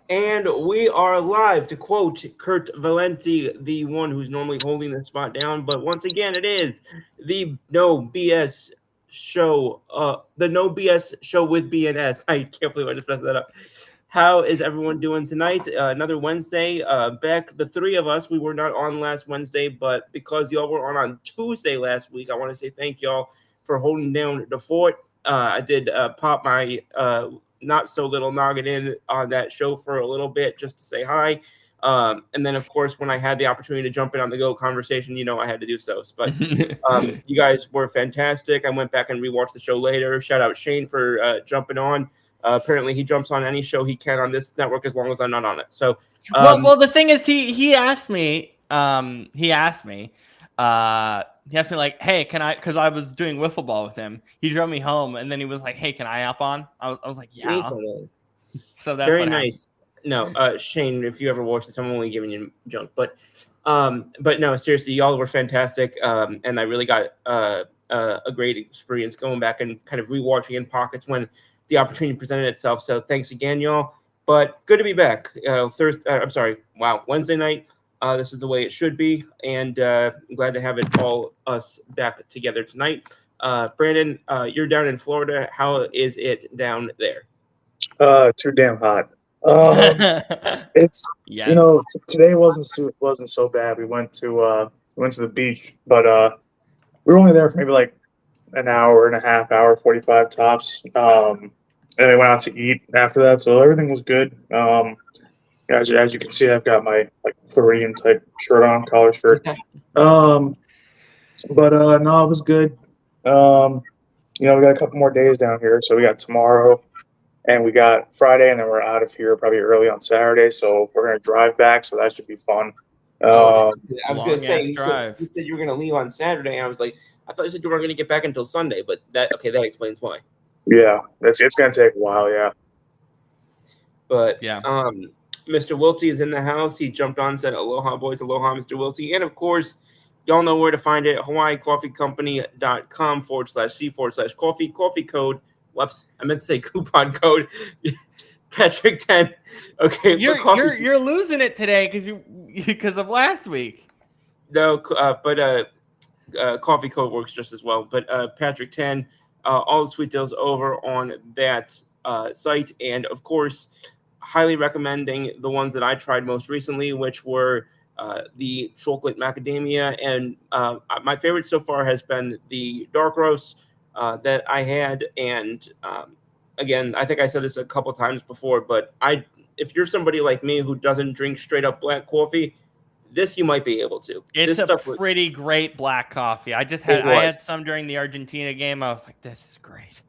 And we are live, to quote Kurt Valenti, the one who's normally holding the spot down. But once again, it is the No BS show, the No BS show with BNS. I can't believe I just messed that up. How is everyone doing tonight? Another Wednesday. Back, the three of us, we were not on last Wednesday, but because y'all were on Tuesday last week, I want to say thank y'all for holding down the fort. I did pop my not so little noggin in on that show for a little bit just to say hi. And then, of course, when I had the opportunity to jump in on the GO conversation, I had to do so. But you guys were fantastic. I went back and rewatched the show later. Shout out Shane for jumping on. Apparently, he jumps on any show he can on this network as long as I'm not on it. So, well, the thing is, he asked me. He asked me like, "Hey, can I?" Because I was doing wiffle ball with him. He drove me home, and then he was like, "Hey, can I hop on?" I was like, "Yeah." So that's very what nice. No, Shane, if you ever watch this, I'm only giving you junk, but no, seriously, y'all were fantastic, and I really got a great experience going back and kind of rewatching in pockets when the opportunity presented itself. So thanks again, y'all. But good to be back. Thursday, I'm sorry, wow, Wednesday night. This is the way it should be, and I'm glad to have it all us back together tonight. Brandon, you're down in Florida. How is it down there? Too damn hot. happened. It's Yes. today wasn't so bad. We went to the beach, but we were only there for maybe like an hour and a half, hour 45 tops. And we went out to eat after that, so everything was good. As you can see, I've got my like Floridian type shirt on, collar shirt. Um, but no, it was good. Um, we got a couple more days down here, so we got tomorrow and we got Friday, and then we're out of here probably early on Saturday. So we're gonna drive back, so that should be fun. Oh, Um, I was gonna say Long-ass drive. you said you were gonna leave on Saturday, and I was like, I thought you said you weren't gonna get back until Sunday, but that explains why. yeah, it's gonna take a while. Yeah. But Yeah. Mr. Wilty is in the house. He jumped on, said aloha boys, aloha, Mr. Wilty. And of course, y'all know where to find it. HawaiiCoffeeCompany.com/C/coffee. Coffee code. Whoops, I meant to say coupon code. Patrick 10. Okay, but coffee. You're losing it today because of last week. No, but coffee code works just as well. But Patrick 10, all the sweet deals over on that site. And of course, highly recommending the ones that I tried most recently, which were the chocolate macadamia. And my favorite so far has been the dark roast that I had. And again, I think I said this a couple times before, but if you're somebody like me who doesn't drink straight up black coffee, this you might be able to. It's This a stuff pretty great black coffee. I it was. had some during the Argentina game. I was like, this is great.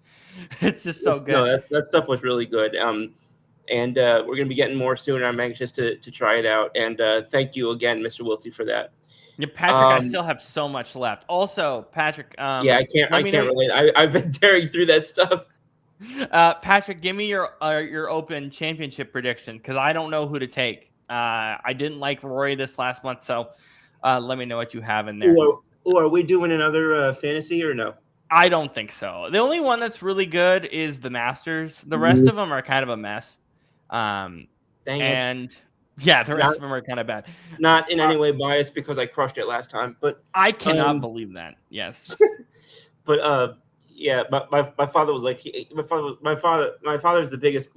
It's just so good. No, that stuff was really good. And we're gonna be getting more soon. I'm anxious to try it out. And thank you again, Mr. Wiltsey, for that. Yeah, Patrick, I still have so much left. Also, Patrick, Yeah, I can't relate. I've been tearing through that stuff. Patrick, give me your Open Championship prediction because I don't know who to take. I didn't like Rory this last month, so let me know what you have in there. Are we doing another fantasy or no? I don't think so. The only one that's really good is the Masters. The rest of them are kind of a mess. Dang and yeah, the rest of them are kind of bad. Not in any way biased because I crushed it last time, but I cannot believe that. Yes, but yeah, my father was like my father's the biggest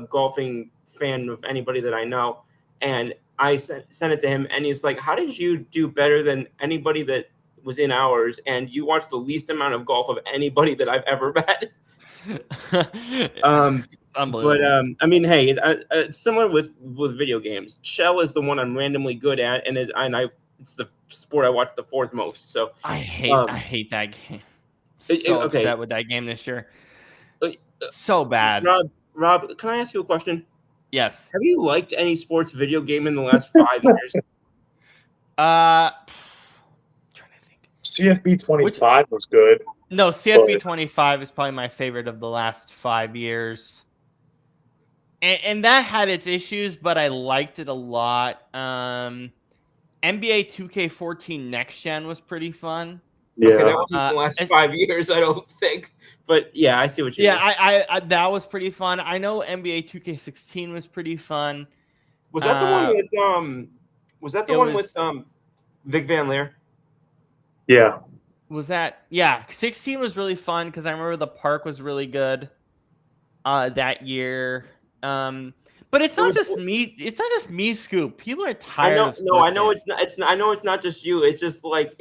golfing fan of anybody that I know, and I sent it to him, and he's like, "How did you do better than anybody that was in ours? And you watched the least amount of golf of anybody that I've ever met." But I mean, hey, it's similar with video games. Shell is the one I'm randomly good at, and it's the sport I watch the fourth most. So I hate that game. So upset with that game this year. So bad. Rob, can I ask you a question? Yes. Have you liked any sports video game in the last 5 years? Trying to think. CFB 25 was good. No, CFB 25 is probably my favorite of the last 5 years. And that had its issues, but I liked it a lot. NBA 2K14 Next Gen was pretty fun. Okay, that Yeah. wasn't the last It's- 5 years, I don't think. But yeah, I see what you yeah, mean. I that was pretty fun. I know NBA 2K16 was pretty fun. Was that the one with It was Vic Van Leer? Yeah. was that yeah 16 was really fun because I remember the park was really good that year. But it's There not was just me. It's not just me, Scoop. People are I tired know of no, sports I know games. it's not I know it's not just you. It's just like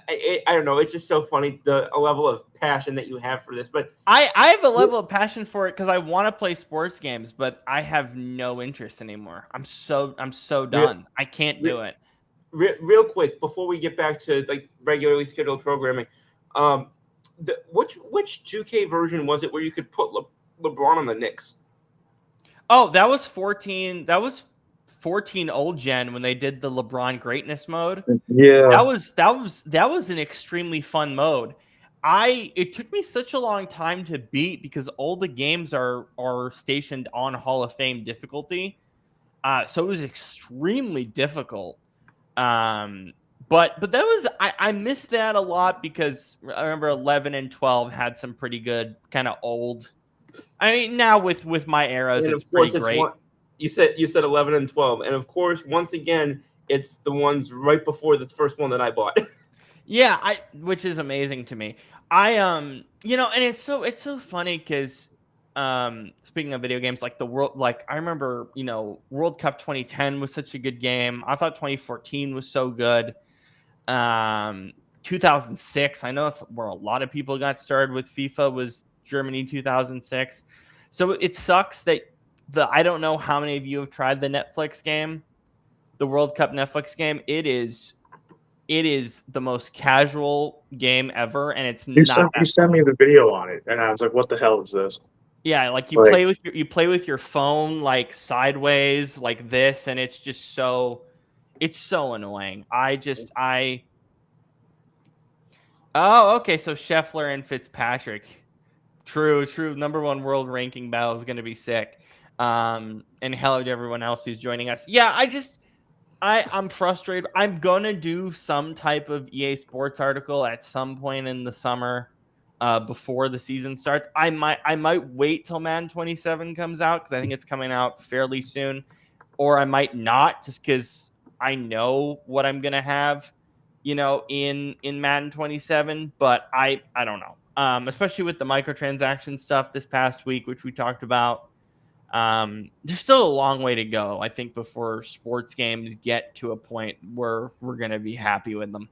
I don't know. It's just so funny the level of passion that you have for this. But I have a level of passion for it because I want to play sports games, but I have no interest anymore. I'm so real, done. I can't real, do it. real quick before we get back to like regularly scheduled programming, um, which 2K version was it where you could put LeBron on the Knicks? Oh, that was 14. That was 14 old gen when they did the LeBron greatness mode. Yeah. That was an extremely fun mode. It took me such a long time to beat because all the games are stationed on Hall of Fame difficulty. So it was extremely difficult. Um, but that was I missed that a lot because I remember 11 and 12 had some pretty good kind of old. I mean, now with my eras, And it's of pretty course, it's great. one. You said 11 and 12, and of course, once again, it's the ones right before the first one that I bought. Yeah, which is amazing to me. You know, and it's so funny because speaking of video games, like the world, like I remember, you know, World Cup 2010 was such a good game. I thought 2014 was so good. Um 2006, I know that's where a lot of people got started with FIFA was Germany 2006. So it sucks that I don't know how many of you have tried the Netflix game, the World Cup Netflix game. It is the most casual game ever, and it's not You that sent fun. me the video on it, and I was like, "What the hell is this?" Yeah, like Like, you play with your phone like sideways like this, and it's so annoying. I Oh, okay, so Scheffler and Fitzpatrick. True, true. Number one world ranking battle is gonna be sick. And hello to everyone else who's joining us. Yeah, I'm frustrated. I'm gonna do some type of EA Sports article at some point in the summer, before the season starts. I might wait till Madden 27 comes out because I think it's coming out fairly soon, or I might not just because I know what I'm gonna have, you know, in Madden 27. But I don't know. Especially with the microtransaction stuff this past week, which we talked about. There's still a long way to go, I think, before sports games get to a point where we're going to be happy with them,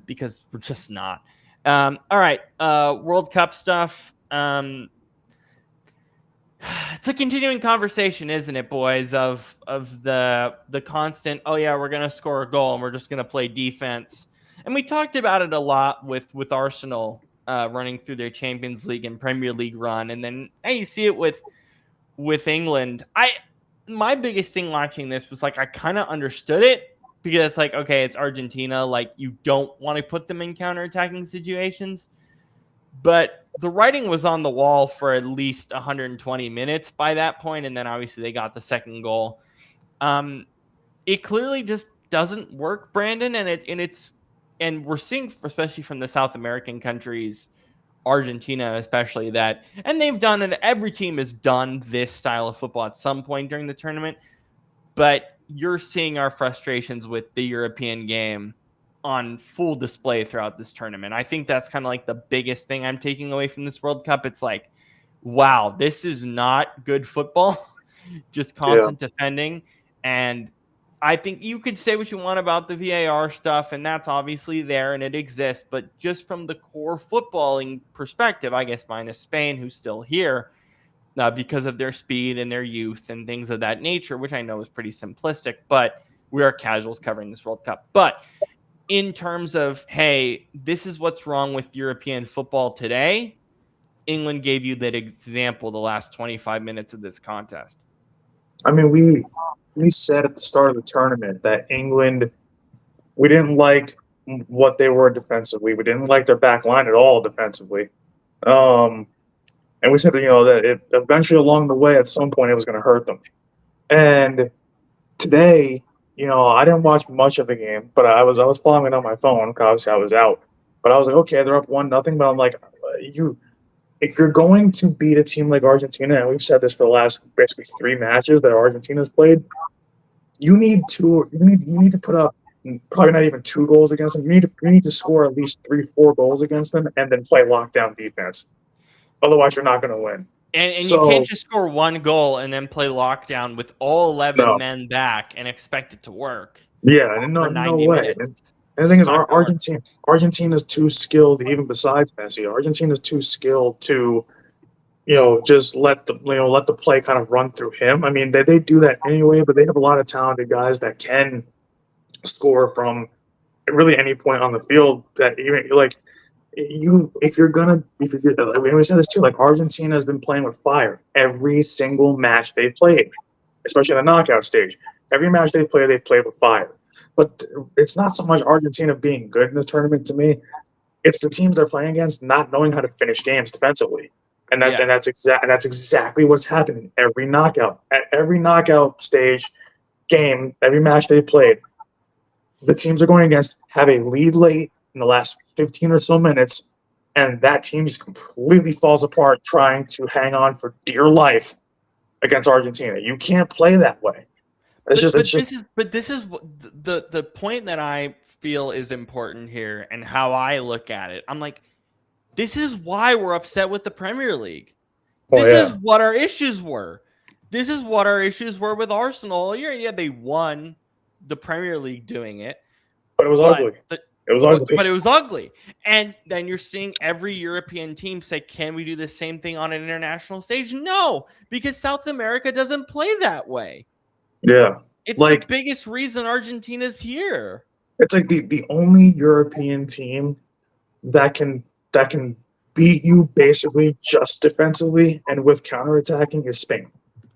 because we're just not. All right, World Cup stuff. It's a continuing conversation, isn't it, boys? Of the constant. Oh yeah, we're gonna score a goal and we're just gonna play defense. And we talked about it a lot with Arsenal running through their Champions League and Premier League run, and then hey, you see it with England. My biggest thing watching this was like I kind of understood it because it's like, okay, it's Argentina, like you don't want to put them in counterattacking situations, but the writing was on the wall for at least 120 minutes by that point, and then obviously they got the second goal. It clearly just doesn't work, Brandon, and we're seeing, especially from the South American countries, Argentina especially, that, and they've done it. Every team has done this style of football at some point during the tournament, but you're seeing our frustrations with the European game on full display throughout this tournament. I think that's kind of like the biggest thing I'm taking away from this World Cup. It's like, wow, this is not good football, just yeah. constant defending. And I think you could say what you want about the VAR stuff, and that's obviously there and it exists. But just from the core footballing perspective, I guess minus Spain, who's still here, because of their speed and their youth and things of that nature, which I know is pretty simplistic, but we are casuals covering this World Cup. But in terms of, hey, this is what's wrong with European football today, England gave you that example the last 25 minutes of this contest. I mean, we said at the start of the tournament that England, we didn't like what they were defensively. We didn't like their back line at all defensively. And we said that, that eventually along the way, at some point, it was going to hurt them. And today, I didn't watch much of the game, but I was following it on my phone because obviously I was out. But I was like, okay, they're up 1-0. But I'm like, if you're going to beat a team like Argentina, and we've said this for the last basically 3 matches that Argentina's played, you need to put up probably not even 2 goals against them. You need to score at least 3-4 goals against them, and then play lockdown defense. Otherwise, you're not going to win. And you can't So just score 1 goal and then play lockdown with all 11 no, men back and expect it to work yeah, no, for no 90 way. minutes. And the thing is, Not gonna work. Argentina's too skilled. Even besides Messi, Argentina's too skilled to just let the play kind of run through him. I mean, they do that anyway, but they have a lot of talented guys that can score from really any point on the field. That even like we said this too. Like Argentina has been playing with fire every single match they've played, especially in the knockout stage. Every match they've played with fire. But it's not so much Argentina being good in this tournament to me. It's the teams they're playing against not knowing how to finish games defensively. Yeah. And that's exactly what's happening every knockout. At every knockout stage game, every match they've played, the teams they're going against have a lead late in the last 15 or so minutes, and that team just completely falls apart trying to hang on for dear life against Argentina. You can't play that way. It's just This is the point that I feel is important here and how I look at it. I'm like, this is why we're upset with the Premier League. This is what our issues were. This is what our issues were with Arsenal all year. Yeah, they won the Premier League doing it, but it was ugly. It was ugly. But it was ugly. And then you're seeing every European team say, can we do the same thing on an international stage? No, because South America doesn't play that way. Yeah. It's the biggest reason Argentina's here. It's like the only European team that can beat you basically just defensively and with counterattacking is Spain.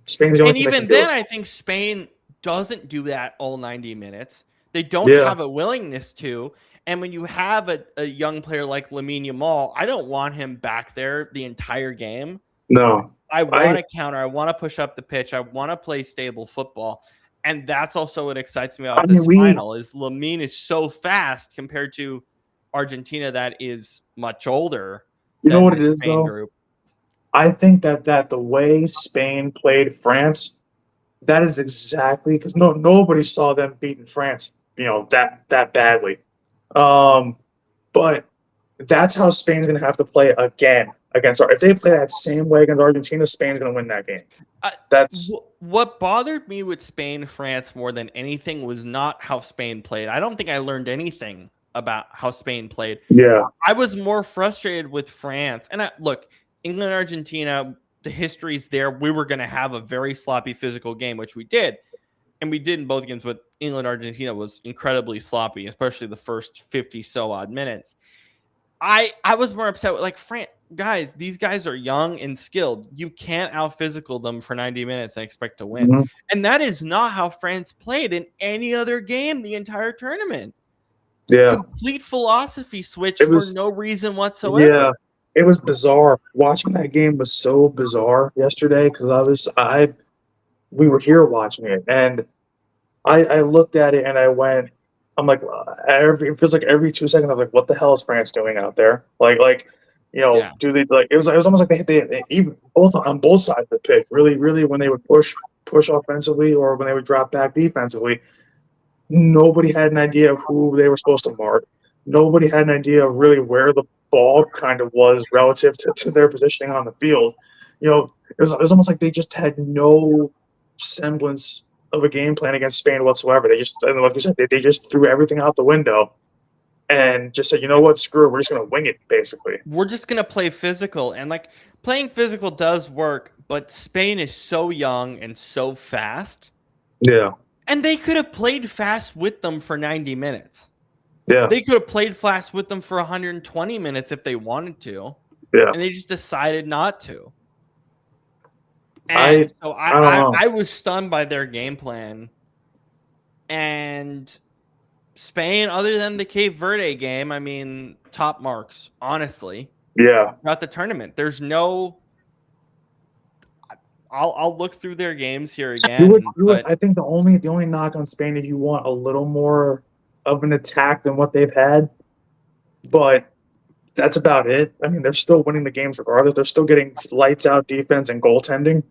Spain's the only team that can do it. I think Spain doesn't do that all 90 minutes. They don't have a willingness to. And when you have a young player like Lamine Yamal, I don't want him back there the entire game. No. I want to counter. I want to push up the pitch. I want to play stable football. And that's also what excites me about this final is Lamine is so fast compared to Argentina that is much older. You know what it is, though? Group. I think that the way Spain played France, that is exactly because nobody saw them beating France, that badly. But that's how Spain's going to have to play again against. If they play that same way against Argentina, Spain's going to win that game. That's what bothered me with Spain, France more than anything was not how Spain played. I don't think I learned anything about how Spain played. Yeah, I was more frustrated with France. And look, England, Argentina, the history's there. We were going to have a very sloppy physical game, which we did. And we did in both games, but England, Argentina was incredibly sloppy, especially the first 50 so odd minutes. I was more upset with France. Guys, these guys are young and skilled. You can't out-physical them for 90 minutes and expect to win. Mm-hmm. And that is not how France played in any other game the entire tournament. Yeah. Complete philosophy switch for no reason whatsoever. Yeah. It was bizarre. Watching that game was so bizarre yesterday because we were here watching it, and I looked at it and I'm like, it feels like every 2 seconds I was like, what the hell is France doing out there? Do they it was almost like they even on both sides of the pitch really when they would push offensively or when they would drop back defensively, nobody had an idea of who they were supposed to mark. Nobody had an idea of really where the ball kind of was relative to their positioning on the field. It was almost like they just had no semblance of a game plan against Spain whatsoever. Like you said, they just threw everything out the window and just said, you know what, screw it, we're just going to wing it, basically. We're just going to play physical. And, playing physical does work, but Spain is so young and so fast. Yeah. And they could have played fast with them for 90 minutes. Yeah. They could have played fast with them for 120 minutes if they wanted to. Yeah. And they just decided not to. And I was stunned by their game plan. And Spain, other than the Cape Verde game, I mean, top marks, honestly. Yeah. Throughout the tournament. I'll look through their games here You again. would. I think the only knock on Spain is you want a little more of an attack than what they've had, but that's about it. I mean, they're still winning the games regardless. They're still getting lights out defense and goaltending.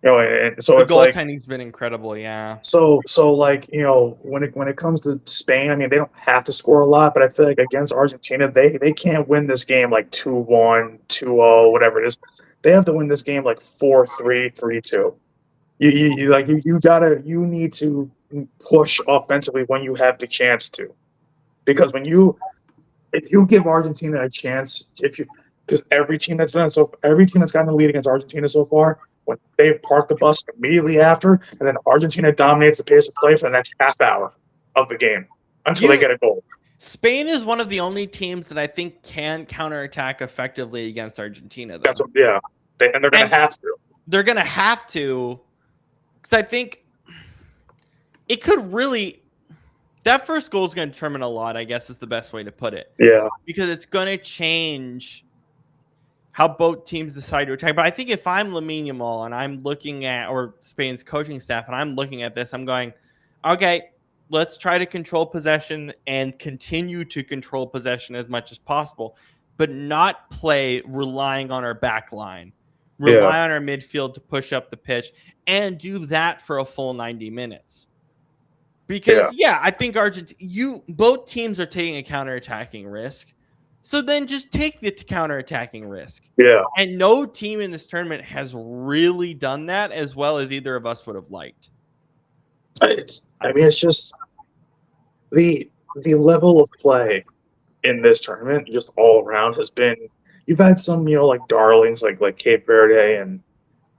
And so the it's like goaltending's been incredible. Yeah. so like when it comes to Spain, I mean they don't have to score a lot, but I feel like against Argentina they can't win this game like 2-1, 2-0, whatever it is. They have to win this game like 4-3, 3-2. You need to push offensively when you have the chance to, because if you give Argentina a chance, because every team that's gotten a lead against Argentina so far, when they park the bus immediately after, and then Argentina dominates the pace of play for the next half hour of the game until they get a goal. Spain is one of the only teams that I think can counterattack effectively against Argentina, though. And they're going to have to. They're going to have to, because I think it could really. That first goal is going to determine a lot, I guess is the best way to put it. Yeah. Because it's going to change how both teams decide to attack. But I think if I'm Lamine Yamal and I'm looking at, or Spain's coaching staff, and I'm looking at this, I'm going, okay, let's try to control possession and continue to control possession as much as possible, but not play relying on our back line, rely on our midfield to push up the pitch, and do that for a full 90 minutes. Because, I think both teams are taking a counterattacking risk. So then just take the counterattacking risk. Yeah. And no team in this tournament has really done that as well as either of us would have liked. I mean, it's just the level of play in this tournament just all around has been. You've had some, like darlings like Cape Verde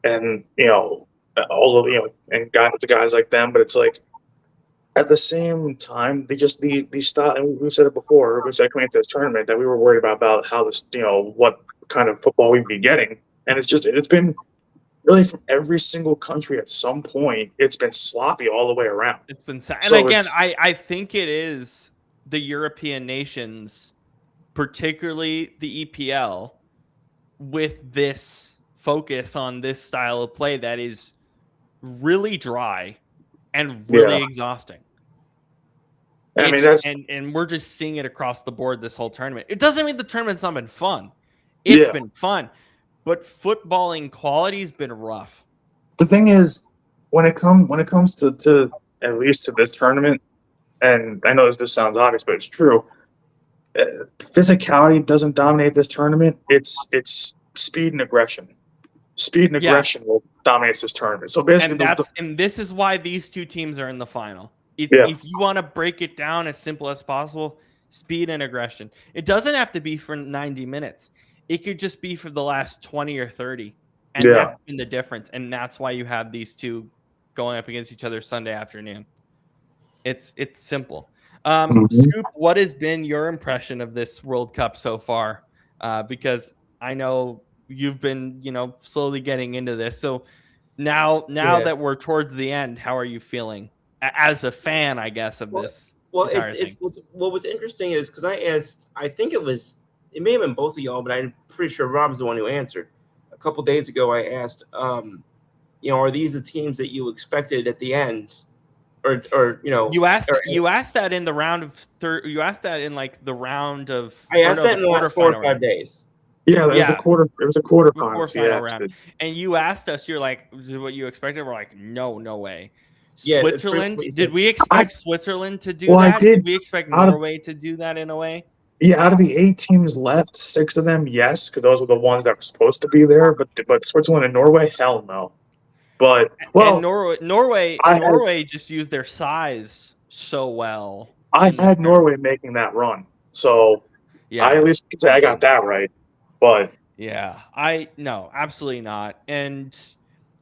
and all of and guys like them, but it's like, at the same time, they just the style, and we've said it before. We said coming into this tournament that we were worried about how this, what kind of football we'd be getting, and it's been really from every single country at some point. It's been sloppy all the way around. It's been sad, and again, I think it is the European nations, particularly the EPL, with this focus on this style of play that is really dry and really exhausting. I mean, and we're just seeing it across the board this whole tournament. It doesn't mean the tournament's not been fun. It's been fun, but footballing quality has been rough. The thing is, when it comes to at least to this tournament, and I know this sounds obvious, but it's true. Physicality doesn't dominate this tournament. It's speed and aggression. Speed and aggression will dominate this tournament. So basically, and this is why these two teams are in the final. If you want to break it down as simple as possible, speed and aggression. It doesn't have to be for 90 minutes. It could just be for the last 20 or 30. And that's been the difference. And that's why you have these two going up against each other Sunday afternoon. It's simple. Scoop, what has been your impression of this World Cup so far? Because I know you've been, slowly getting into this. So now that we're towards the end, how are you feeling as a fan, I guess, of this? Well, what's interesting is because I asked, I think it may have been both of y'all, but I'm pretty sure Rob's the one who answered. A couple days ago, I asked, are these the teams that you expected at the end? You asked that in the round of you asked that in like the round of. I asked that in the last 4 or 5 days. Yeah, it was a quarterfinal round. And you asked us, you're like, "Is this what you expected?" We're like, no way. Yeah, Switzerland? Did we expect Switzerland to do that? Did we expect Norway to do that in a way? Yeah, out of the 8 teams left, 6 of them, yes, because those were the ones that were supposed to be there. But Switzerland and Norway, hell no. But Norway just used their size so well. I had Norway making that run, so I at least could say I got that right. But no, absolutely not. And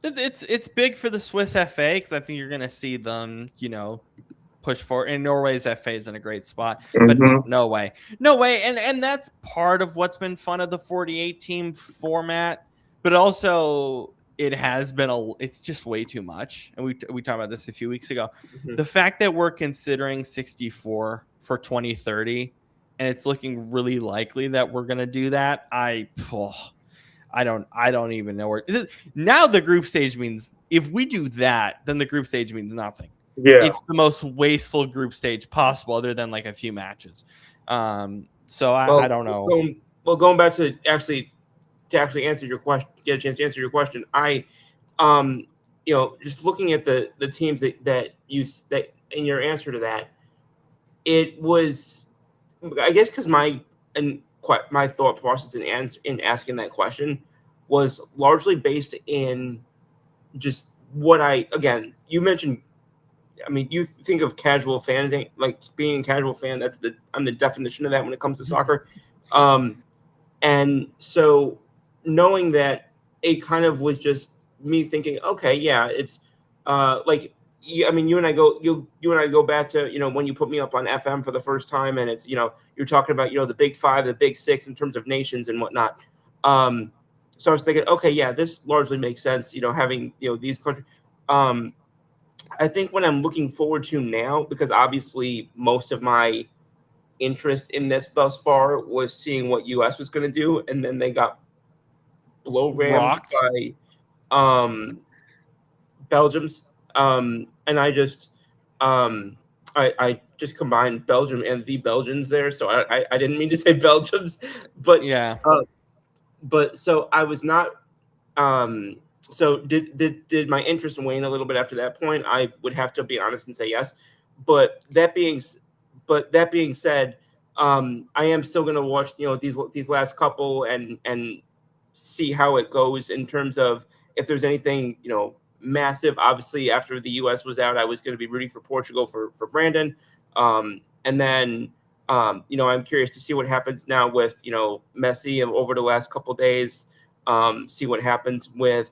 it's big for the Swiss FA because I think you're going to see them, push forward. And Norway's FA is in a great spot, but no way. And that's part of what's been fun of the 48 team format, but also it has been it's just way too much. And we talked about this a few weeks ago. The fact that we're considering 64 for 2030 and it's looking really likely that we're going to do that. I don't even know where. Now the group stage means if we do that, then the group stage means nothing. Yeah. It's the most wasteful group stage possible, other than like a few matches. So I don't know. Going back to actually answer your question, get a chance to answer your question. Just looking at the teams that in your answer to that, it was, I guess, because my thought process in asking that question was largely based in just what you mentioned. I mean, you think of casual fan, like being a casual fan. I'm the definition of that when it comes to soccer. And so knowing that, it kind of was just me thinking, okay, yeah, it's like, I mean, you and I go back to, when you put me up on FM for the first time, and it's, you're talking about, the big five, the big six in terms of nations and whatnot. So I was thinking, okay, yeah, this largely makes sense, having, these countries. I think what I'm looking forward to now, because obviously most of my interest in this thus far was seeing what US was going to do, and then they got blow rammed Rocked. by Belgium's, and I just combined Belgium and the Belgians there, so I didn't mean to say Belgium's, but Yeah. So I was not. So did my interest wane a little bit after that point? I would have to be honest and say yes. But that being said, I am still going to watch, these last couple, and see how it goes in terms of if there's anything, massive. Obviously, after the U.S. was out, I was going to be rooting for Portugal for Brandon, and then. I'm curious to see what happens now with, Messi over the last couple days. See what happens with.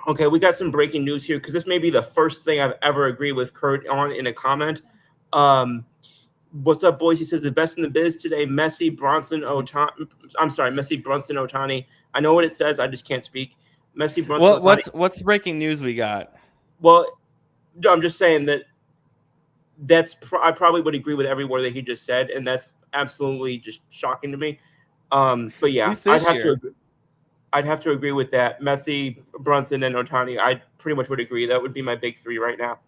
Okay, we got some breaking news here, because this may be the first thing I've ever agreed with Kurt on in a comment. What's up, boys? He says the best in the biz today: Messi, Bronson, Otani. I'm sorry, Messi, Brunson, Otani. I know what it says. I just can't speak. Messi, Brunson, Otani. What's the breaking news we got? Well, I'm just saying that I probably would agree with every word that he just said, and that's absolutely just shocking to me. But yeah, I'd have to agree with that. Messi, Brunson, and Otani. I pretty much would agree. That would be my big three right now.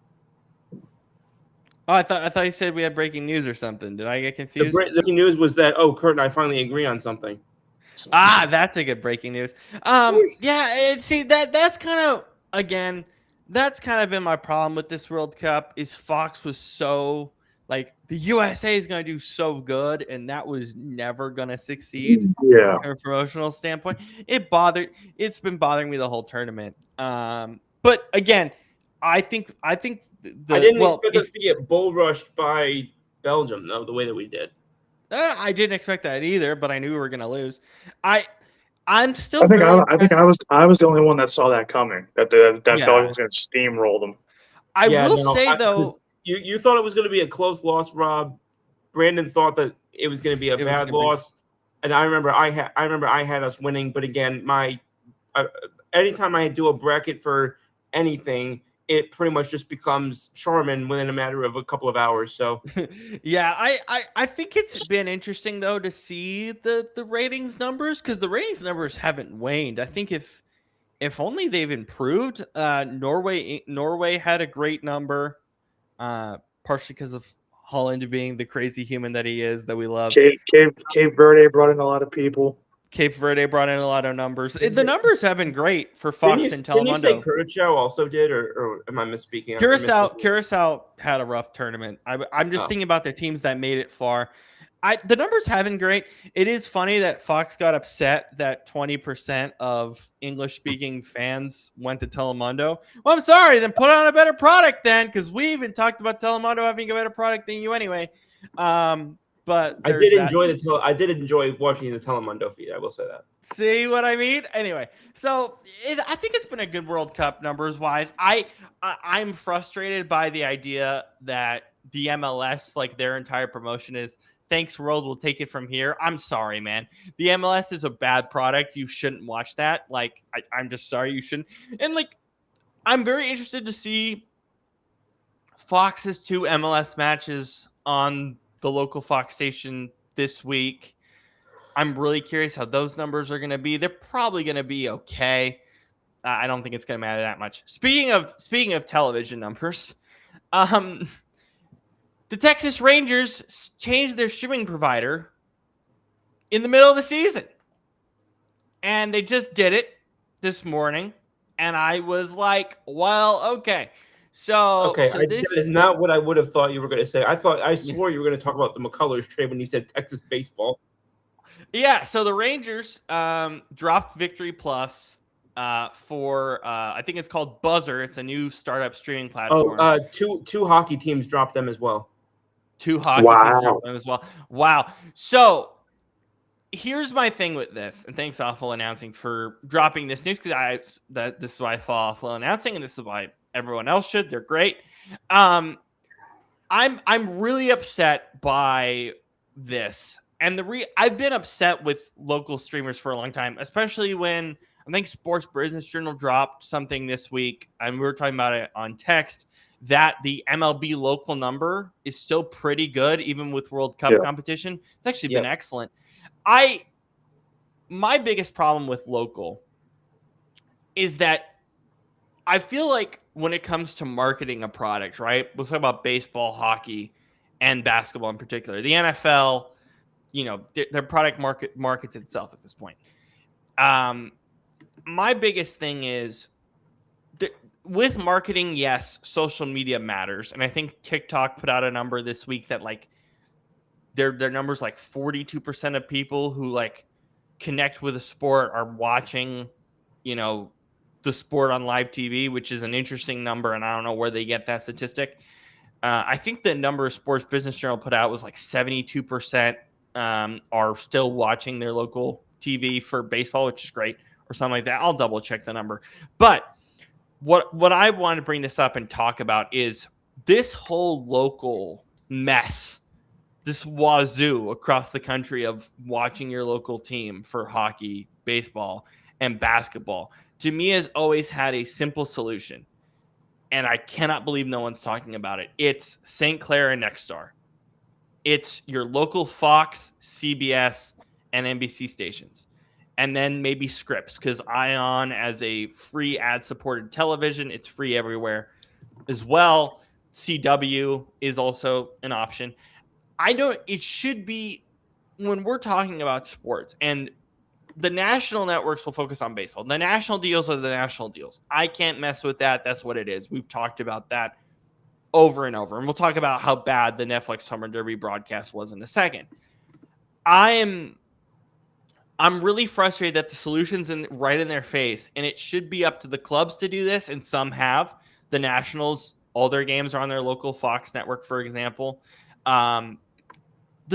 Oh, I thought you said we had breaking news or something. Did I get confused? The breaking news was that, Kurt and I finally agree on something. That's a good breaking news. Yeah, see that's kind of, again, that's kind of been my problem with this World Cup, is Fox was so, like, the USA is going to do so good, and that was never going to succeed. Yeah. From a promotional standpoint. It's been bothering me the whole tournament. But again, I think I didn't expect us to get bull rushed by Belgium, though, the way that we did. I didn't expect that either, but I knew we were going to lose. I'm still. I think impressed. I was the only one that saw that coming. That Yeah. Belgium was going to steamroll them. I will say though, you thought it was going to be a close loss, Rob. Brandon thought that it was going to be a bad loss, and I remember I had us winning. But again, anytime I do a bracket for anything, it pretty much just becomes Charmin within a matter of a couple of hours. So yeah, I think it's been interesting though to see the ratings numbers, because the ratings numbers haven't waned. I think if only they've improved. Norway had a great number, partially because of Holland being the crazy human that he is, that we love. Cape Verde brought in a lot of people. Cape Verde brought in a lot of numbers. The numbers have been great for Fox and Telemundo. Didn't you say Curacao also did, or am I misspeaking? Curacao had a rough tournament. I'm just thinking about the teams that made it far. The numbers have been great. It is funny that Fox got upset that 20% of English-speaking fans went to Telemundo. Well, I'm sorry. Then put on a better product then, because we even talked about Telemundo having a better product than you anyway. But I did enjoy watching the Telemundo feed. I will say that. See what I mean? Anyway, so I think it's been a good World Cup numbers wise. I'm frustrated by the idea that the MLS, like, their entire promotion is, thanks world, we'll take it from here. I'm sorry, man. The MLS is a bad product. You shouldn't watch that. Like, I'm just sorry, you shouldn't. And like, I'm very interested to see Fox's 2 MLS matches on the local Fox station this week. I'm really curious how those numbers are going to be. They're probably going to be okay. I don't think it's going to matter that much. Speaking of television numbers, the Texas Rangers changed their streaming provider in the middle of the season, and they just did it this morning. And I was like, well, okay. So that is not what I would have thought you were going to say. I swore you were going to talk about the McCullers trade when you said Texas baseball. Yeah, so the Rangers dropped Victory Plus for I think it's called Buzzer. It's a new startup streaming platform. Two hockey teams dropped them as well. Two hockey teams dropped them as well. Wow. So here's my thing with this, and thanks Awful Announcing for dropping this news, because this is why I follow Awful Announcing, and this is why everyone else should. They're great. I'm really upset by this. And I've been upset with local streamers for a long time, especially when I think Sports Business Journal dropped something this week, and we were talking about it on text, that the MLB local number is still pretty good, even with World Cup competition. It's actually been excellent. My biggest problem with local is that I feel like when it comes to marketing a product, right? We'll talk about baseball, hockey, and basketball in particular. The NFL, their product markets itself at this point. My biggest thing is with marketing, yes, social media matters. And I think TikTok put out a number this week that their numbers, 42% of people who connect with a sport are watching, the sport on live TV, which is an interesting number. And I don't know where they get that statistic. I think the number Sports Business Journal put out was 72% are still watching their local TV for baseball, which is great, or something like that. I'll double check the number. But what I want to bring this up and talk about is this whole local mess, this wazoo across the country of watching your local team for hockey, baseball, and basketball, to me has always had a simple solution. And I cannot believe no one's talking about it. It's St. Clair and Nexstar. It's your local Fox, CBS, and NBC stations. And then maybe Scripps, because Ion, as a free ad-supported television, it's free everywhere as well. CW is also an option. It should be, when we're talking about sports, and the national networks will focus on baseball. The national deals are the national deals. I can't mess with that. That's what it is. We've talked about that over and over. And we'll talk about how bad the Netflix Home Run Derby broadcast was in a second. I'm really frustrated that the solution's right in their face, and it should be up to the clubs to do this, and some have. The Nationals, all their games are on their local Fox network, for example. The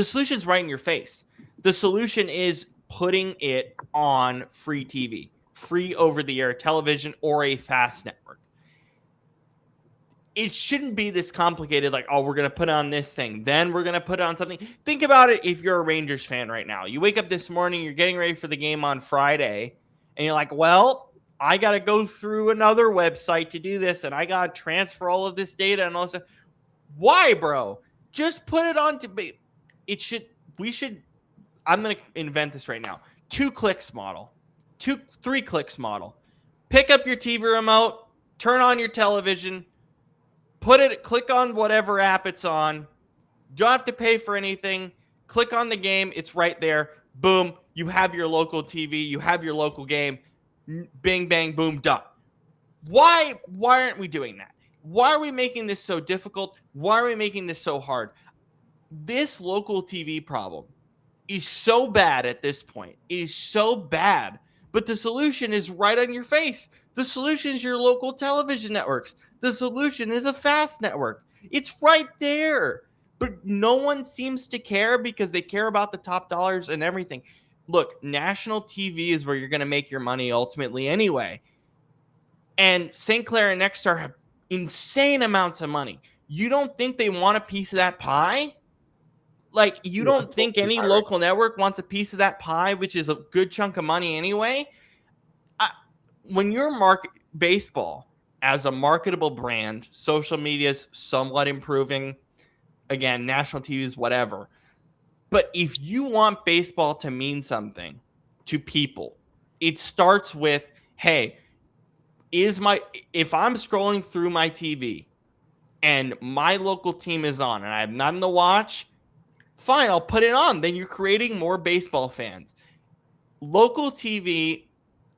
solution's right in your face. The solution is putting it on free TV, free over-the-air television, or a fast network. It shouldn't be this complicated, we're going to put on this thing, then we're going to put on something. Think about it if you're a Rangers fan right now. You wake up this morning, you're getting ready for the game on Friday, and you're like, well, I got to go through another website to do this, and I got to transfer all of this data and all this stuff. Why, bro? Just put it on I'm going to invent this right now. 3 clicks model. Pick up your TV remote, turn on your television, click on whatever app it's on. Don't have to pay for anything. Click on the game. It's right there. Boom. You have your local TV. You have your local game. Bing, bang, boom, done. Why aren't we doing that? Why are we making this so difficult? Why are we making this so hard? This local TV problem is so bad at this point. It is so bad. But the solution is right on your face. The solution is your local television networks. The solution is a fast network. It's right there. But no one seems to care because they care about the top dollars and everything. Look, national TV is where you're going to make your money ultimately anyway. And St. Clair and Nexstar have insane amounts of money. You don't think they want a piece of that pie? You don't think any local network wants a piece of that pie, which is a good chunk of money anyway? When you're baseball as a marketable brand, social media is somewhat improving. Again, national TV is whatever. But if you want baseball to mean something to people, it starts with, hey, if I'm scrolling through my TV and my local team is on and I have nothing to watch, fine, I'll put it on. Then you're creating more baseball fans. Local TV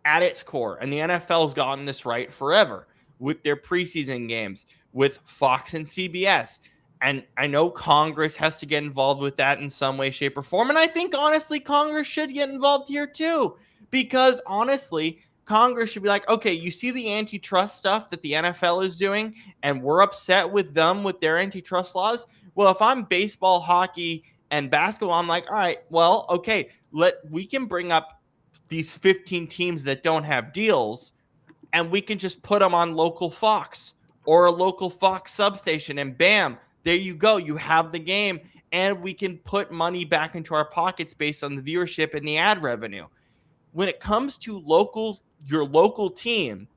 at its core, and the NFL's gotten this right forever with their preseason games, with Fox and CBS. And I know Congress has to get involved with that in some way, shape, or form. And I think, honestly, Congress should get involved here too. Because, honestly, Congress should be like, okay, you see the antitrust stuff that the NFL is doing, and we're upset with them with their antitrust laws. Well, if I'm baseball, hockey, and basketball, I'm like, all right, well, okay, we can bring up these 15 teams that don't have deals, and we can just put them on local Fox or a local Fox substation, and bam, there you go. You have the game, and we can put money back into our pockets based on the viewership and the ad revenue. When it comes to your local team,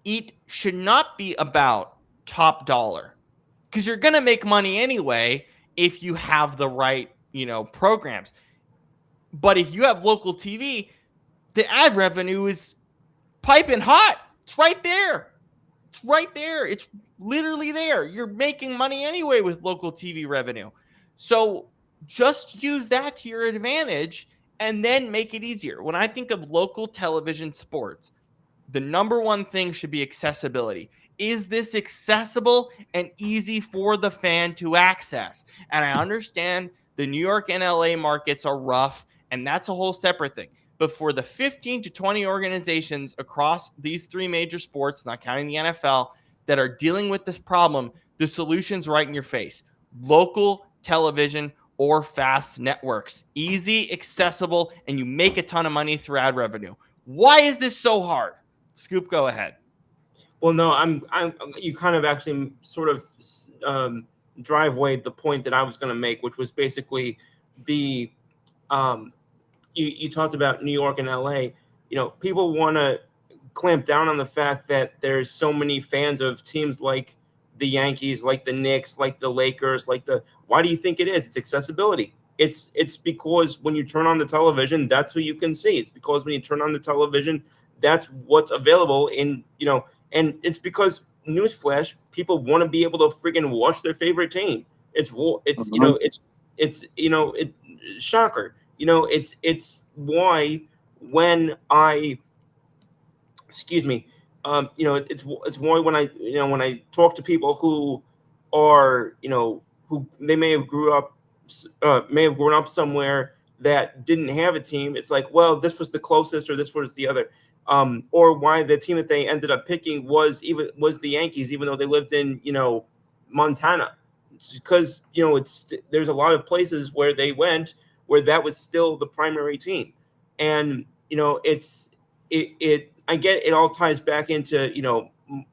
it should not be about top dollar, because you're going to make money anyway if you have the right, programs. But if you have local TV, the ad revenue is piping hot. It's right there. It's right there. It's literally there. You're making money anyway with local TV revenue. So just use that to your advantage and then make it easier. When I think of local television sports, the number one thing should be accessibility. Is this accessible and easy for the fan to access? And I understand the New York and LA markets are rough, and that's a whole separate thing. But for the 15 to 20 organizations across these three major sports, not counting the NFL, that are dealing with this problem, the solution's right in your face. Local television or fast networks. Easy, accessible, and you make a ton of money through ad revenue. Why is this so hard? Scoop, go ahead. Well, no, you kind of actually sort of drive away the point that I was going to make, which was basically the you talked about New York and LA. People want to clamp down on the fact that there's so many fans of teams like the Yankees, like the Knicks, like the Lakers, why do you think it is? It's accessibility. It's because when you turn on the television, that's who you can see. It's because when you turn on the television, that's what's available and it's because, newsflash, people want to be able to friggin' watch their favorite team. Shocker. It's why when I, excuse me, it's why when I talk to people who are, who they may have grown up somewhere that didn't have a team, it's like, well, this was the closest or this was the other. Or why the team that they ended up picking was the Yankees, even though they lived in, Montana. Because, there's a lot of places where they went where that was still the primary team. And, I get it all ties back into,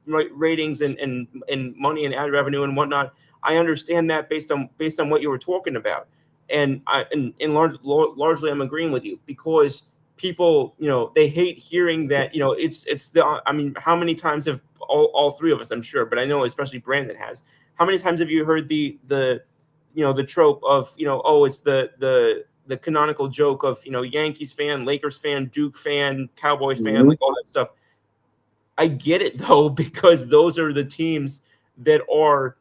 ratings and money and ad revenue and whatnot. I understand that based on what you were talking about. And largely I'm agreeing with you, because people, they hate hearing that, how many times have all three of us, I'm sure, but I know especially Brandon has, how many times have you heard the trope of, it's the canonical joke of, Yankees fan, Lakers fan, Duke fan, Cowboys fan, like all that stuff. I get it though, because those are the teams that are,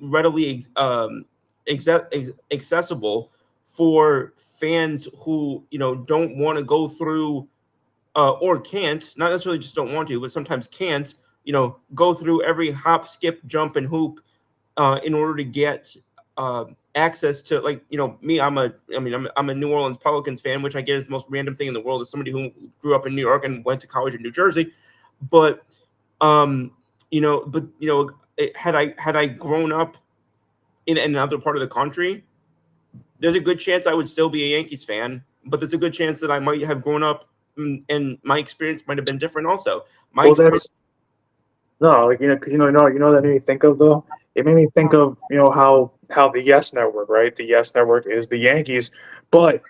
readily accessible for fans who don't want to go through or can't, not necessarily just don't want to, but sometimes can't go through every hop, skip, jump, and hoop in order to get access to, me. I'm a New Orleans Pelicans fan, which I get is the most random thing in the world as somebody who grew up in New York and went to college in New Jersey. But had I grown up in another part of the country, there's a good chance I would still be a Yankees fan, but there's a good chance that I might have grown up and my experience might have been different also. That made me think of, though. It made me think of, how the Yes Network, right? The Yes Network is the Yankees, but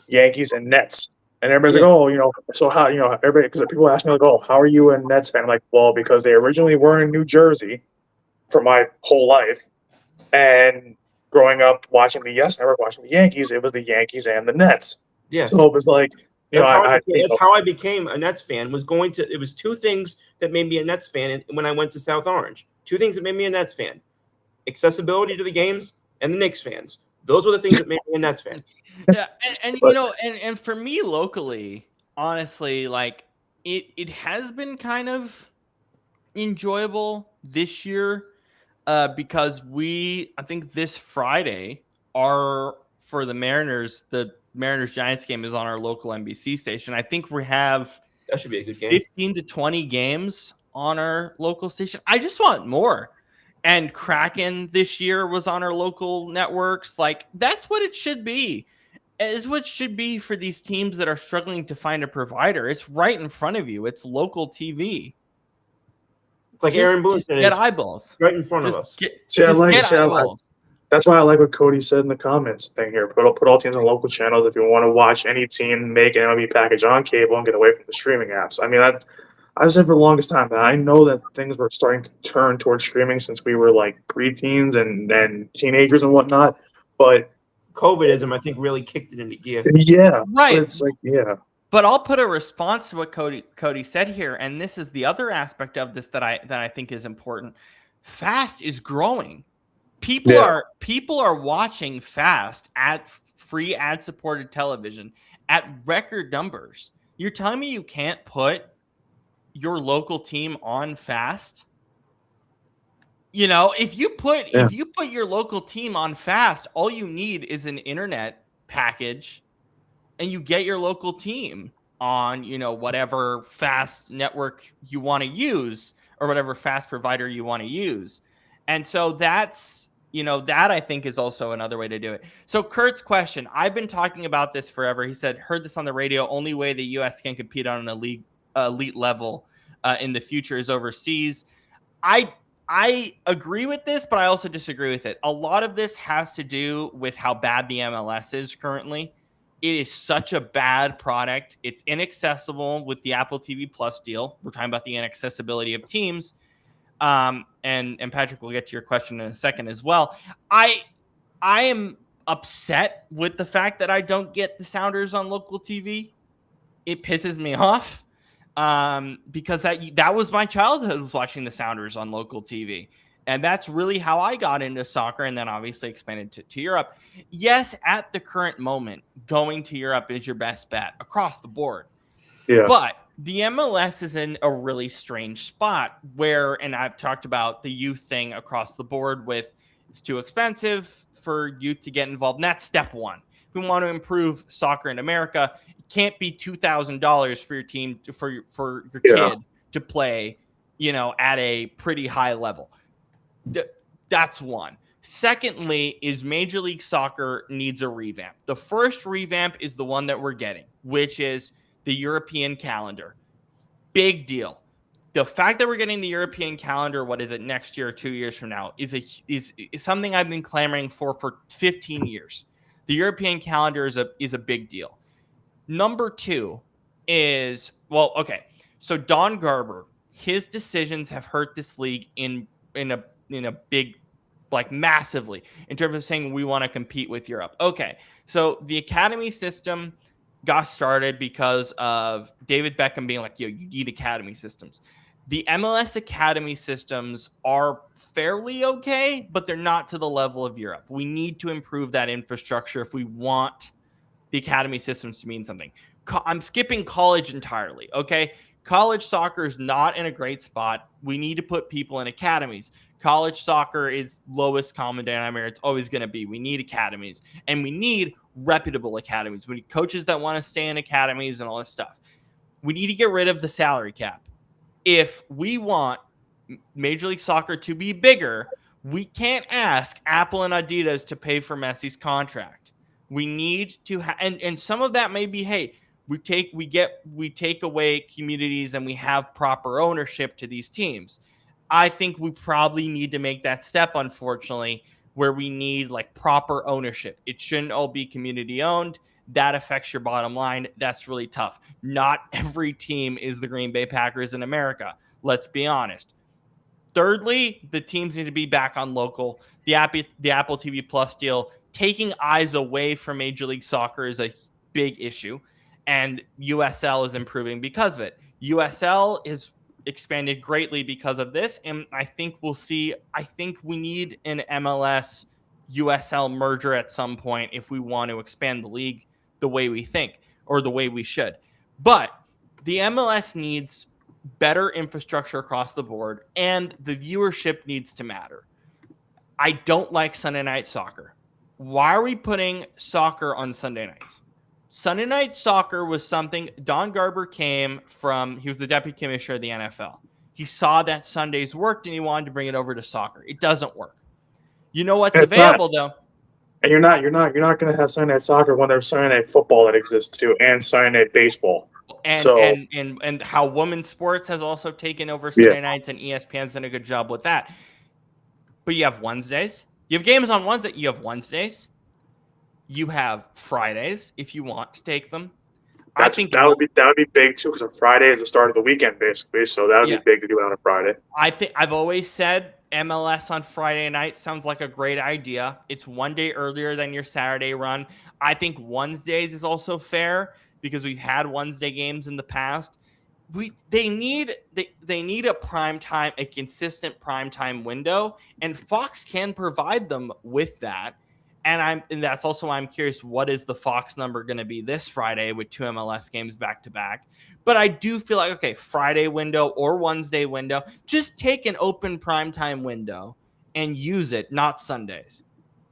Yankees and Nets. And everybody's like, so how, everybody, because people ask me, like, oh, how are you a Nets fan? I'm like, well, because they originally were in New Jersey for my whole life. And growing up watching the Yes Network, watching the Yankees, it was the Yankees and the Nets. Yeah. So it was like, That's how I became a Nets fan. It was two things that made me a Nets fan when I went to South Orange. Two things that made me a Nets fan: accessibility to the games and the Knicks fans. Those were the things that made me a Nets fan. Yeah, and you know, and for me locally, honestly, like it has been kind of enjoyable this year, because I think this Friday are for the Mariners Giants game is on our local NBC station. I think we have That should be a good game. 15 to 20 games on our local station. I just want more. And Kraken this year was on our local networks. Like, that's what it should be. It's what it should be for these teams that are struggling to find a provider. It's right in front of you. It's local TV. It's like Aaron Boone said, get eyeballs right in front of us. Eyeballs. That's why I like what Cody said in the comments thing here. Put all teams on local channels if you want to watch any team make an MLB package on cable and get away from the streaming apps. I mean, I've said for the longest time that I know that things were starting to turn towards streaming since we were like preteens and teenagers and whatnot. But COVIDism, I think, really kicked it into gear. Yeah, right. It's like, yeah. But I'll put a response to what Cody said here, and this is the other aspect of this that I think is important. Fast is growing. People are watching Fast at free ad-supported television at record numbers. You're telling me you can't put your local team on Fast? You know, if you put your local team on Fast, all you need is an internet package, and you get your local team on, you know, whatever Fast network you want to use or whatever Fast provider you want to use. And so that's, you know, that I think is also another way to do it. So Kurt's question, I've been talking about this forever. He said, heard this on the radio. Only way the U.S. can compete on an elite level in the future is overseas. I agree with this, but I also disagree with it. A lot of this has to do with how bad the MLS is currently. It is such a bad product. It's inaccessible with the Apple TV Plus deal. We're talking about the inaccessibility of teams. And Patrick, we'll get to your question in a second as well. I am upset with the fact that I don't get the Sounders on local TV. It pisses me off. Because that was my childhood, watching the Sounders on local TV. And that's really how I got into soccer, and then obviously expanded to Europe. Yes, at the current moment, going to Europe is your best bet across the board. Yeah. But the MLS is in a really strange spot where, and I've talked about the youth thing across the board with, it's too expensive for youth to get involved. And that's step one. If we want to improve soccer in America, it can't be $2,000 for your team, for your kid to play, you know, at a pretty high level. That's one. Secondly, is Major League Soccer needs a revamp. The first revamp is the one that we're getting, which is the European calendar. Big deal. The fact that we're getting the European calendar, what is it, next year or 2 years from now, is something I've been clamoring for 15 years. The European calendar is a big deal. Number two is, well, okay. So Don Garber, his decisions have hurt this league in a big, like massively, in terms of saying we want to compete with Europe. Okay, so the academy system got started because of David Beckham being like, yo, you need academy systems. The MLS academy systems are fairly okay, but they're not to the level of Europe. We need to improve that infrastructure if we want the academy systems to mean something. I'm skipping college entirely, okay? College soccer is not in a great spot. We need to put people in academies. College soccer is lowest common denominator. It's always going to be. We need academies, and we need reputable academies. We need coaches that want to stay in academies and all this stuff. We need to get rid of the salary cap. If we want Major League Soccer to be bigger, we can't ask Apple and Adidas to pay for Messi's contract. We need to and some of that may be, hey, we take away communities and we have proper ownership to these teams. I think we probably need to make that step, unfortunately, where we need like proper ownership. It shouldn't all be community owned. That affects your bottom line. That's really tough. Not every team is the Green Bay Packers in America. Let's be honest. Thirdly, the teams need to be back on local. The Apple TV Plus deal, taking eyes away from Major League Soccer is a big issue, and USL is improving because of it. USL is expanded greatly because of this, and I think we'll see. I think we need an MLS USL merger at some point if we want to expand the league the way we think or the way we should. But the MLS needs better infrastructure across the board, and the viewership needs to matter. I don't like Sunday night soccer. Why are we putting soccer on Sunday nights? Sunday night soccer was something Don Garber came from. He was the deputy commissioner of the NFL. He saw that Sundays worked and he wanted to bring it over to soccer. It doesn't work. You know what's available though? And you're not going to have Sunday night soccer when there's Sunday night football that exists too, and Sunday night baseball. And how women's sports has also taken over Sunday nights, and ESPN's done a good job with that. But you have Wednesdays. You have games on Wednesday. You have Wednesdays. You have Fridays if you want to take them. I think that would be big too, because a Friday is the start of the weekend basically. So that would be big to do it on a Friday. I've always said MLS on Friday night sounds like a great idea. It's one day earlier than your Saturday run. I think Wednesdays is also fair because we've had Wednesday games in the past. They need a prime time, a consistent prime time window, and Fox can provide them with that. And that's also why I'm curious, what is the Fox number going to be this Friday with 2 MLS games back to back? But I do feel like, okay, Friday window or Wednesday window, just take an open primetime window and use it, not Sundays.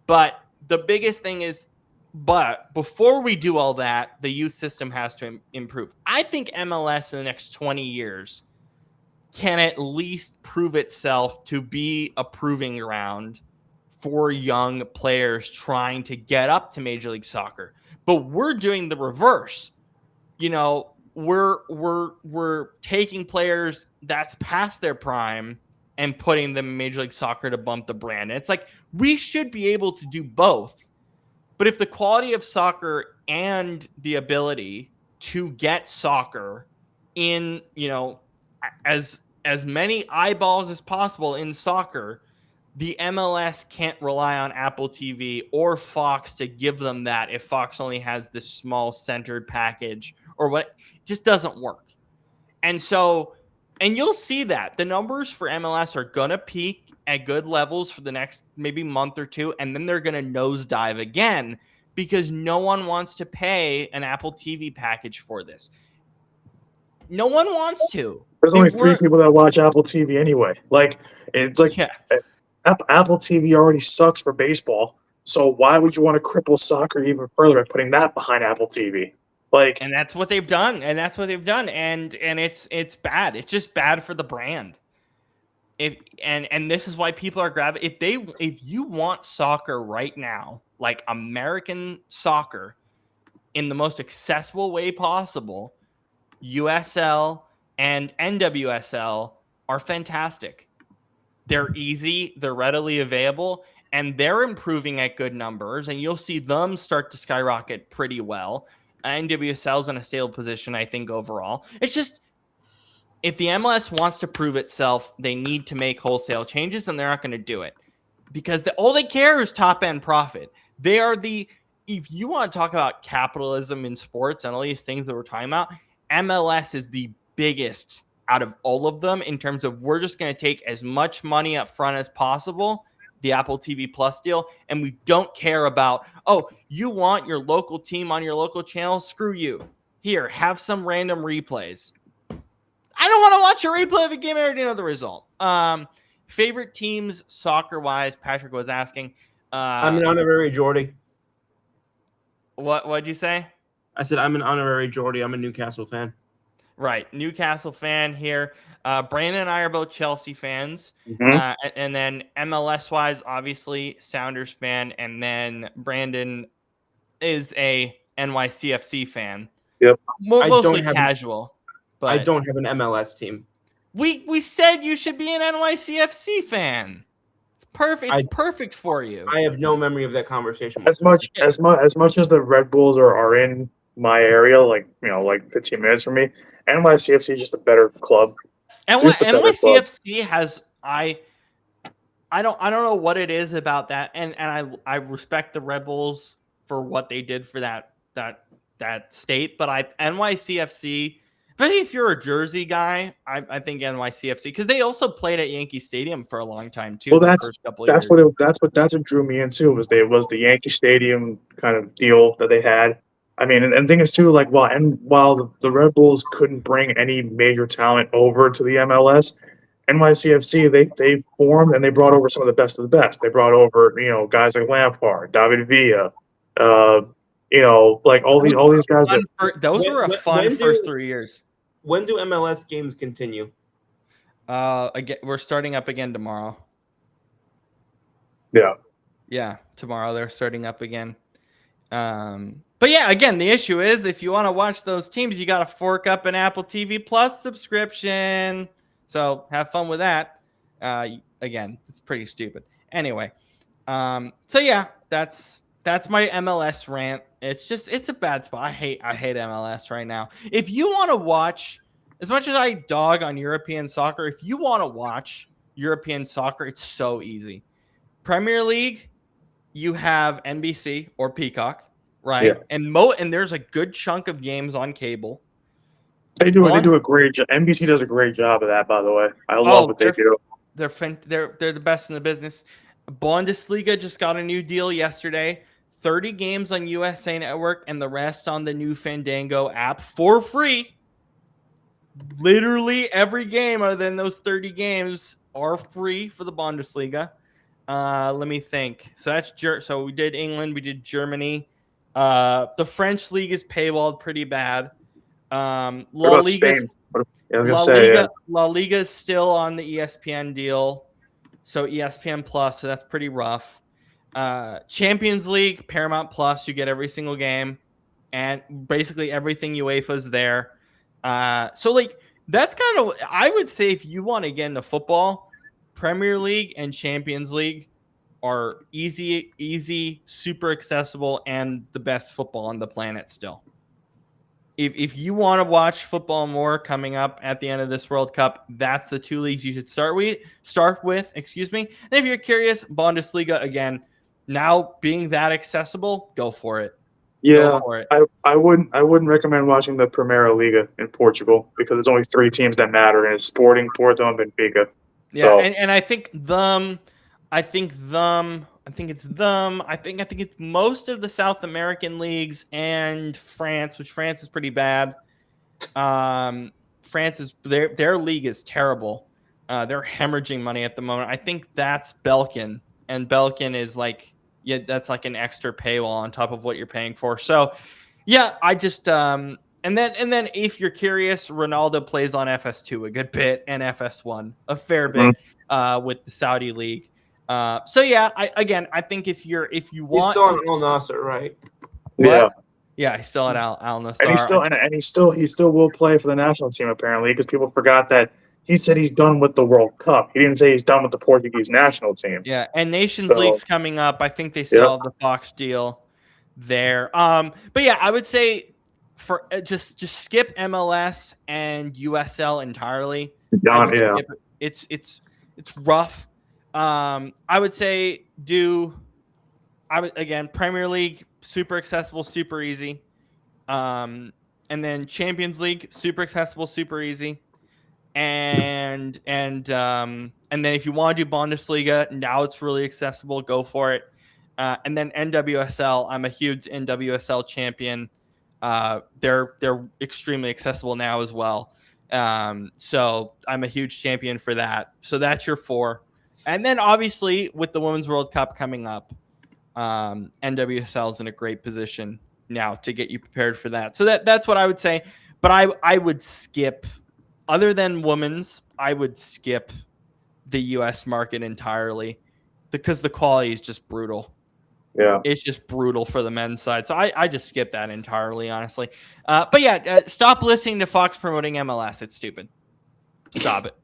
But the biggest thing is, but before we do all that, the youth system has to improve. I think MLS in the next 20 years can at least prove itself to be a proving ground for young players trying to get up to Major League Soccer. But we're doing the reverse. You know, we're taking players that's past their prime and putting them in Major League Soccer to bump the brand. And it's like, we should be able to do both. But if the quality of soccer and the ability to get soccer in, you know, as many eyeballs as possible in soccer, the MLS can't rely on Apple TV or Fox to give them that if Fox only has this small centered package or what. It just doesn't work. And so, and you'll see that the numbers for MLS are going to peak at good levels for the next maybe month or two, and then they're going to nosedive again because no one wants to pay an Apple TV package for this. No one wants to. There's only 3 people that watch Apple TV anyway. Like, it's like Apple TV already sucks for baseball, so why would you want to cripple soccer even further by putting that behind Apple TV? Like, and that's what they've done, and it's bad. It's just bad for the brand. And this is why people are grabbing. If you want soccer right now, like American soccer, in the most accessible way possible, USL and NWSL are fantastic. They're easy, they're readily available, and they're improving at good numbers, and you'll see them start to skyrocket pretty well. NWSL's in a stable position, I think, overall. It's just, if the MLS wants to prove itself, they need to make wholesale changes, and they're not going to do it because all they care is top-end profit. They are if you want to talk about capitalism in sports and all these things that we're talking about, MLS is the biggest out of all of them in terms of we're just going to take as much money up front as possible, the Apple TV Plus deal, and we don't care about, oh, you want your local team on your local channel? Screw you. Here, have some random replays. I don't want to watch a replay of a game. I already know the result. Favorite teams soccer-wise, Patrick was asking. I'm an honorary Geordie. What'd you say? I said I'm an honorary Geordie. I'm a Newcastle fan. Right, Newcastle fan here. Brandon and I are both Chelsea fans. Mm-hmm. And then MLS-wise, obviously, Sounders fan. And then Brandon is a NYCFC fan. Yep. Mostly casual. But I don't have an MLS team. We said you should be an NYCFC fan. It's perfect. It's perfect for you. I have no memory of that conversation. As much as the Red Bulls are in my area, like 15 minutes from me, NYCFC is just a better club. NYCFC has I don't know what it is about that, and I respect the Red Bulls for what they did for that state, but NYCFC. But if you're a Jersey guy, I think NYCFC, because they also played at Yankee Stadium for a long time too. Well, The first couple of that's years. what drew me into was the Yankee Stadium kind of deal that they had. I mean, and the thing is too, like while the Red Bulls couldn't bring any major talent over to the MLS, NYCFC they formed and they brought over some of the best. They brought over guys like Lampard, David Villa, like all these guys that Those were a fun first 3 years. When do MLS games continue? Again, we're starting up again tomorrow. Yeah, tomorrow they're starting up again. But yeah, again, the issue is if you want to watch those teams, you got to fork up an Apple TV Plus subscription. So have fun with that. Again, it's pretty stupid. Anyway, so yeah, that's my MLS rant. It's a bad spot. I hate MLS right now. If you want to watch, as much as I dog on European soccer, if you want to watch European soccer, it's so easy. Premier League, you have NBC or Peacock, right? Yeah. And there's a good chunk of games on cable. They do a great job. NBC does a great job of that, by the way. I love what they do. They're the best in the business. Bundesliga just got a new deal yesterday. 30 games on USA Network and the rest on the new Fandango app for free. Literally every game other than those 30 games are free for the Bundesliga. Let me think. So we did England, we did Germany. The French league is paywalled pretty bad. La Liga is still on the ESPN deal, so ESPN Plus. So that's pretty rough. Champions League, Paramount Plus, you get every single game, and basically everything UEFA's there. So like that's kind of, I would say, if you want to get into football, Premier League and Champions League are easy, super accessible, and the best football on the planet still. If you want to watch football more coming up at the end of this World Cup, that's the two leagues you should start with. And if you're curious, Bundesliga, again, now being that accessible, go for it. Yeah, go for it. I wouldn't recommend watching the Primeira Liga in Portugal because there's only 3 teams that matter, and it's Sporting, Porto, and Benfica. Yeah, so. and I think it's most of the South American leagues and France, which France is pretty bad. France is their league is terrible. They're hemorrhaging money at the moment. I think that's Belkin, and Belkin is like, yeah, that's like an extra paywall on top of what you're paying for. So, yeah, I just and then if you're curious, Ronaldo plays on FS2 a good bit and FS1 a fair bit with the Saudi league. So yeah, I think if you want, he's still on Al Nassr, right? Yeah, he's still at Al Nassr, and he still will play for the national team apparently, because people forgot that he said he's done with the World Cup. He didn't say he's done with the Portuguese national team. Yeah, and Nations League's coming up. I think they still have the Fox deal there. But yeah, I would say for just skip MLS and USL entirely. It's rough. I would say Premier League, super accessible, super easy. And then Champions League, super accessible, super easy. And then if you want to do Bundesliga, now it's really accessible, go for it. And then NWSL, I'm a huge NWSL champion. They're extremely accessible now as well. So I'm a huge champion for that. So that's your 4. And then obviously with the Women's World Cup coming up, NWSL is in a great position now to get you prepared for that. So that's what I would say. But I would skip, other than women's, I would skip the US market entirely because the quality is just brutal. Yeah, it's just brutal for the men's side. So I just skip that entirely, honestly. But yeah, stop listening to Fox promoting MLS. It's stupid. Stop it.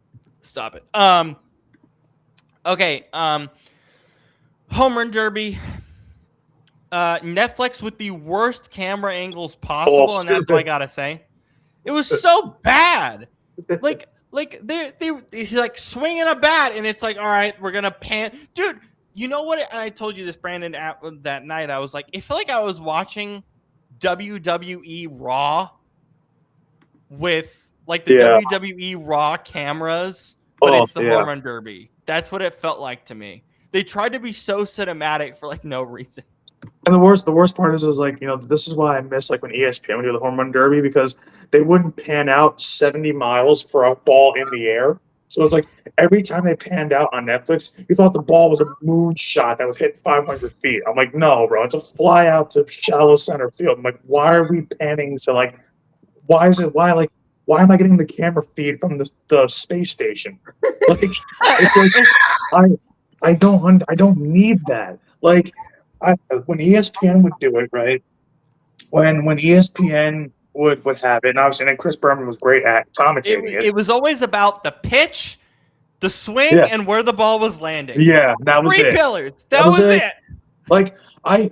Okay. Home Run Derby. Netflix with the worst camera angles possible, and that's what I gotta say. It was so bad. Like Like he's like swinging a bat, and it's like, all right, we're gonna pan, dude. You know what? And I told you this, Brandon, that night. I was like, it felt like I was watching WWE Raw with like the Yeah. WWE Raw cameras, but Oh, it's the yeah. home run derby. That's what it felt like to me. They tried to be so cinematic for like no reason. And the worst part is like, this is why I miss like when ESPN would do the home run derby, because they wouldn't pan out 70 miles for a ball in the air. So it's like every time they panned out on Netflix, you thought the ball was a moonshot that was hit 500 feet. I'm like, no, bro, it's a fly out to shallow center field. I'm like, why are we panning to like, why am I getting the camera feed from the space station? Like, it's like I don't need that. Like, when ESPN would do it, right? When ESPN would have it, and obviously, and then Chris Berman was great at commentating it. It was always about the pitch, the swing, Yeah. and where the ball was landing. Yeah, that was Three it. pillars. That was it. Like, I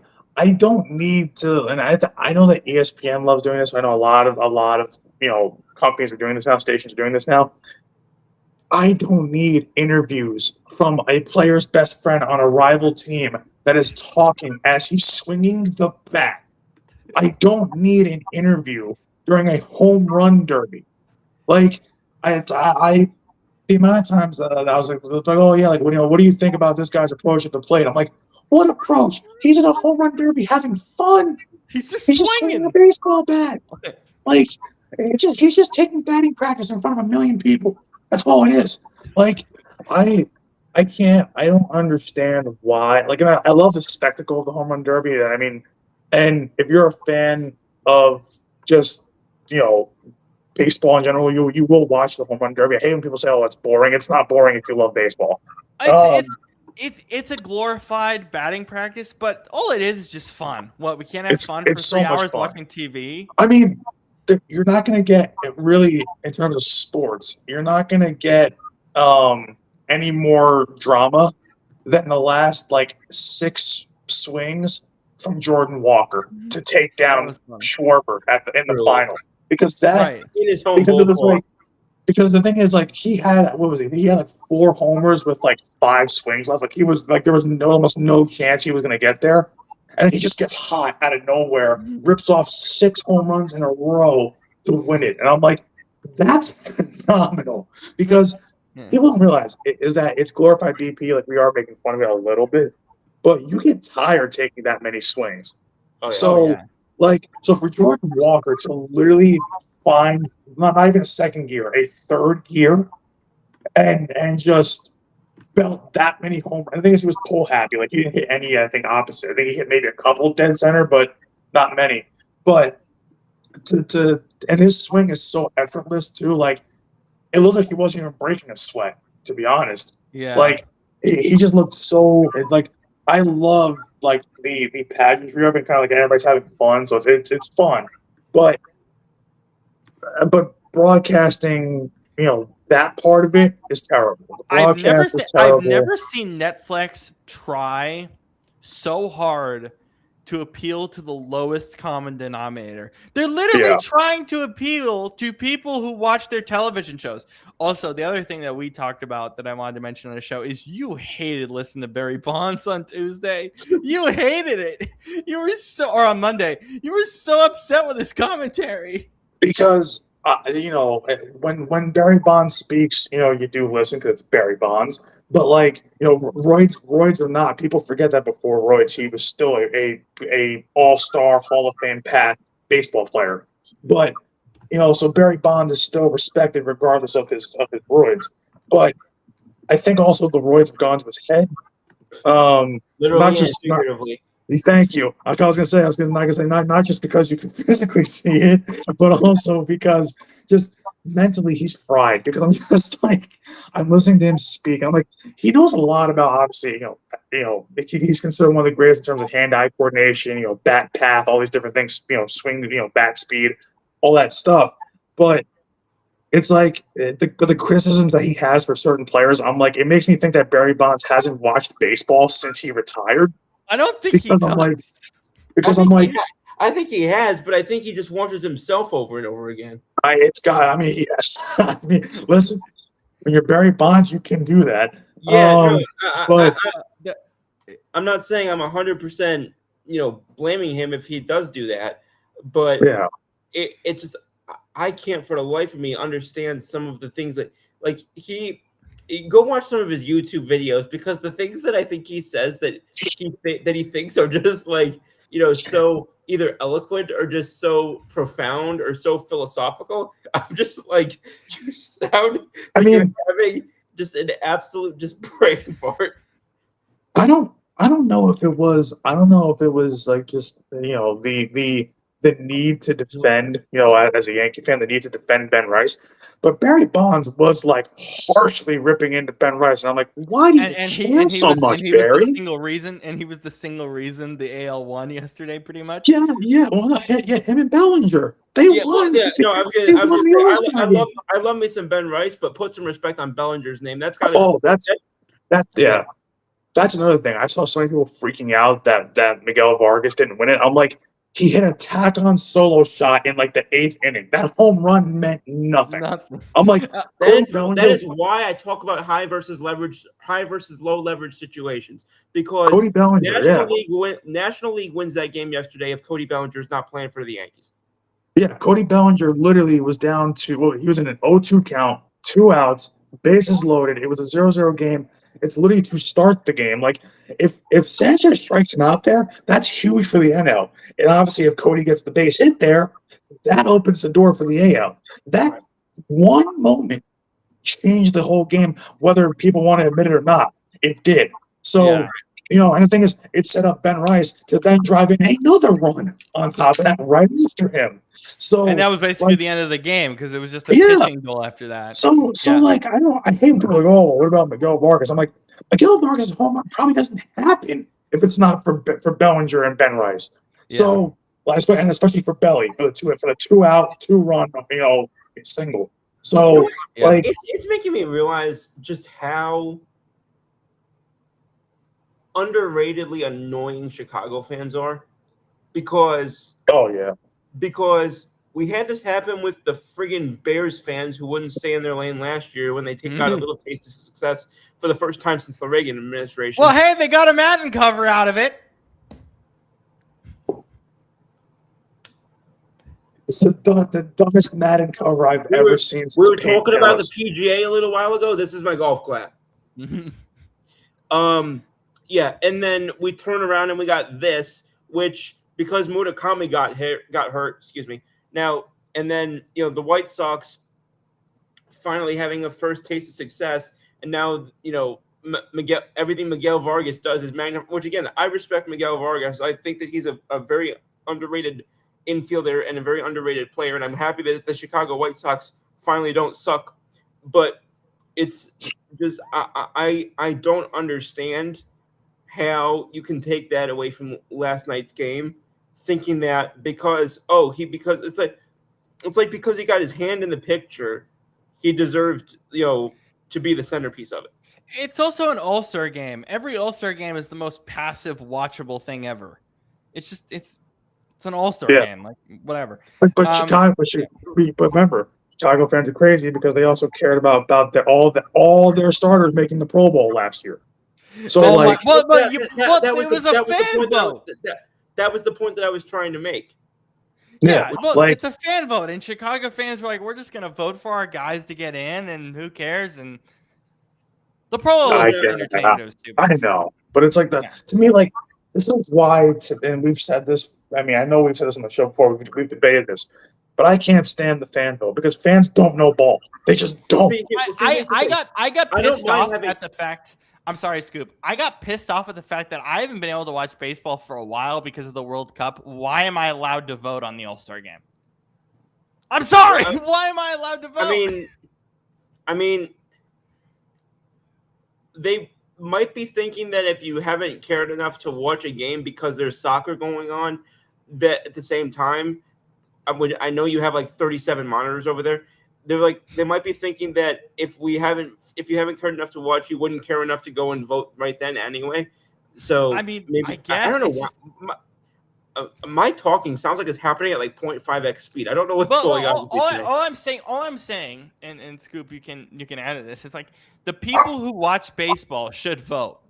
don't need to, and I know that ESPN loves doing this. I know a lot of companies are doing this now, stations are doing this now. I don't need interviews from a player's best friend on a rival team that is talking as he's swinging the bat. I don't need an interview during a home run derby. Like, the amount of times that I was like, oh yeah, like, what do you think about this guy's approach at the plate? I'm like, what approach? He's in a home run derby having fun. He's just swinging swinging a baseball bat. Like, he's just taking batting practice in front of a million people. That's all it is. Like, I don't understand why. Like, and I love the spectacle of the home run derby. I mean, and if you're a fan of just, baseball in general, you will watch the home run derby. I hate when people say, "Oh, it's boring." It's not boring if you love baseball. It's a glorified batting practice, but all it is just fun. What, we can't have fun for so 3 much hours fun. watching TV? I mean, you're not going to get really, in terms of sports, you're not going to get any more drama than the last like 6 swings from Jordan Walker to take down Schwarber in the final, because Right. because it was like, because the thing is, like, he had, what was it? He had like 4 homers with like 5 swings left. Like, he was like, there was almost no chance he was going to get there. And then he just gets hot out of nowhere, rips off 6 home runs in a row to win it. And I'm like, that's phenomenal, because people don't realize is that it's glorified BP. Like, we are making fun of it a little bit, but you get tired taking that many swings. So for Jordan Walker to literally find not even a second gear, a third gear, and just belt that many home runs. I think he was pull happy. Like, he didn't hit any, I think, opposite. I think he hit maybe a couple dead center, but not many. But and his swing is so effortless too. Like, it looked like he wasn't even breaking a sweat, to be honest. Yeah. Like, he just looked so, like, I love like the pageantry of it, kind of like everybody's having fun, so it's fun. But broadcasting, that part of it is terrible. The broadcast is terrible. I've never seen Netflix try so hard to appeal to the lowest common denominator. They're literally trying to appeal to people who watch their television shows. Also, the other thing that we talked about that I wanted to mention on the show is you hated listening to Barry Bonds on Tuesday. You hated it. Or on Monday. You were so upset with his commentary. Because, when Barry Bonds speaks, you do listen because it's Barry Bonds. But, like, roids or not, people forget that before roids, he was still a all-star Hall of Fame path baseball player. But, so Barry Bonds is still respected regardless of his roids. But I think also the roids have gone to his head. Literally not just figuratively. Thank you. Like I was gonna say, not just because you can physically see it, but also because just mentally he's fried. Because I'm just like, I'm listening to him speak. I'm like, he knows a lot about, obviously, he's considered one of the greatest in terms of hand-eye coordination, bat path, all these different things, swing, bat speed, all that stuff. But it's like the criticisms that he has for certain players, I'm like, it makes me think that Barry Bonds hasn't watched baseball since he retired. I don't think he does. I'm like, I think he has, but I think he just watches himself over and over again. It's got. I mean, yes. I mean, listen, when you're Barry Bonds, you can do that. Yeah, no, But I'm not saying I'm 100%, blaming him if he does do that, but yeah, it just I can't for the life of me understand some of the things that like go watch some of his YouTube videos because the things that I think he says that he thinks are just like so either eloquent or just so profound or so philosophical. I'm just like you sound I like you're mean, having just an absolute just brain fart. I don't know if it was. I don't know if it was like just the need to defend. As a Yankee fan, the need to defend Ben Rice. But Barry Bonds was like harshly ripping into Ben Rice, and I'm like, why do you care so much, he was the Barry? single reason, the AL won yesterday, pretty much. Yeah, yeah, well, yeah, him and Bellinger, they Yeah, well, won. yeah, no, They I was won gonna the say All-Star game. I love me some Ben Rice, but put some respect on Bellinger's name. That's gotta Oh, that's yeah. yeah. That's another thing. I saw so many people freaking out that Miguel Vargas didn't win it. I'm like, he hit a tack-on solo shot in like the 8th inning. That home run meant nothing. Nothing. I'm like, That is why I talk about high versus low leverage situations because Cody Bellinger, National League wins that game yesterday if Cody Bellinger is not playing for the Yankees. yeah. Cody Bellinger literally was down to he was in an 0-2 count, 2 outs, bases loaded. It was a 0-0 game. It's literally to start the game. Like if Sanchez strikes him out there, that's huge for the NL. And obviously, if Cody gets the base hit there, that opens the door for the AL. That one moment changed the whole game, whether people want to admit it or not. It did. So, and the thing is, it set up Ben Rice to then drive in another run on top of that right after him. So, and that was basically the end of the game because it was just a Yeah. pitching goal after that. so like I hate when people are like, oh, what about Miguel Vargas? I'm like, Miguel Vargas' home run probably doesn't happen if it's not for Bellinger and Ben Rice. So, and especially for Belly for the 2-out, 2-run, single. So, like, It's making me realize just how underratedly annoying Chicago fans are because oh yeah, we had this happen with the friggin' Bears fans who wouldn't stay in their lane last year when they got a little taste of success for the first time since the Reagan administration. Well, hey, they got a Madden cover out of it. it's the dumbest Madden cover I've ever seen. We were talking about the PGA a little while ago. This is my golf clap. Yeah, and then we turn around and we got this, which because Murakami got hurt. Excuse me. Now and then the White Sox finally having a first taste of success, and now everything Miguel Vargas does is magnificent. Which again, I respect Miguel Vargas. I think that he's a very underrated infielder and a very underrated player, and I'm happy that the Chicago White Sox finally don't suck. But it's just I don't understand how you can take that away from last night's game, thinking that because it's like because he got his hand in the picture, he deserved to be the centerpiece of it. It's also an All-Star game. Every All-Star game is the most passive, watchable thing ever. It's just it's an All-Star game, like whatever. But Chicago, but remember, Chicago fans are crazy because they also cared about all their starters making the Pro Bowl last year. So that was the point that I was trying to make. Yeah, well, it's a fan vote, and Chicago fans were like, "We're just gonna vote for our guys to get in, and who cares?" And the Pro Bowl is entertaining. I know, but it's like to me, like this is why. And we've said this. I mean, I know we've said this on the show before. We've debated this, but I can't stand the fan vote because fans don't know ball. They just don't. I got pissed off at the fact. I'm sorry, Scoop. I got pissed off at the fact that I haven't been able to watch baseball for a while because of the World Cup. Why am I allowed to vote on the All-Star game? I'm sorry. Why am I allowed to vote? I mean, they might be thinking that if you haven't cared enough to watch a game because there's soccer going on, that at the same time, I know you have like 37 monitors over there. They might be thinking that if you haven't cared enough to watch, you wouldn't care enough to go and vote right then anyway. So I mean, maybe I guess I don't know why. my talking sounds like it's happening at like 0.5x speed. I don't know what's going on. All I'm saying, and Scoop, you can add to this. It's like the people who watch baseball should vote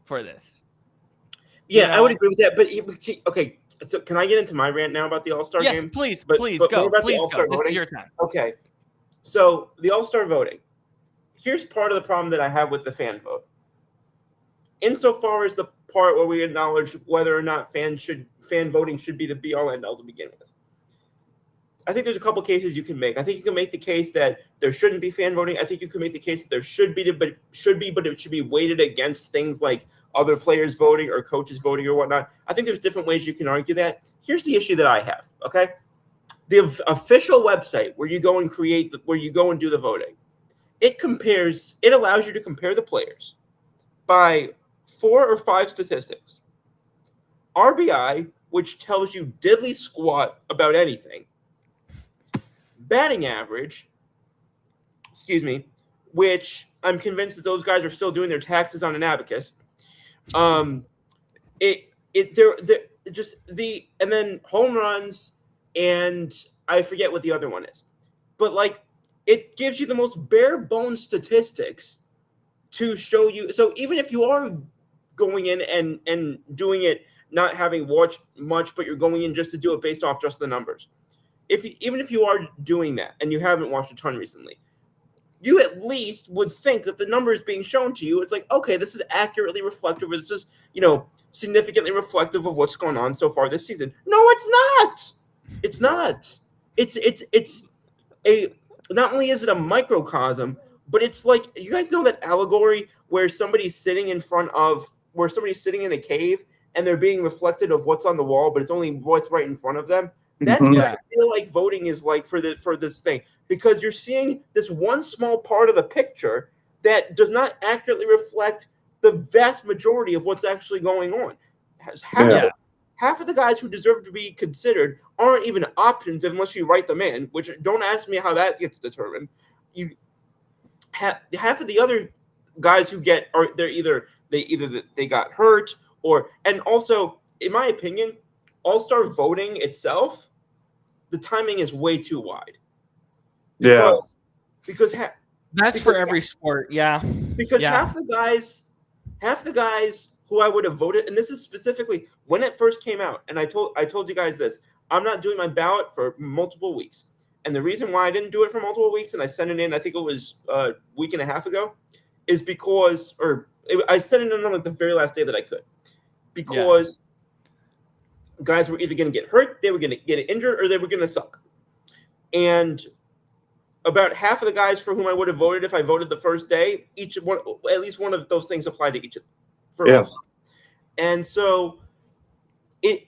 for this. Yeah, I would agree with that. But okay, so can I get into my rant now about the All-Star yes, game? please But go. more about Please the All-Star go. voting? This is your time. Okay, so the All-Star voting. Here's part of the problem that I have with the fan vote. Insofar as the part where we acknowledge whether or not fan voting should be the be-all end-all to begin with. I think there's a couple cases you can make. I think you can make the case that there shouldn't be fan voting. I think you can make the case that there should be, but it should be weighted against things like other players voting or coaches voting or whatnot. I think there's different ways you can argue that. Here's the issue that I have. Okay, the official website where you go and do the voting, it allows you to compare the players by 4 or 5 statistics. RBI, which tells you diddly squat about anything. Batting average, which I'm convinced that those guys are still doing their taxes on an abacus. And then home runs, and I forget what the other one is. But like, it gives you the most bare bones statistics to show you. So even if you are going in and doing it, not having watched much, but you're going in just to do it based off just the numbers. Even if you are doing that and you haven't watched a ton recently, you at least would think that the numbers being shown to you, it's like, okay, this is accurately reflective, or this is, significantly reflective of what's going on so far this season. No, it's not. It's not. It's not only is it a microcosm, but it's like, you guys know that allegory where somebody's sitting in a cave and they're being reflected of what's on the wall, but it's only what's right in front of them. That's what I feel like voting is like for this thing, because you're seeing this one small part of the picture that does not accurately reflect the vast majority of what's actually going on. Half of the guys who deserve to be considered aren't even options unless you write them in, which don't ask me how that gets determined. Half of the other guys who they got hurt, and also, in my opinion, All-Star voting itself, the timing is way too wide. Because that's for every sport, Because half the guys who I would have voted, and this is specifically when it first came out, and I told you guys this, I'm not doing my ballot for multiple weeks. And the reason why I didn't do it for multiple weeks, and I sent it in, I think it was a week and a half ago, is because, I sent it in on like the very last day that I could. Because guys were either going to get hurt, they were going to get injured, or they were going to suck. And about half of the guys for whom I would have voted if I voted the first day, at least one of those things applied to each of them. Most. And so, look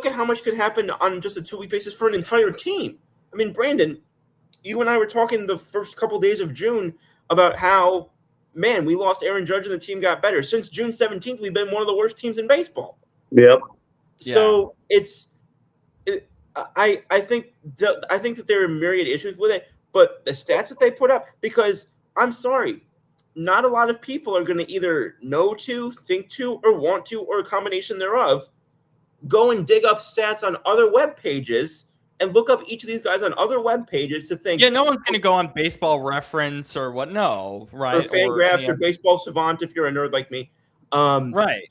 at how much could happen on just a 2-week basis for an entire team. I mean, Brandon, you and I were talking the first couple of days of June about how, man, we lost Aaron Judge and the team got better. Since June 17th, we've been one of the worst teams in baseball. Yep. So I think that there are myriad issues with it, but the stats that they put up, because I'm sorry, not a lot of people are going to either know to, think to, or want to, or a combination thereof, go and dig up stats on other web pages and look up each of these guys on other web pages to think. Yeah, no one's going to go on Baseball Reference or what? No, right? Or Fangraphs or Baseball Savant if you're a nerd like me. Right.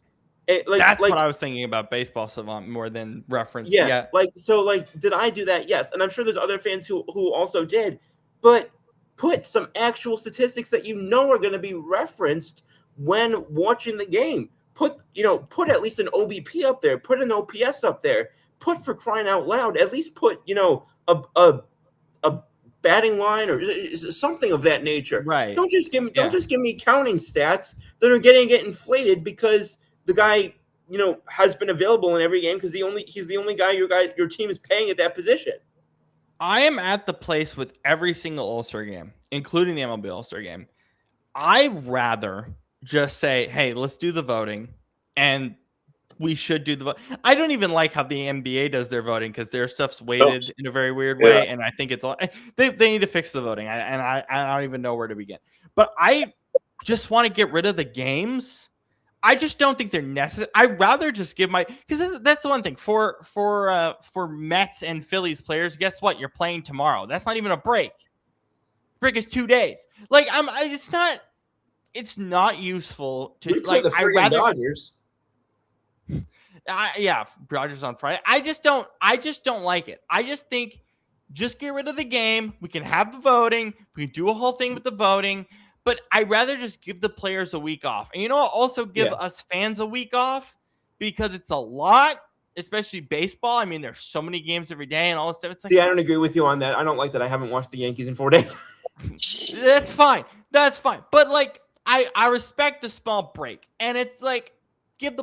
That's what I was thinking about, Baseball Savant more than Reference. Yeah. Did I do that? Yes. And I'm sure there's other fans who also did. But put some actual statistics that are going to be referenced when watching the game. Put at least an OBP up there. Put an OPS up there. Put, for crying out loud, at least put, a batting line or something of that nature. Right. Don't just give me counting stats that are getting inflated because the guy, has been available in every game because he's the only guy your team is paying at that position. I am at the place with every single All-Star game, including the MLB All-Star game. I'd rather just say, hey, let's do the voting, and we should do the vote. I don't even like how the NBA does their voting because their stuff's weighted in a very weird way, and I think it's all they need to fix the voting. I don't even know where to begin. But I just want to get rid of the games. I just don't think they're necessary. I'd rather just give because that's the one thing for Mets and Phillies players. Guess what? You're playing tomorrow. That's not even a break. Break is 2 days. Like it's not useful to We play the I friggin' rather Dodgers. yeah, Dodgers on Friday. I just don't like it. I just think just get rid of the game. We can have the voting. We can do a whole thing with the voting. But I'd rather just give the players a week off. And also give us fans a week off because it's a lot, especially baseball. I mean, there's so many games every day and all this stuff. It's See, I don't agree with you on that. I don't like that I haven't watched the Yankees in 4 days. That's fine. That's fine. But like, I respect the small break. And it's like, give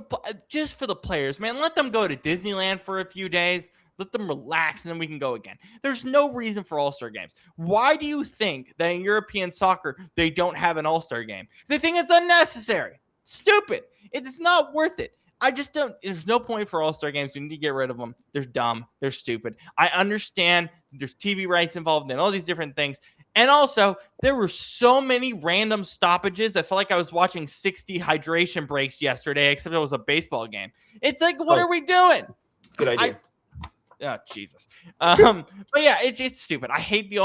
just for the players, man. Let them go to Disneyland for a few days. Let them relax, and then we can go again. There's no reason for All-Star games. Why do you think that in European soccer they don't have an All-Star game? They think it's unnecessary. Stupid. It's not worth it. I just don't. There's no point for All-Star games. We need to get rid of them. They're dumb. They're stupid. I understand there's TV rights involved and all these different things. And also, there were so many random stoppages. I felt like I was watching 60 hydration breaks yesterday, except it was a baseball game. It's like, what are we doing? Good idea. Oh, Jesus. But yeah, it's stupid. I hate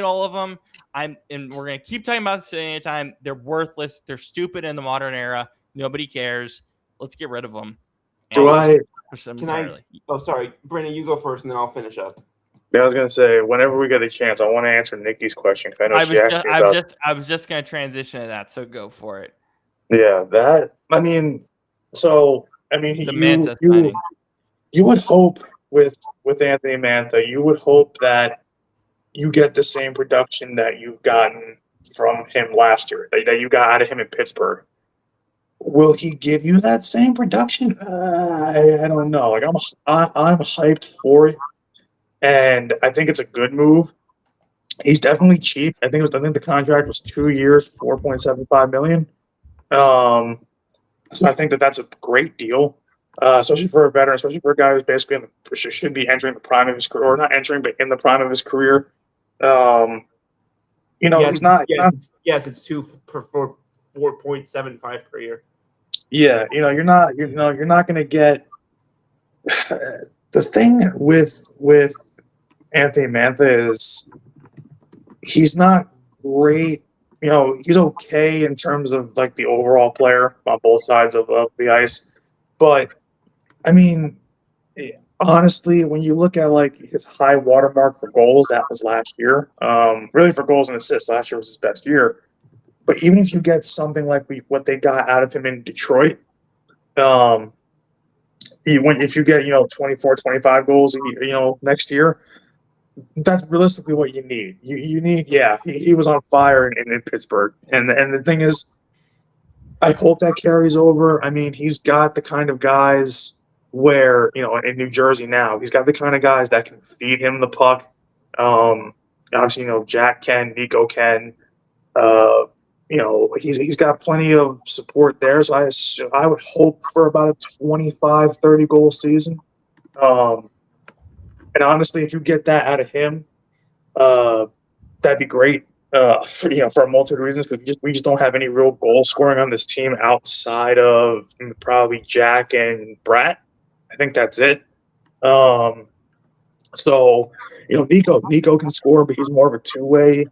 all of them. And we're gonna keep talking about this anytime. They're worthless. They're stupid in the modern era. Nobody cares. Let's get rid of them. Oh, sorry, Brennan, you go first, and then I'll finish up. Yeah, I was gonna say, whenever we get a chance, I want to answer Nikki's question. I know I was just gonna transition to that, so go for it. Yeah, the Manta signing. You would hope with Anthony Mantha, you would hope that you get the same production that you've gotten from him last year, that you got out of him in Pittsburgh. Will he give you that same production? I don't know. Like I'm hyped for it, and I think it's a good move. He's definitely cheap. I think the contract was 2 years, $4.75 million. So I think that's a great deal, especially for a veteran, especially for a guy who's basically should be entering the prime of his career, or not entering, but in the prime of his career. He's not. Yes, it's 4.75 per year. Yeah, you're not going to get the thing with Anthony Mantha is he's not great. He's okay in terms of like the overall player on both sides of the ice. But I mean, honestly, when you look at like his high watermark for goals, that was last year. Really for goals and assists, last year was his best year. But even if you get something like what they got out of him in Detroit, if you get 24, 25 goals, next year, that's realistically what you need. You need, he was on fire in Pittsburgh, and the thing is, I hope that carries over. I mean, he's got the kind of guys where in New Jersey now, he's got the kind of guys that can feed him the puck. Obviously, Jack can, Nico can. He's got plenty of support there, so I would hope for about a 25, 30 goal season. And honestly, if you get that out of him, that'd be great. For a multitude of reasons, because we just don't have any real goal scoring on this team outside of probably Jack and Brat. I think that's it. So Nico can score, but he's more of a two-way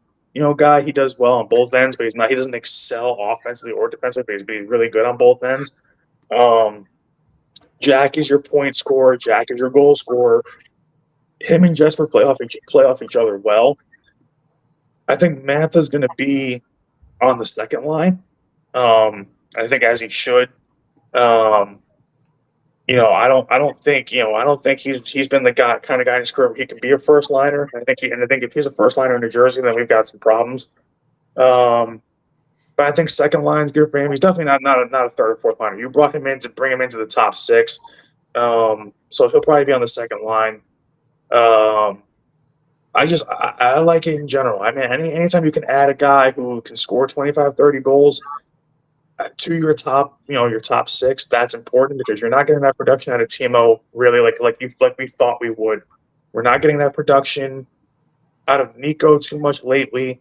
guy. He does well on both ends, but he doesn't excel offensively or defensively, but he's really good on both ends. Jack is your point scorer. Jack is your goal scorer. Him and Jesper play off each other well. I think Mantha's going to be on the second line. I think as he should. I don't think he's been the kind of guy in his career where he can be a first liner. I think if he's a first liner in New Jersey, then we've got some problems. But I think second line's good for him. He's definitely not a third or fourth liner. You brought him in to bring him into the top six, so he'll probably be on the second line. I like it in general. I mean, anytime you can add a guy who can score 25, 30 goals to your top six, that's important because you're not getting that production out of Timo really like we thought we would. We're not getting that production out of Nico too much lately.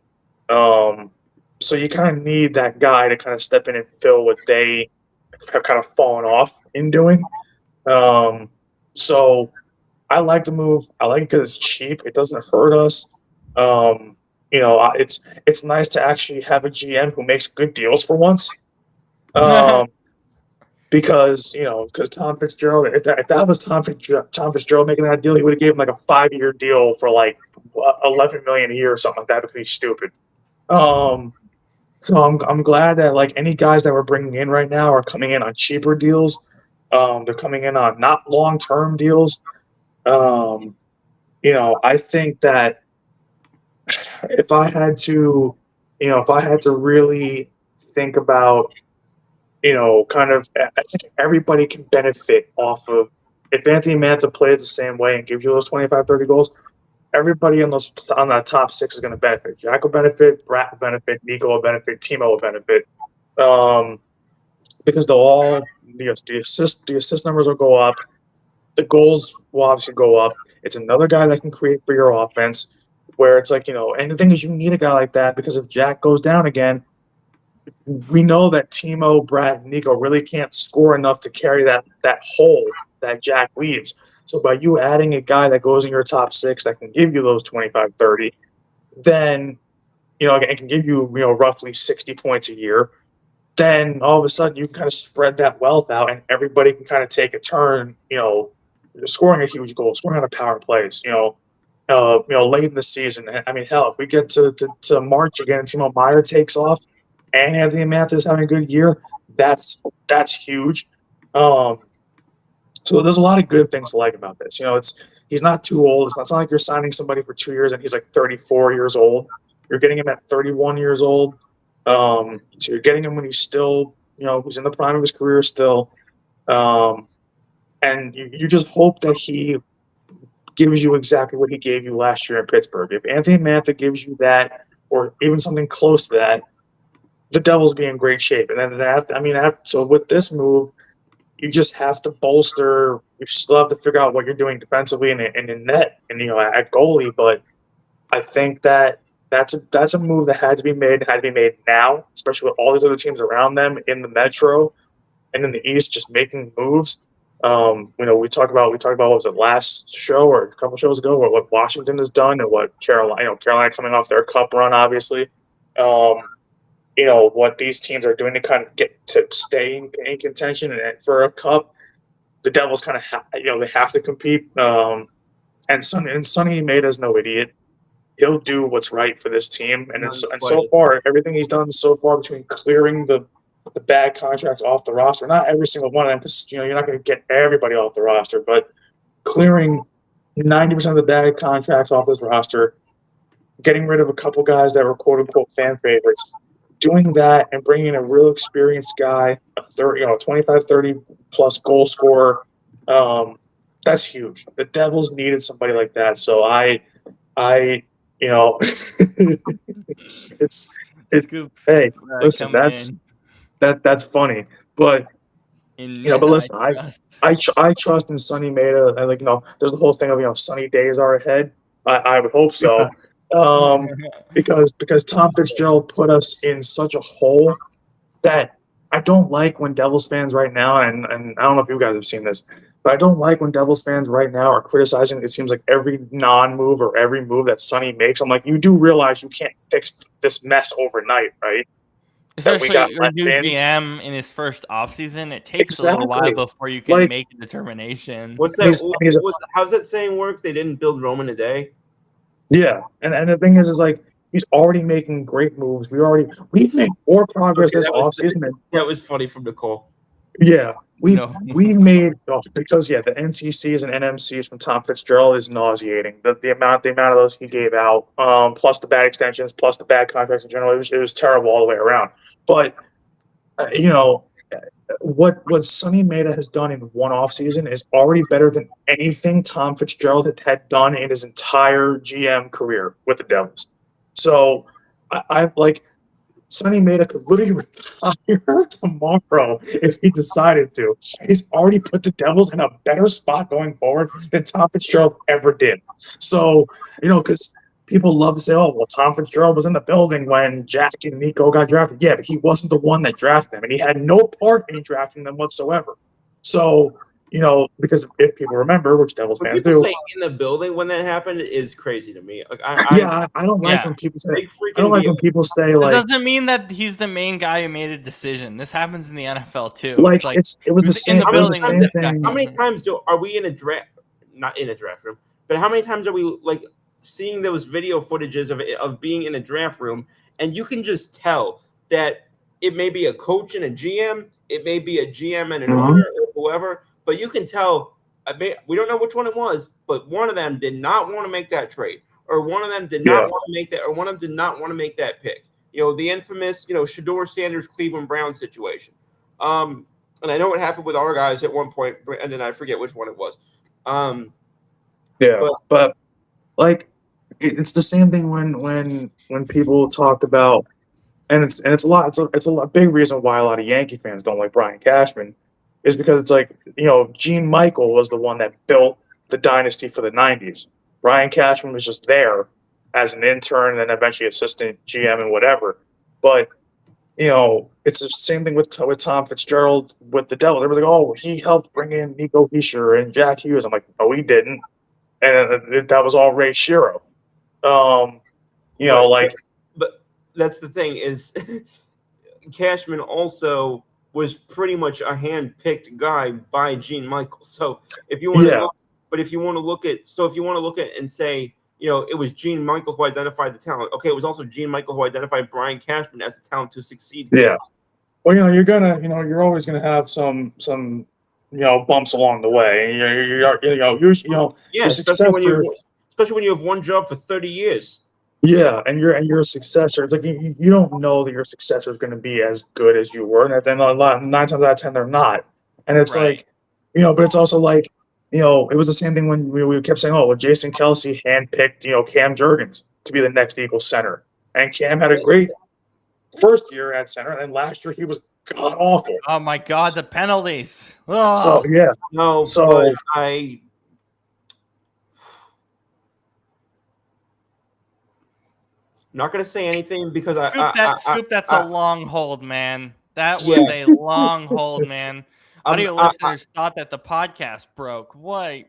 So you kind of need that guy to kind of step in and fill what they have kind of fallen off in doing. So I like the move. I like it because it's cheap. It doesn't hurt us. It's nice to actually have a GM who makes good deals for once. Because Tom Fitzgerald, if that was Tom Fitzgerald making that deal, he would have gave him like a 5-year deal for like $11 million a year or something like that. It would be stupid. So I'm glad that like any guys that we're bringing in right now are coming in on cheaper deals. They're coming in on not long-term deals. I think that if I had to really think about, I think everybody can benefit off of if Anthony Mantha plays the same way and gives you those 25, 30 goals. Everybody on that top 6 is going to benefit. Jack will benefit, Brat will benefit, Nico will benefit, Timo will benefit, because they'll all the assist numbers will go up, the goals will obviously go up. It's another guy that can create for your offense. Where it's like, and the thing is, you need a guy like that because if Jack goes down again, we know that Timo, Brad, and Nico really can't score enough to carry that hole that Jack leaves. So by you adding a guy that goes in your top 6 that can give you those 25, 30, then, it can give you, roughly 60 points a year, then all of a sudden you can kind of spread that wealth out and everybody can kind of take a turn, scoring a huge goal, scoring on a power plays, late in the season. I mean, hell, if we get to March again and Timo Meier takes off and Anthony Mantha is having a good year, that's huge. So there's a lot of good things to like about this. He's not too old. It's not like you're signing somebody for 2 years and he's like 34 years old. You're getting him at 31 years old. So you're getting him when he's still, he's in the prime of his career still. And you just hope that he gives you exactly what he gave you last year in Pittsburgh. If Anthony Mantha gives you that, or even something close to that, the Devils will be in great shape. And then so with this move, you just have to bolster. You still have to figure out what you're doing defensively and in net and at goalie. But I think that's a move that had to be made. It had to be made now, especially with all these other teams around them in the Metro and in the East, just making moves. We talked about what was it, last show or a couple shows ago, what Washington has done and what Carolina coming off their cup run, obviously. What these teams are doing to kind of get to stay in contention and for a cup, the Devils kind of they have to compete. And Sonny Maeda's no idiot. He'll do what's right for this team, and so far everything he's done so far between clearing the bad contracts off the roster, not every single one of them, because you're not going to get everybody off the roster, but clearing 90% of the bad contracts off this roster, getting rid of a couple guys that were quote unquote fan favorites, doing that and bringing in a real experienced guy, a 25, 30 plus goal scorer, that's huge. The Devils needed somebody like that. So hey, listen, that's funny, but listen, I trust in Sonny Maeda, and there's the whole thing of sunny days are ahead. I would hope so, because Tom Fitzgerald put us in such a hole that I don't like when Devils fans right now, and I don't know if you guys have seen this, but I don't like when Devils fans right now are criticizing, it seems like, every non-move or every move that Sonny makes. I'm like, you do realize you can't fix this mess overnight, right? Especially your new GM in his first offseason, it takes a little while before you can make a determination. What's that? How's that saying work? They didn't build Rome in a day. Yeah, and the thing is like he's already making great moves. We've made more progress this offseason. That was funny from Nicole. Yeah, we made because the NTCs and NMCs from Tom Fitzgerald is nauseating. The amount of those he gave out, plus the bad extensions, plus the bad contracts in general, it was terrible all the way around. But what Sonny Maeda has done in one offseason is already better than anything Tom Fitzgerald had done in his entire GM career with the Devils. So I like. Sonny Maeda could literally retire tomorrow if he decided to. He's already put the Devils in a better spot going forward than Tom Fitzgerald ever did. So, because people love to say, "Oh, well, Tom Fitzgerald was in the building when Jack and Nico got drafted." Yeah, but he wasn't the one that drafted them, and he had no part in drafting them whatsoever. So, because if people remember, which Devils When fans people do, say in the building when that happened is crazy to me. Like I don't like when people say. big I don't freaking like deal. when people say It like, doesn't mean that he's the main guy who made a decision. This happens in the NFL too. like It's like it was he the was in same. the It was the building when same this guy thing. How many came. times are we in a draft? Not in a draft room, but how many times are we like seeing those video footages of being in a draft room, and you can just tell that it may be a coach and a GM, it may be a GM and an owner or whoever, but you can tell. We don't know which one it was, but one of them did not want to make that trade, or one of them did not want to make that, or one of them did not want to make that pick. The infamous, Shador Sanders Cleveland Browns situation. And I know what happened with our guys at one point, and then I forget which one it was. But like it's the same thing when people talked about, and it's a lot. It's a big reason why a lot of Yankee fans don't like Brian Cashman, is because it's like Gene Michael was the one that built the dynasty for the '90s. Brian Cashman was just there as an intern and then eventually assistant GM and whatever. But it's the same thing with Tom Fitzgerald with the Devils. They was like, "Oh, he helped bring in Nico Hischier and Jack Hughes." I'm like, "No, he didn't," and that was all Ray Shero. But that's the thing is, Cashman also was pretty much a hand-picked guy by Gene Michael. So if you want to if you want to look at and say, it was Gene Michael who identified the talent. Okay, it was also Gene Michael who identified Brian Cashman as the talent to succeed. Yeah. Well, you're always gonna have some bumps along the way. Your successor. Especially when you have one job for 30 years. Yeah, and you're a successor. It's like you don't know that your successor is going to be as good as you were, and then 9 times out of 10 they're not. And it's like, but it's also like, it was the same thing when we kept saying, "Oh, well, Jason Kelsey handpicked Cam Jurgens to be the next Eagles center," and Cam had a great first year at center, and then last year he was god awful. Oh my God, the penalties! Oh. So yeah, no, so I'm not going to say anything because that's a long hold, man. That was a long hold, man. Audio listeners thought that the podcast broke. What?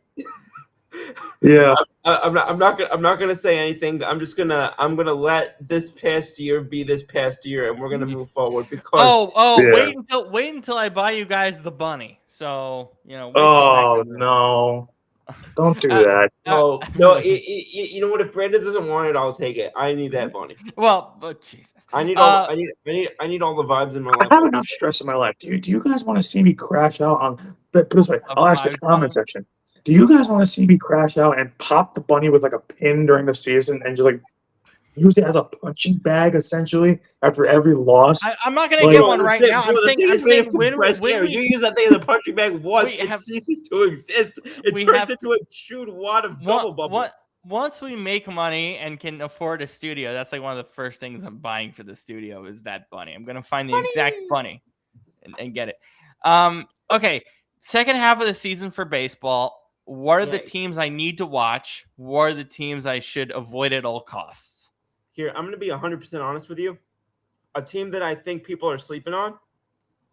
Yeah, I'm not gonna say anything. I'm gonna let this past year be this past year, and we're gonna move forward because. Wait until I buy you guys the bunny. So no. Don't do that. No. You know what? If Brandon doesn't want it, I'll take it. I need that money. Well, but Jesus, I need all the vibes in my life. I have enough stress in my life. Do you guys want to see me crash out on? Put this way, I'll ask the comment section. Do you guys want to see me crash out and pop the bunny with like a pin during the season and just like use it as a punching bag essentially after every loss? I'm not gonna get one right now. I'm saying when you use that thing as a punching bag once, it ceases to exist. It turns into a chewed wad of double bubble. Once we make money and can afford a studio, that's like one of the first things I'm buying for the studio is that bunny. I'm gonna find the exact bunny and get it. Okay, second half of the season for baseball. What are the teams I need to watch? What are the teams I should avoid at all costs? Here, I'm going to be 100% honest with you. A team that I think people are sleeping on,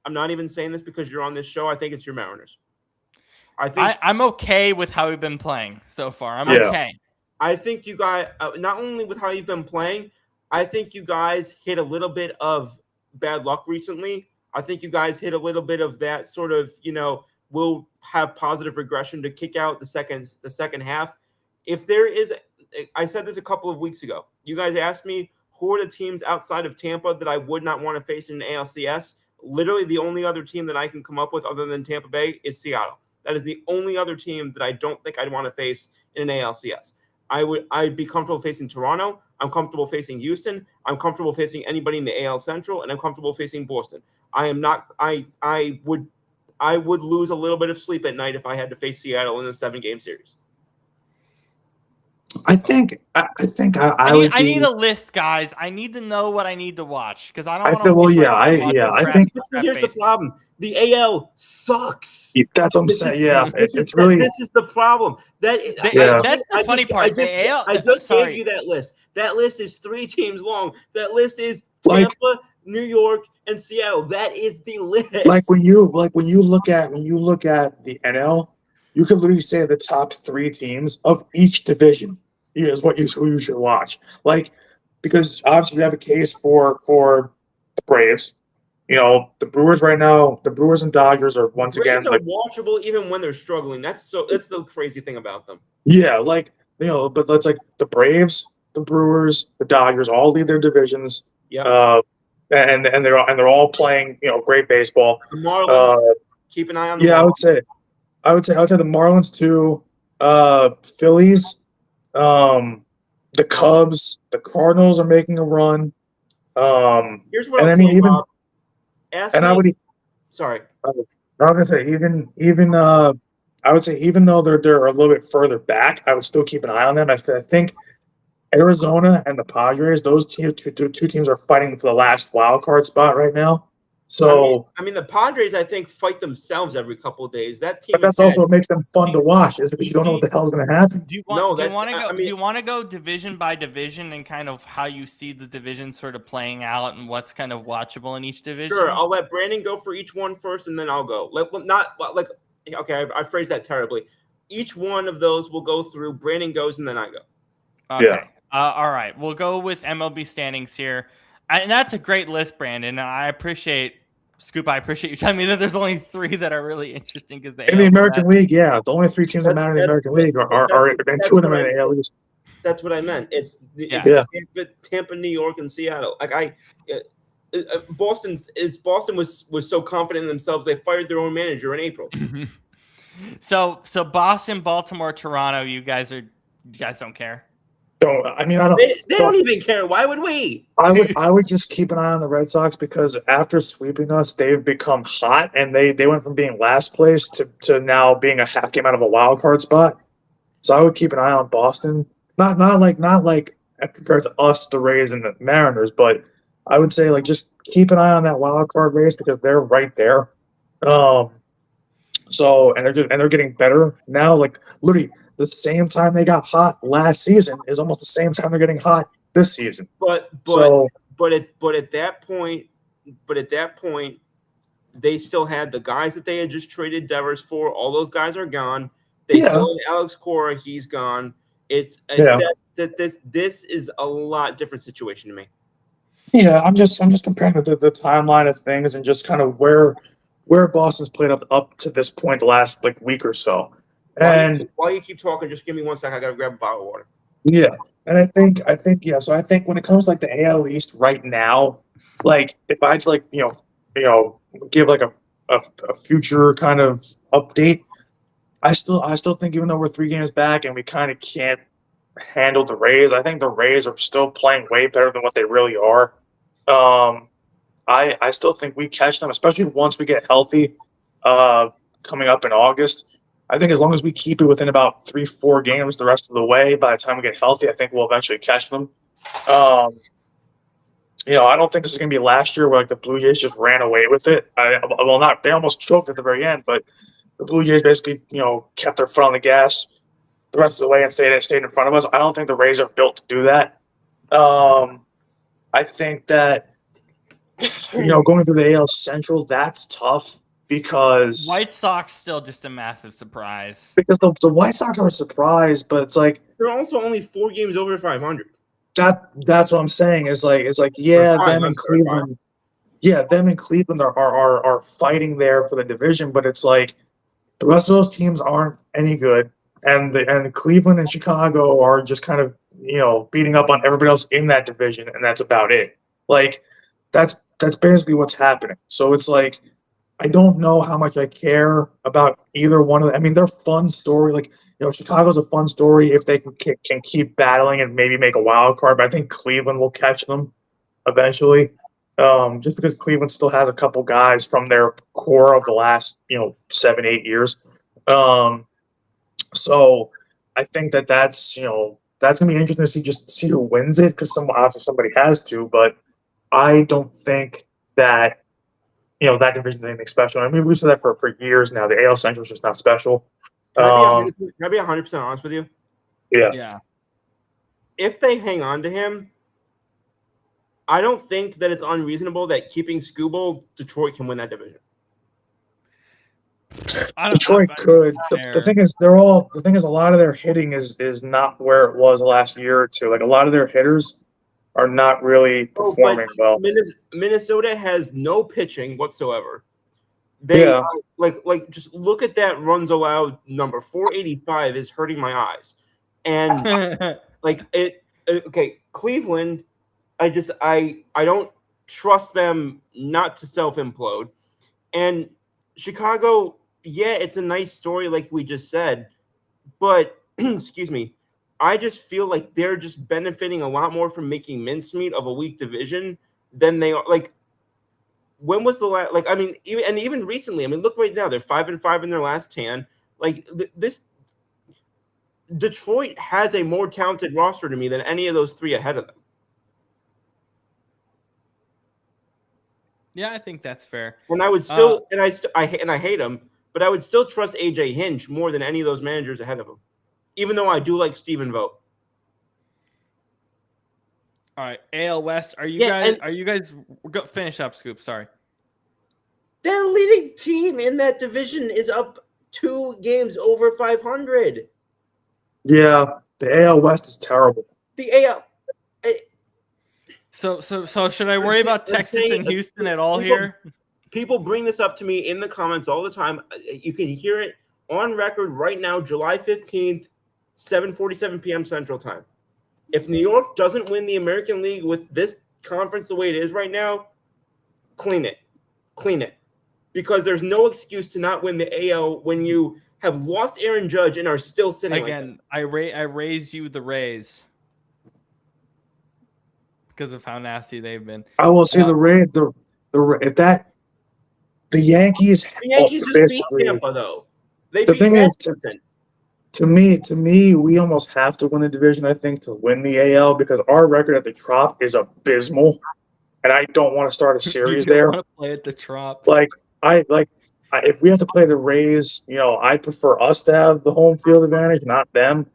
I'm not even saying this because you're on this show, I think it's your Mariners. I'm okay with how we've been playing so far. I'm okay. I think you guys, not only with how you've been playing, I think you guys hit a little bit of bad luck recently. I think you guys hit a little bit of that sort of, will have positive regression to kick out the second half. If there is, I said this a couple of weeks ago. You guys asked me who are the teams outside of Tampa that I would not want to face in an ALCS. Literally, the only other team that I can come up with other than Tampa Bay is Seattle. That is the only other team that I don't think I'd want to face in an ALCS. I'd be comfortable facing Toronto. I'm comfortable facing Houston. I'm comfortable facing anybody in the AL Central, and I'm comfortable facing Boston. I am not. I would lose a little bit of sleep at night if I had to face Seattle in a 7-game series. I think I need a list, guys. I need to know what I need to watch because I don't want to. Well, I think here's the problem. The AL sucks. That's what I'm This saying. is Yeah, it's really this is the problem. That Yeah. That's the funny part. The AL, I just gave sorry. you that list. That list is 3 teams long. That list is Like- Tampa, New York, and Seattle. That is the list. like when you look at the NL, you can literally say the top 3 teams of each division is who you should watch. Like, because obviously you have a case for the Braves. You know, the Brewers right now, the Brewers and Dodgers are once again Braves are like, watchable even when they're struggling. That's the crazy thing about them. yeah, like, you know, but that's like the Braves, the Brewers, the Dodgers all lead their divisions. Yeah. And they're all playing, you know, great baseball. The Marlins, keep an eye on the Yeah, Marlins. I would say the Marlins too, Phillies, the Cubs, the Cardinals are making a run. Here's what And I'll I say, mean, even Bob. Ask and me. I would Sorry. I was gonna say even I would say even though they're a little bit further back, I would still keep an eye on them. I think Arizona and the Padres, those two teams are fighting for the last wild card spot right now. So, I mean, the Padres, I think, fight themselves every couple of days. That team but is that's also what makes them fun to watch, is because you don't know what the hell is going to happen. Do you No, want? Do you that- want to I go? mean- Do you want to go division by division and kind of how you see the division sort of playing out and what's kind of watchable in each division? Sure, I'll let Brandon go for each one first, and then I'll go. Okay, I phrased that terribly. Each one of those will go through. Brandon goes, and then I go. Okay. Yeah. All right. We'll go with MLB standings here. And that's a great list, Brandon. I appreciate Scoop. I appreciate you telling me that there's only 3 that are really interesting because In the American League, yeah, the only 3 teams that matter in the American League are and 2 of them are in the AL East. That's what I meant. It's Yeah. Tampa, New York, and Seattle. Boston was so confident in themselves they fired their own manager in April. So Boston, Baltimore, Toronto. You guys don't care. I don't. They don't even care. Why would we? I would just keep an eye on the Red Sox because after sweeping us, they've become hot, and they went from being last place to now being a half game out of a wild card spot. So I would keep an eye on Boston. Not like compared to us, the Rays and the Mariners, but I would say like just keep an eye on that wild card race because they're right there. So they're getting better now. Like literally the same time they got hot last season is almost the same time they're getting hot this season. But So at that point, they still had the guys that they had just traded Devers for. All those guys are gone. They still had Alex Cora. He's gone. It's this is a lot different situation to me. yeah, I'm just comparing the timeline of things and just kind of where Boston's played up to this point the last like week or so. And while you keep talking, just give me 1 second. I gotta grab a bottle of water. yeah, and I think yeah. So I think when it comes to, like the AL East right now, like if I'd give like a future kind of update, I still think even though we're 3 games back and we kind of can't handle the Rays, I think the Rays are still playing way better than what they really are. I still think we catch them, especially once we get healthy, coming up in August. I think as long as we keep it within about 3-4 games the rest of the way, by the time we get healthy, I think we'll eventually catch them. I don't think this is going to be last year where like the Blue Jays just ran away with it. They almost choked at the very end, but the Blue Jays basically, kept their foot on the gas the rest of the way and stayed in front of us. I don't think the Rays are built to do that. I think that, going through the AL Central, that's tough because White Sox still just a massive surprise. Because the White Sox are a surprise, but it's like they're also only 4 games over 500. That's what I'm saying. It's like them and Cleveland. Yeah, them and Cleveland are fighting there for the division, but it's like the rest of those teams aren't any good, and Cleveland and Chicago are just kind of beating up on everybody else in that division, and that's about it. Like that's basically what's happening. So it's like I don't know how much I care about either one of them. I mean, they're fun story. Like, Chicago's a fun story if they can keep battling and maybe make a wild card. But I think Cleveland will catch them eventually, just because Cleveland still has a couple guys from their core of the last 7-8 years. So I think that's gonna be interesting to see who wins it because obviously somebody has to. But I don't think that that division is anything special. I mean, we've said that for years now. The AL Central is just not special. Can I be 100% honest with you? Yeah. If they hang on to him, I don't think that it's unreasonable that keeping Skubal, Detroit can win that division. Detroit could. The thing is, a lot of their hitting is not where it was the last year or two. Like a lot of their hitters are not really performing well. Minnesota has no pitching whatsoever. They like just look at that runs allowed number 485 is hurting my eyes, and like it. Okay, Cleveland. I don't trust them not to self implode, and Chicago. Yeah, it's a nice story, like we just said, but excuse me, I just feel like they're just benefiting a lot more from making mincemeat of a weak division than they are. Like, when was the last? Like, I mean, even recently, I mean, look right now, they're 5-5 in their last 10. Like this, Detroit has a more talented roster to me than any of those three ahead of them. Yeah, I think that's fair. And I would still, I hate him, but I would still trust AJ Hinch more than any of those managers ahead of him, even though I do like Steven Vogt. All right, AL West. Are you guys? Go finish up, Scoop. Sorry. Their leading team in that division is up 2 games over 500. Yeah, the AL West is terrible. The AL. So should I worry about Texas and Houston at all here? People bring this up to me in the comments all the time. You can hear it on record right now, July 15th, 7:47 p.m. Central Time. If New York doesn't win the American League with this conference the way it is right now, clean it. Because there's no excuse to not win the AL when you have lost Aaron Judge and are still sitting again. Like I raise you the Rays because of how nasty they've been. I will say the Rays. The Yankees. The Yankees just beat Tampa, though. The thing is, to me, we almost have to win the division, I think, to win the AL because our record at the Trop is abysmal, and I don't want to start a series there. Want to play at the Trop? If we have to play the Rays, I prefer us to have the home field advantage, not them.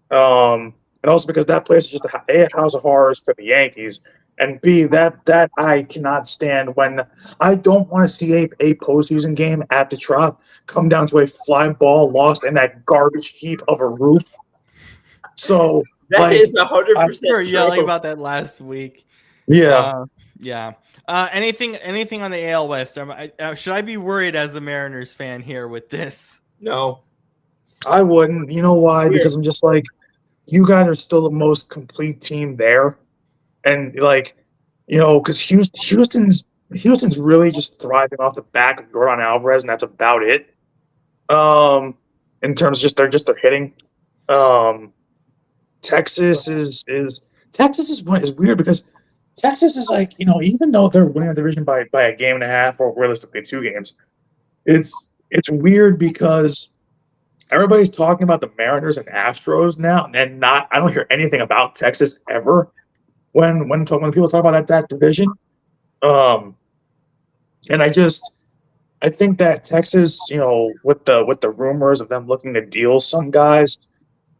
And also because that place is just a house of horrors for the Yankees. And B, that I cannot stand when I don't want to see a postseason game at the Trop come down to a fly ball lost in that garbage heap of a roof. So that is 100%. We were yelling about that last week. Yeah, yeah. Anything on the AL West? Should I be worried as a Mariners fan here with this? No, I wouldn't. You know why? Because I'm just like, you guys are still the most complete team there. And because Houston's really just thriving off the back of Jordan Alvarez, and that's about it. In terms of just their hitting. Texas is weird because Texas is like, even though they're winning the division by a game and a half or realistically 2 games, it's weird because everybody's talking about the Mariners and Astros now, and I don't hear anything about Texas ever. When people talk about that division, and I think that Texas, with the rumors of them looking to deal some guys,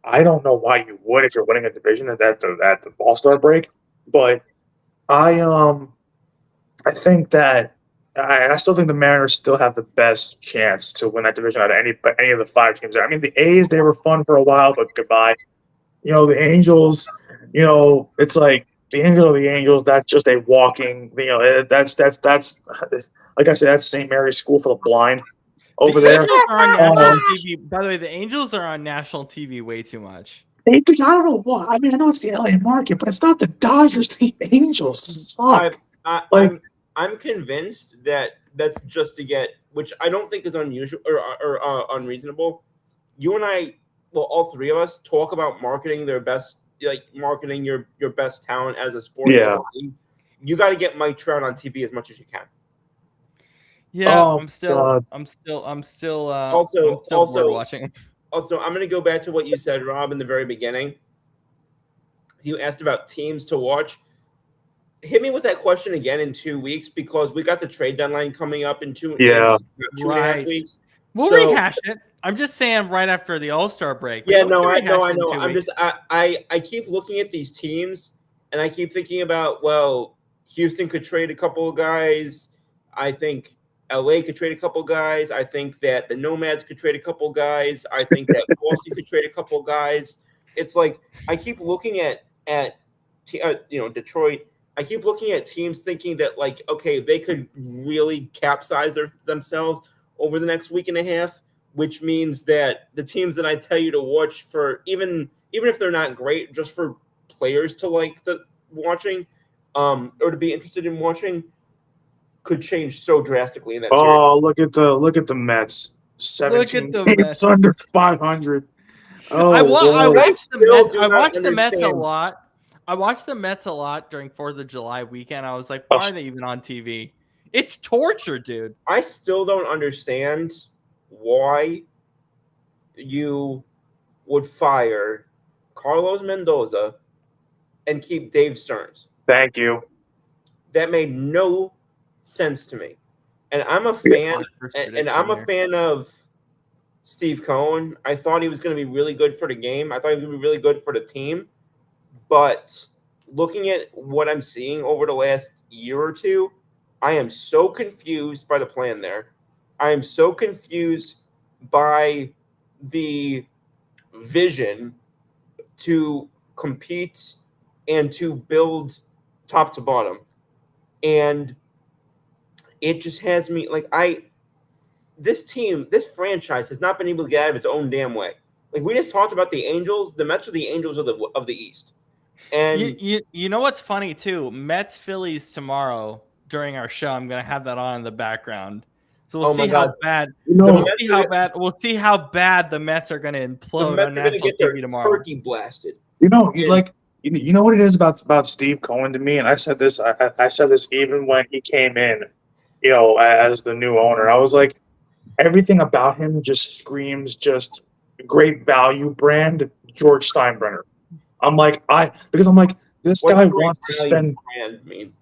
I don't know why you would if you're winning a division at the All-Star break, but I think that I still think the Mariners still have the best chance to win that division out of any of the 5 teams. I mean, the A's, they were fun for a while, but goodbye. The Angels, it's like. The Angels are the Angels. That's just a walking. That's like I said. That's St. Mary's School for the Blind over there. By the way, the Angels are on national TV way too much. I don't know why. I mean, I know it's the LA market, but it's not the Dodgers. The Angels suck. I'm convinced that that's just to get, which I don't think is unusual or unreasonable. You and I, well, all 3 of us talk about marketing their best. Like marketing your best talent as a sport. Yeah. You got to get Mike Trout on TV as much as you can. Yeah, I'm still watching. Also, I'm going to go back to what you said, Rob, in the very beginning. You asked about teams to watch. hit me with that question again in 2 weeks, because we got the trade deadline coming up in two Yeah. and 2.5 weeks. We'll So rehash it. I'm just saying right after the All-Star break. yeah, We can I rehash know. it in 2 I'm weeks. just I keep looking at these teams, and I keep thinking about, well, Houston could trade a couple of guys. I think LA could trade a couple of guys. I think that the Nomads could trade a couple of guys. I think that Boston could trade a couple of guys. It's like I keep looking at Detroit. I keep looking at teams thinking that, like, okay, they could really capsize themselves over the next week and a half, which means that the teams that I tell you to watch for, even if they're not great, just for players to like the watching, or to be interested in watching, could change so drastically in that series. Oh, look at the Mets. 17 the games Mets. under 500. Oh, I boy. watched the still Mets. do I not watched the Mets a understand. lot. I watched the Mets a lot during 4th of July weekend. I was like, why are they even on TV? It's torture, dude. I still don't understand why you would fire Carlos Mendoza and keep Dave Stearns. Thank you. That made no sense to me. And I'm a fan, My first and I'm a prediction fan of Steve Cohen. I thought he was going to be really good for the game. I thought he was going to be really good for the team. But looking at what I'm seeing over the last year or two, I am so confused by the plan there. I am so confused by the vision to compete and to build top to bottom. And it just has me like this franchise has not been able to get out of its own damn way. Like, we just talked about the Angels. The Mets are the Angels of the East. And You know what's funny too? Mets Phillies tomorrow during our show. I'm gonna have that on in the background. So we'll oh my see how God, bad. You know, We'll see how bad the Mets are gonna the implode Mets on are going to national get their TV tomorrow. turkey blasted. you know what it is about Steve Cohen to me, and I said this. I said this even when he came in, as the new owner. I was like, everything about him just screams just great value brand George Steinbrenner. Because I'm like, this What's guy great wants to value spend brand mean?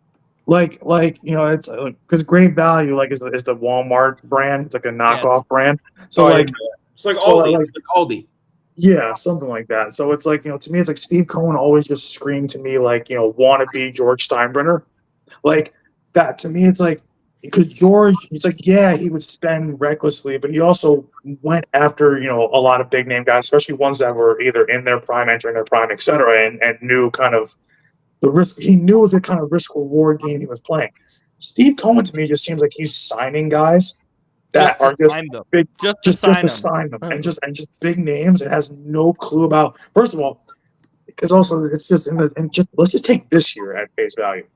it's because great value is the Walmart brand. It's like a knockoff brand. So Oh, I like didn't know that. It's like so Aldi. like Like Aldi. yeah, something like that. So it's like, to me, it's like Steve Cohen always just screamed to me like, wannabe George Steinbrenner. Like that to me, it's like, because George, it's like, yeah, he would spend recklessly, but he also went after, a lot of big name guys, especially ones that were either in their prime, entering their prime, etc., and knew kind of the risk. He knew the kind of risk reward game he was playing. Steve Cohen to me just seems like he's signing guys that are just sign them. big, Just just sign to them. sign them, and just big names, and has no clue about. First of all, because also it's just let's just take this year at face value.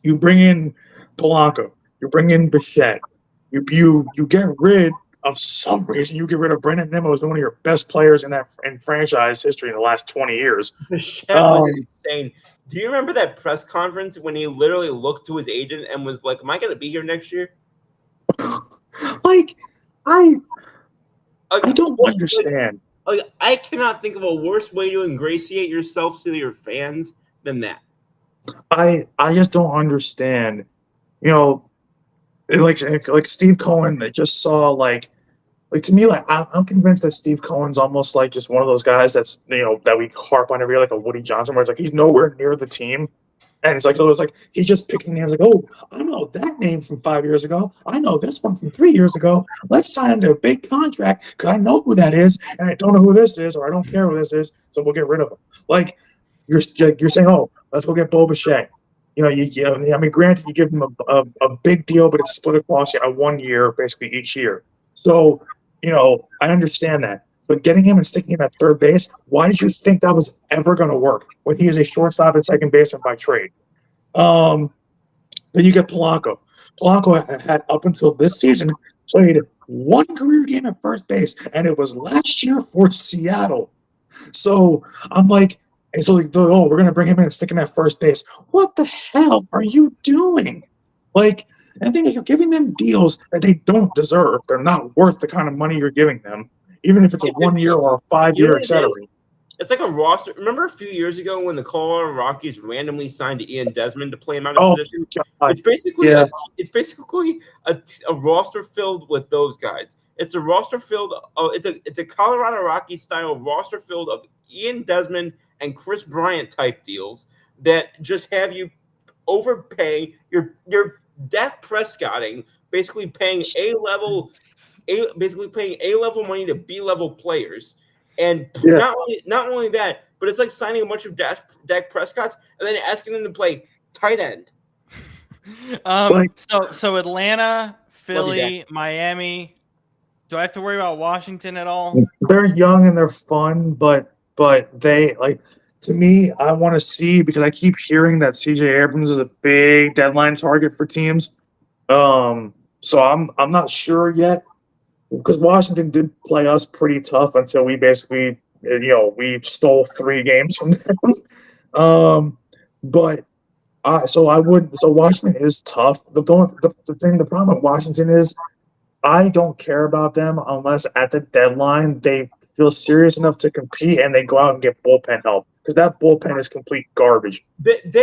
You bring in Polanco, you bring in Bichette, you get rid of some reason. You get rid of Brendan Nimmo, who's one of your best players in franchise history in the last 20 years. Bichette was insane. Do you remember that press conference when he literally looked to his agent and was like, "Am I going to be here next year?" Like, I Like, don't understand. Like, I cannot think of a worse way to ingratiate yourself to your fans than that. I just don't understand. Like Steve Cohen, that just saw like to me, like I'm convinced that Steve Cohen's almost like just one of those guys that's that we harp on every year, like a Woody Johnson, where it's like he's nowhere near the team, and it's like he's just picking names. Like, oh, I know that name from 5 years ago. I know this one from 3 years ago. Let's sign him to a big contract because I know who that is, and I don't know who this is, or I don't care who this is, so we'll get rid of him. Like you're saying, oh, let's go get Bo Bichette. Granted, you give him a big deal, but it's split across 1 year, basically each year. So, I understand that. But getting him and sticking him at third base, why did you think that was ever going to work when he is a shortstop and second baseman by trade? Then you get Polanco. Polanco had up until this season played one career game at first base, and it was last year for Seattle. So I'm like, and so like, oh, we're gonna bring him in and stick him at first base. What the hell are you doing? Like, I think you're giving them deals that they don't deserve. They're not worth the kind of money you're giving them, even if it's a 1 year or a 5 year, etc. It's like a roster. Remember a few years ago when the Colorado Rockies randomly signed Ian Desmond to play him out of Oh, position? God. It's basically Yeah. a roster filled with those guys. It's a roster filled. It's a Colorado Rockies style roster filled of Ian Desmond and Chris Bryant type deals that just have you overpay your Dak Prescotting, basically paying basically paying A level money to B level players, and Yeah. not only that, but it's like signing a bunch of Dak Prescotts and then asking them to play tight end. Like- So Atlanta, Love you, Philly, Miami. Do I have to worry about Washington at all? They're young and they're fun, but they like, to me, I want to see, because I keep hearing that CJ Abrams is a big deadline target for teams. So I'm not sure yet, because Washington did play us pretty tough until we basically, we stole 3 games from them. But so Washington is tough. The problem with Washington is, I don't care about them unless at the deadline they feel serious enough to compete and they go out and get bullpen help, because that bullpen is complete garbage.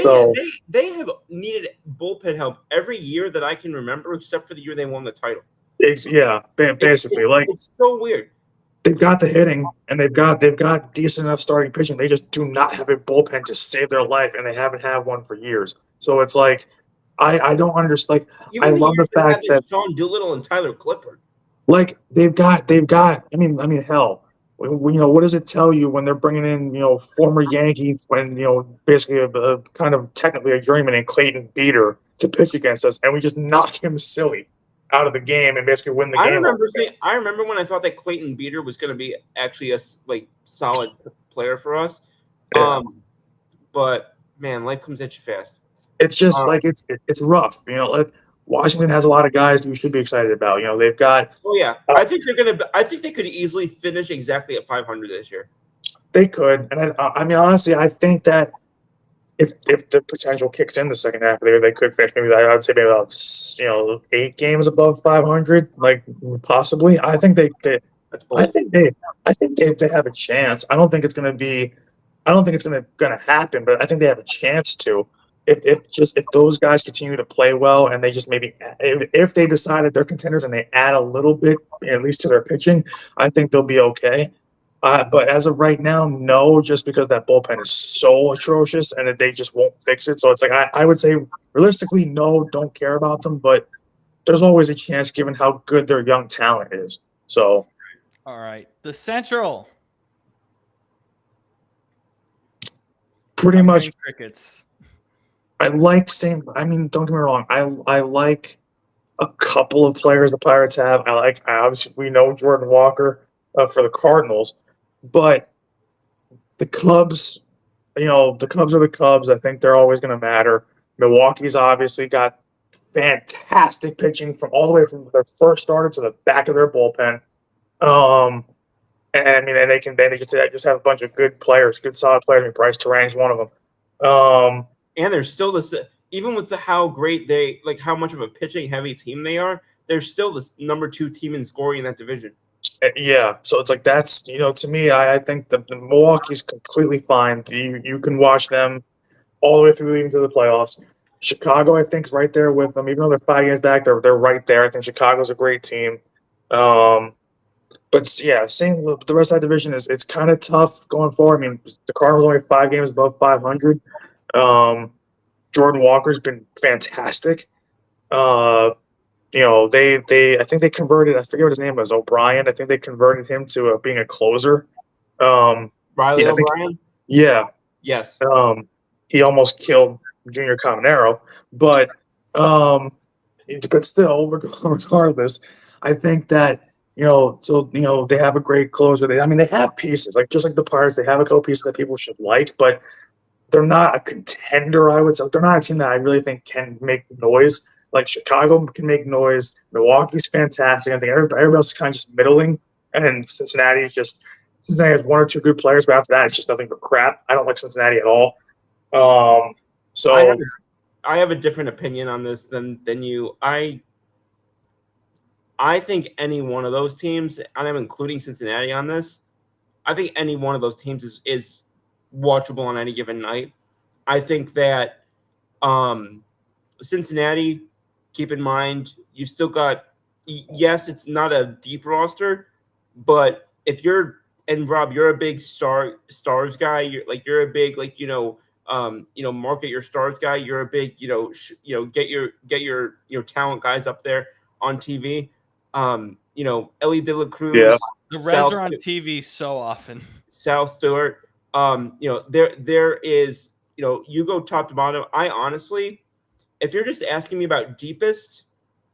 So They have needed bullpen help every year that I can remember, except for the year they won the title. basically, like, It's so weird. they've got the hitting and they've got decent enough starting pitching. They just do not have a bullpen to save their life, and they haven't had one for years. So it's like, I don't understand. Like, I Even the love the years they had fact that, Sean Doolittle and Tyler Clippard. like, they've got. I mean, hell, what does it tell you when they're bringing in, former Yankee, when, basically a kind of technically a journeyman in Clayton Beater to pitch against us, and we just knock him silly out of the game and basically win the game. I remember when I thought that Clayton Beater was going to be actually a solid player for us. Yeah. But man, life comes at you fast. It's just like, it's rough. Like, Washington has a lot of guys who should be excited about. They've got. Oh yeah, I think they could easily finish exactly at 500 this year. They could, and I mean, honestly, I think that if the potential kicks in the second half of the year, they could finish maybe, I would say, maybe about 8 games above 500, like, possibly. That's bold. I think they have a chance. I don't think it's going to happen, but I think they have a chance to. If those guys continue to play well, and they just maybe, if they decide that they're contenders and they add a little bit, at least to their pitching, I think they'll be okay. But as of right now, no, just because that bullpen is so atrocious and that they just won't fix it. So it's like, I would say realistically, no, don't care about them, but there's always a chance given how good their young talent is. So, All right, the Central. pretty I'm much, hearing crickets. I like same. I mean, don't get me wrong. I like a couple of players the Pirates have. Obviously, we know Jordan Walker for the Cardinals, but the Cubs, the Cubs are the Cubs. I think they're always going to matter. Milwaukee's obviously got fantastic pitching from all the way from their first starter to the back of their bullpen. And I mean, and they just have a bunch of good players, good solid players. I mean, Bryce Terang's one of them. And they're still even with how great how much of a pitching heavy team they are, they're still the number 2 team in scoring in that division. Yeah, so it's like, that's, to me, I think the Milwaukee's completely fine. You can watch them all the way through even to the playoffs. Chicago, I think, is right there with them. Even though they're 5 games back, they're right there. I think Chicago's a great team. But yeah, same. The rest of that division it's kind of tough going forward. I mean, the Cardinals only 5 games above 500. Jordan Walker's been fantastic. I think they converted. I forget what his name was. O'Brien. I think they converted him to being a closer. Riley O'Brien. Yeah. Yes. He almost killed Junior Caminero, but still, regardless, I think that, they have a great closer. They have pieces, like, just like the Pirates. They have a couple pieces that people should like, but they're not a contender. I would say they're not a team that I really think can make noise. Like, Chicago can make noise. Milwaukee's fantastic. I think everybody else is kind of just middling, and Cincinnati has 1 or 2 good players, but after that, it's just nothing but crap. I don't like Cincinnati at all. So I have a different opinion on this than you. I think any one of those teams, and I'm including Cincinnati on this, I think any one of those teams is watchable on any given night. I think that Cincinnati, keep in mind, you still got, yes, it's not a deep roster, but if you're, and Rob, you're a big stars guy. You're a big, market your stars guy. You're a big, get your talent guys up there on TV. Ellie De La Yeah. Cruz, The Reds are on TV so often. Sal Stewart. There is, you go top to bottom. I honestly, if you're just asking me about deepest,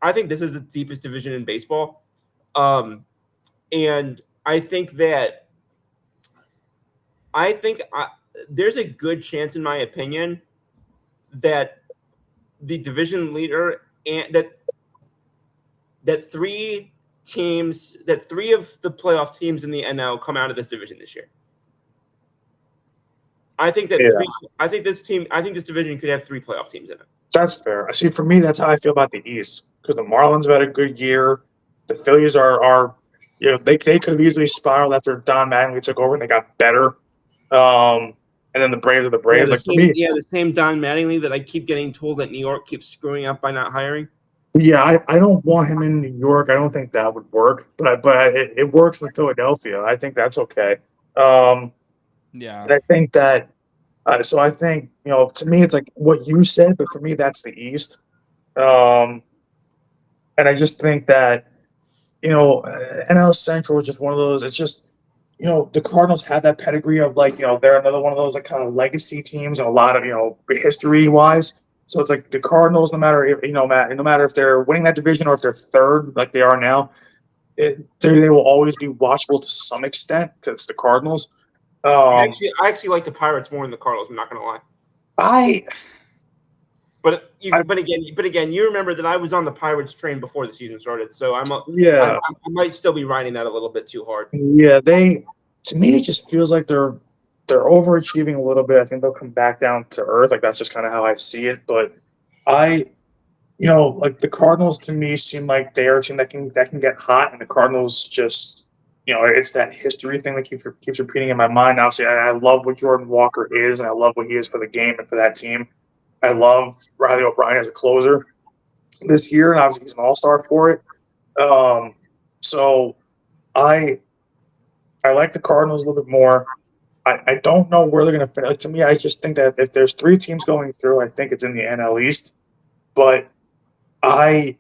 I think this is the deepest division in baseball. And I think that there's a good chance, in my opinion, that the division leader and that three of the playoff teams in the NL come out of this division this year. I think that I think this division could have 3 playoff teams in it. That's fair. See, for me, that's how I feel about the East, because the Marlins have had a good year. The Phillies are they could have easily spiraled after Don Mattingly took over and they got better. And then the Braves are the Braves. The same Don Mattingly that I keep getting told that New York keeps screwing up by not hiring. Yeah, I don't want him in New York. I don't think that would work, but it works in Philadelphia. I think that's okay. Yeah, and I think that. So I think, to me, it's like what you said, but for me, that's the East. And I just think that, NL Central is just one of those. It's just, the Cardinals have that pedigree of they're another one of those kind of legacy teams and a lot of, history wise. So it's like the Cardinals, no matter if they're winning that division or if they're third like they are now, they will always be watchable to some extent because it's the Cardinals. I actually like the Pirates more than the Cardinals. I'm not going to lie. But again, you remember that I was on the Pirates train before the season started, so I might still be riding that a little bit too hard. Yeah, to me it just feels like they're overachieving a little bit. I think they'll come back down to earth. Like that's just kind of how I see it. But like the Cardinals to me seem like they are a team that can get hot, and the Cardinals just. It's that history thing that keeps repeating in my mind. Obviously, I love what Jordan Walker is, and I love what he is for the game and for that team. I love Riley O'Brien as a closer this year, and obviously he's an all-star for it. So I like the Cardinals a little bit more. I don't know where they're going to finish. Like, to me, I just think that if there's 3 teams going through, I think it's in the NL East. But the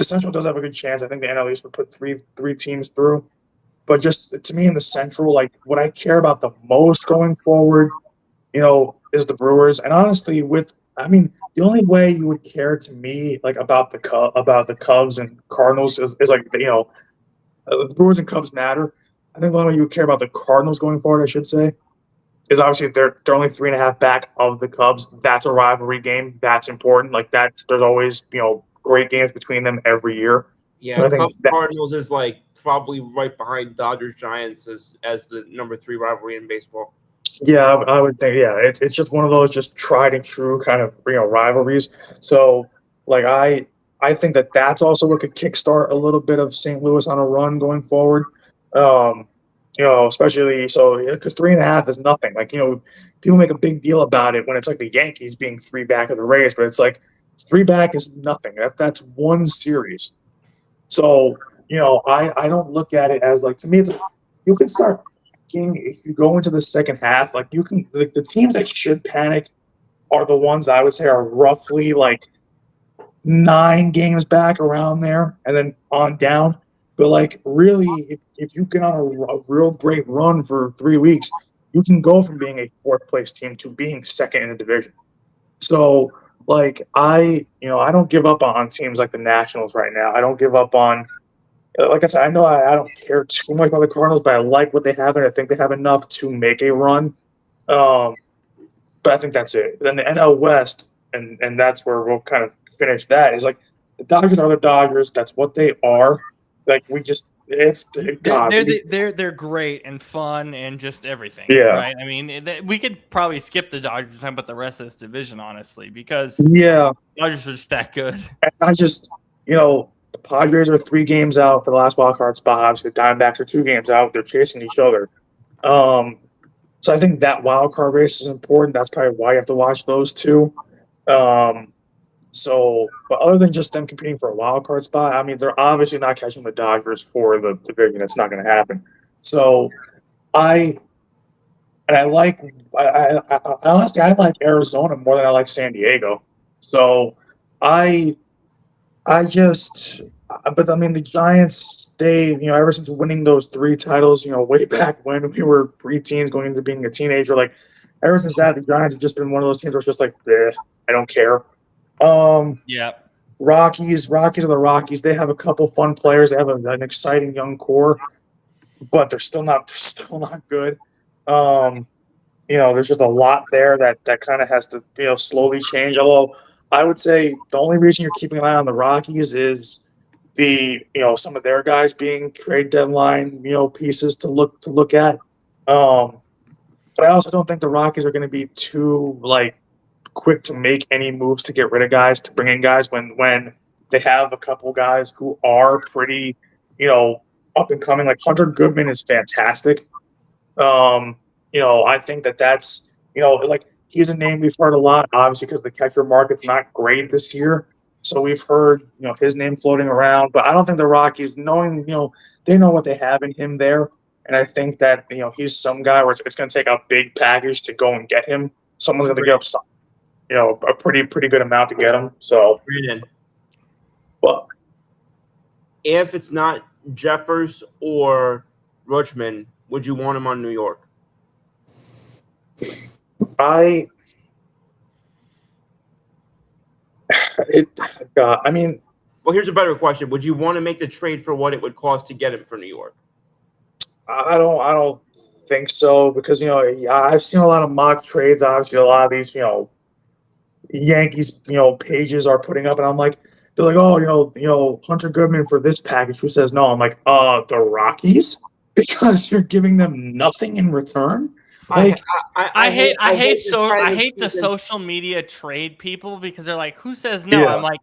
Central does have a good chance. I think the NL East would put three teams through. But just to me in the Central, like what I care about the most going forward, is the Brewers. And honestly, the only way you would care to me like about the Cubs and Cardinals is like the Brewers and Cubs matter. I think the only way you would care about the Cardinals going forward, I should say, is obviously they're only 3.5 back of the Cubs. That's a rivalry game. That's important. Like there's always great games between them every year. Yeah, I think Cardinals is like probably right behind Dodgers Giants as the number 3 rivalry in baseball. Yeah, I would think. Yeah, it's just one of those just tried and true kind of rivalries. So like I think that's also what could kickstart a little bit of St. Louis on a run going forward. Especially because 3.5 is nothing. Like people make a big deal about it when it's like the Yankees being 3 back of the Rays, but it's like 3 back is nothing. That's one series. So, I don't look at it as like, to me, it's you can start if you go into the second half, like you can, like the teams that should panic are the ones I would say are roughly like 9 games back around there and then on down. But like really, if you get on a real great run for 3 weeks, you can go from being a 4th place team to being second in the division. So like I don't give up on teams like the Nationals right now. I don't give up on, like I said, I know I don't care too much about the Cardinals, but I like what they have and I think they have enough to make a run. But I think that's it. Then the NL West, and that's where we'll kind of finish that, is like the Dodgers are the Dodgers. That's what they are. Like they're great and fun and just everything. Yeah. Right. I mean, we could probably skip the Dodgers and talk about the rest of this division, honestly, because the Dodgers are just that good. I just The Padres are 3 games out for the last wild card spot. Obviously, the Diamondbacks are 2 games out. They're chasing each other. So I think that wild card race is important. That's probably why you have to watch those two. But other than just them competing for a wild card spot, I mean, they're obviously not catching the Dodgers for the division. That's not going to happen. So I honestly like Arizona more than I like San Diego. So but I mean, the Giants, ever since winning those 3 titles, way back when we were preteens going into being a teenager, like, ever since that, the Giants have just been one of those teams where it's just like, I don't care. Yeah. Rockies are the Rockies. They have a couple fun players. They have an exciting young core, but they're still not good. There's just a lot there that kind of has to, slowly change. Although I would say the only reason you're keeping an eye on the Rockies is some of their guys being trade deadline, pieces to look at. But I also don't think the Rockies are going to be too quick to make any moves to get rid of guys, to bring in guys when they have a couple guys who are pretty, up and coming. Like Hunter Goodman is fantastic. I think that's, he's a name we've heard a lot, obviously, because the catcher market's not great this year. So we've heard, his name floating around. But I don't think the Rockies, knowing, they know what they have in him there. And I think that, he's some guy where it's going to take a big package to go and get him. Someone's going to give up some, a pretty good amount to get him. So, Brandon, but if it's not Jeffers or Rutschman, would you want him on New York? I mean, well, here's a better question: would you want to make the trade for what it would cost to get him for New York? I don't think so, because I've seen a lot of mock trades. Obviously, a lot of these Yankees pages are putting up, and I'm like, they're like, oh, Hunter Goodman for this package. Who says no? I'm like, the Rockies, because you're giving them nothing in return. Like, I hate the social media trade people, because they're like, who says no? Yeah. I'm like,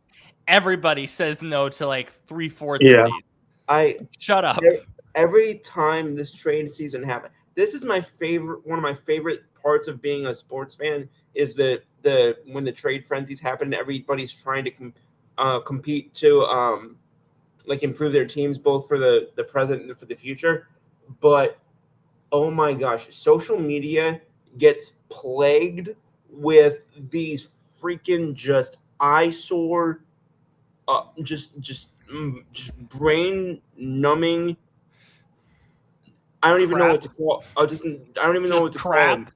everybody says no to like 3/4 Yeah. of these. Shut up. Every time this trade season happens, this is one of my favorite parts of being a sports fan is when the trade frenzies happen, everybody's trying to compete to improve their teams, both for the present and for the future. But oh my gosh, social media gets plagued with these freaking just eyesore, just brain numbing. I don't even know what to call. I don't even know what to call them.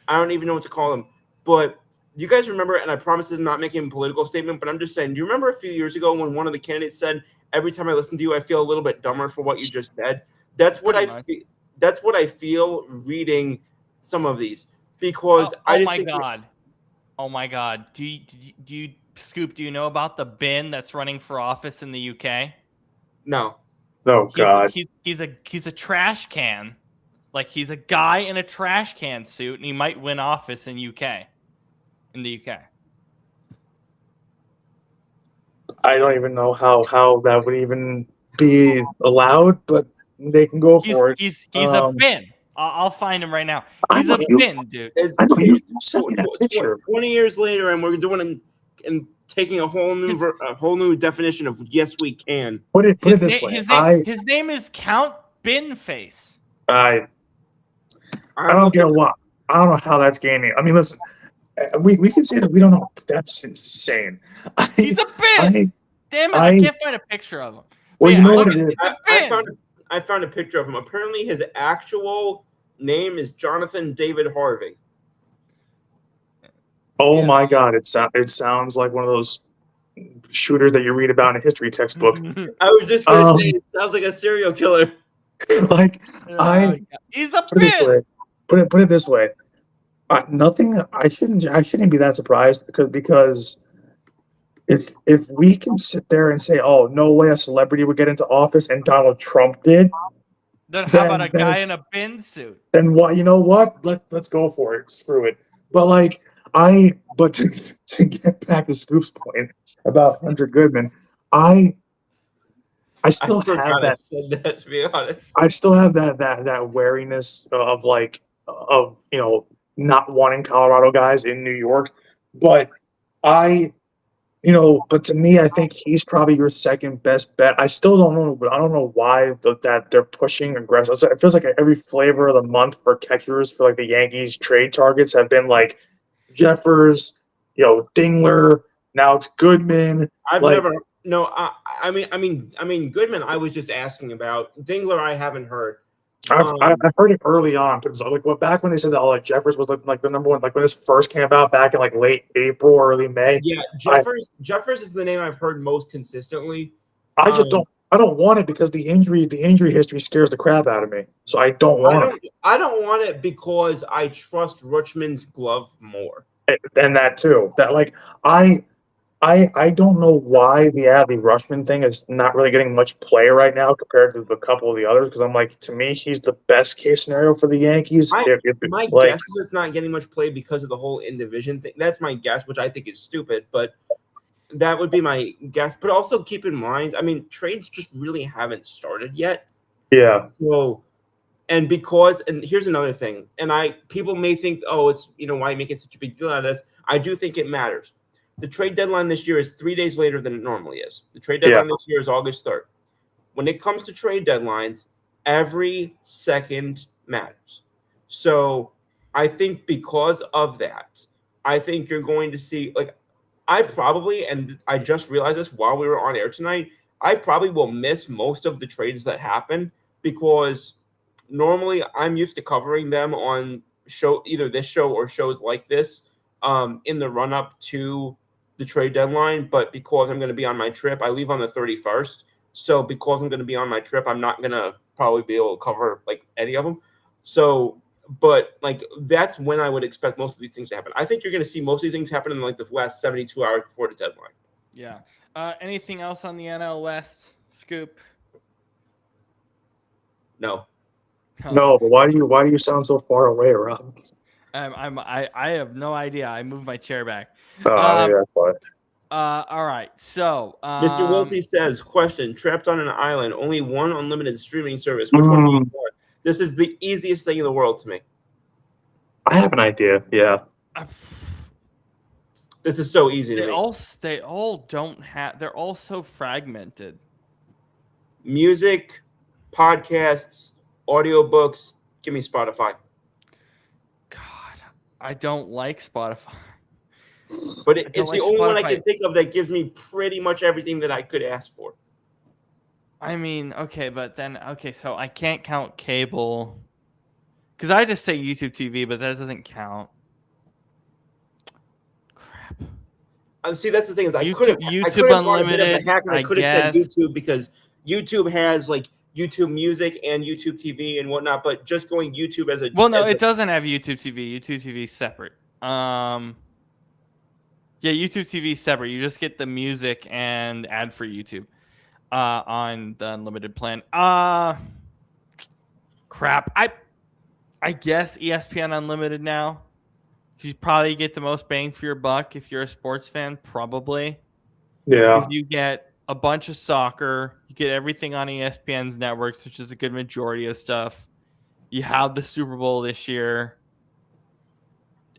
I don't even know what to call them. But you guys remember? And I promise this is not making a political statement, but I'm just saying. Do you remember a few years ago when one of the candidates said, "Every time I listen to you, I feel a little bit dumber for what you just said"? That's what I feel. That's what I feel reading some of these, because oh my god! Do you Scoop? Do you know about the bin that's running for office in the UK? No. Oh God. He's a trash can. Like, he's a guy in a trash can suit, and he might win office in the UK. I don't even know how that would even be allowed, but they can go for it. He's a bin. I'll find him right now. He's a bin, dude. I know you sent me that picture. 20 years later, and we're doing and taking a whole new definition of yes, we can. Put it this way. His name is Count Binface. I don't get why. I don't know how that's gaining. I mean, listen, we can say that we don't know. That's insane. He's a bin. Damn it! I can't find a picture of him. Well, you know what it is. I found a picture of him. Apparently, his actual name is Jonathan David Harvey. Oh my God! It sounds like one of those shooters that you read about in a history textbook. I was just going to say, it sounds like a serial killer. He's a bin. Put it this way. Nothing. I shouldn't be that surprised, because if we can sit there and say, oh, no way a celebrity would get into office, and Donald Trump did, then how about a guy in a bin suit? Then what? You know what? Let's go for it. Screw it. But to get back to Scoop's point about Hunter Goodman, I I still have forgot I that. said that, to be honest. I still have that wariness of like of not wanting Colorado guys in New York, but I but to me, I think he's probably your second best bet. I still don't know, but I don't know why that they're pushing aggressive. It feels like every flavor of the month for catchers for like the Yankees trade targets have been like Jeffers, Dingler. Now it's Goodman. I've Like never. No, I mean, Goodman. I was just asking about Dingler. I haven't heard. I've heard it early on, but back when they said that Jeffers was like the number one, like when this first came out back in like late April, early May. Yeah, I Jeffers is the name I've heard most consistently. I just don't want it because the injury history scares the crap out of me. So I don't want I don't want it because I trust Rutschman's glove more. it. And that too. That like I don't know why the Adley Rushman thing is not really getting much play right now compared to a couple of the others, because I'm like, to me, he's the best case scenario for the Yankees. My guess is it's not getting much play because of the whole in division thing. That's my guess, which I think is stupid, but that would be my guess. But also keep in mind, I mean, trades just really haven't started yet. Yeah. So, and here's another thing, and people may think, oh, it's why are you making such a big deal out of this? I do think it matters. The trade deadline this year is 3 days later than it normally is. The trade deadline this year is August 3rd. When it comes to trade deadlines, every second matters. So I think because of that, I think you're going to see, like, and I just realized this while we were on air tonight, I probably will miss most of the trades that happen because normally I'm used to covering them on either this show or shows like this in the run up to the trade deadline. But because I'm going to be on my trip, I leave on the 31st. So because I'm going to be on my trip, I'm not going to probably be able to cover like any of them. So, but like that's when I would expect most of these things to happen. I think you're going to see most of these things happen in like the last 72 hours before the deadline. Yeah. Anything else on the NL West, Scoop? No. No, but why do you sound so far away, Rob? I have no idea. I moved my chair back. Yeah, that's why. All right. So, Mr. Wilsey says, question, trapped on an island, only one unlimited streaming service. Which one do you want? This is the easiest thing in the world to me. I have an idea. Yeah. This is so easy to me. They all don't have. They're all so fragmented. Music, podcasts, audiobooks. Give me Spotify. God, I don't like Spotify. But it's the only one I can think of that gives me pretty much everything that I could ask for. I mean, so I can't count cable because I just say YouTube TV, but that doesn't count. Crap. See, that's the thing is I YouTube could have Unlimited. I could have said YouTube because YouTube has like YouTube Music and YouTube TV and whatnot, but just going YouTube as a it doesn't have YouTube TV. YouTube TV is separate. Yeah, YouTube TV is separate. You just get the music and ad for YouTube on the unlimited plan. Crap. I guess ESPN Unlimited now. You probably get the most bang for your buck if you're a sports fan, probably. Yeah. Because you get a bunch of soccer. You get everything on ESPN's networks, which is a good majority of stuff. You have the Super Bowl this year.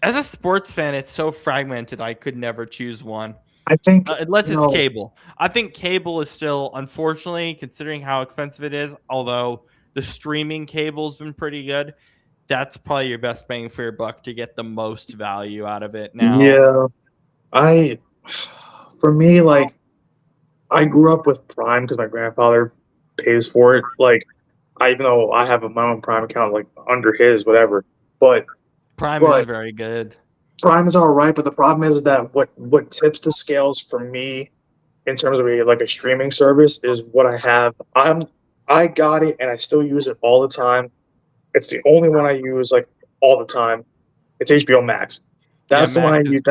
As a sports fan, it's so fragmented, I could never choose one. I think unless it's cable. I think cable is still, unfortunately, considering how expensive it is, although the streaming cable's been pretty good, that's probably your best bang for your buck to get the most value out of it now. Yeah. For me, like, I grew up with Prime because my grandfather pays for it. Like, even though I have my own Prime account, like, under his, whatever. But Prime is very good. Prime is all right, but the problem is that what tips the scales for me in terms of a streaming service is what I have. I got it and I still use it all the time. It's the only one I use like all the time. It's HBO Max. That's the one I use.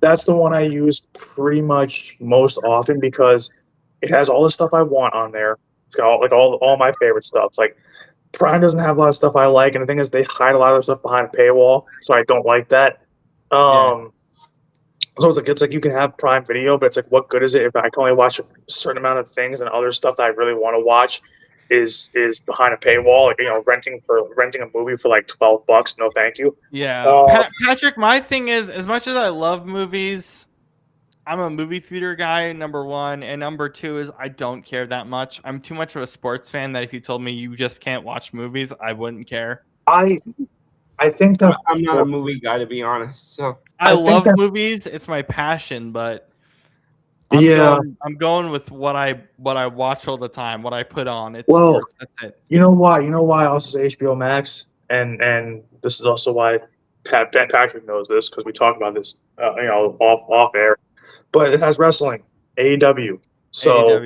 That's the one I use pretty much most often because it has all the stuff I want on there. It's got all my favorite stuff. Like Prime doesn't have a lot of stuff I like, and the thing is they hide a lot of stuff behind a paywall, so I don't like that. So it's like you can have Prime Video, but it's like, what good is it if I can only watch a certain amount of things and other stuff that I really want to watch is behind a paywall? Like, renting a movie for like $12. No, thank you. Yeah, Patrick. My thing is, as much as I love movies, I'm a movie theater guy, number one, and number two is I don't care that much. I'm too much of a sports fan that if you told me you just can't watch movies, I wouldn't care. I think that I'm not a movie guy, to be honest. So I think love that- movies; it's my passion. But I'm going with what I watch all the time, what I put on. It's sports. That's it. You know why? You know why I also say HBO Max, and this is also why Patrick knows this because we talk about this, off air. But it has wrestling, AEW. So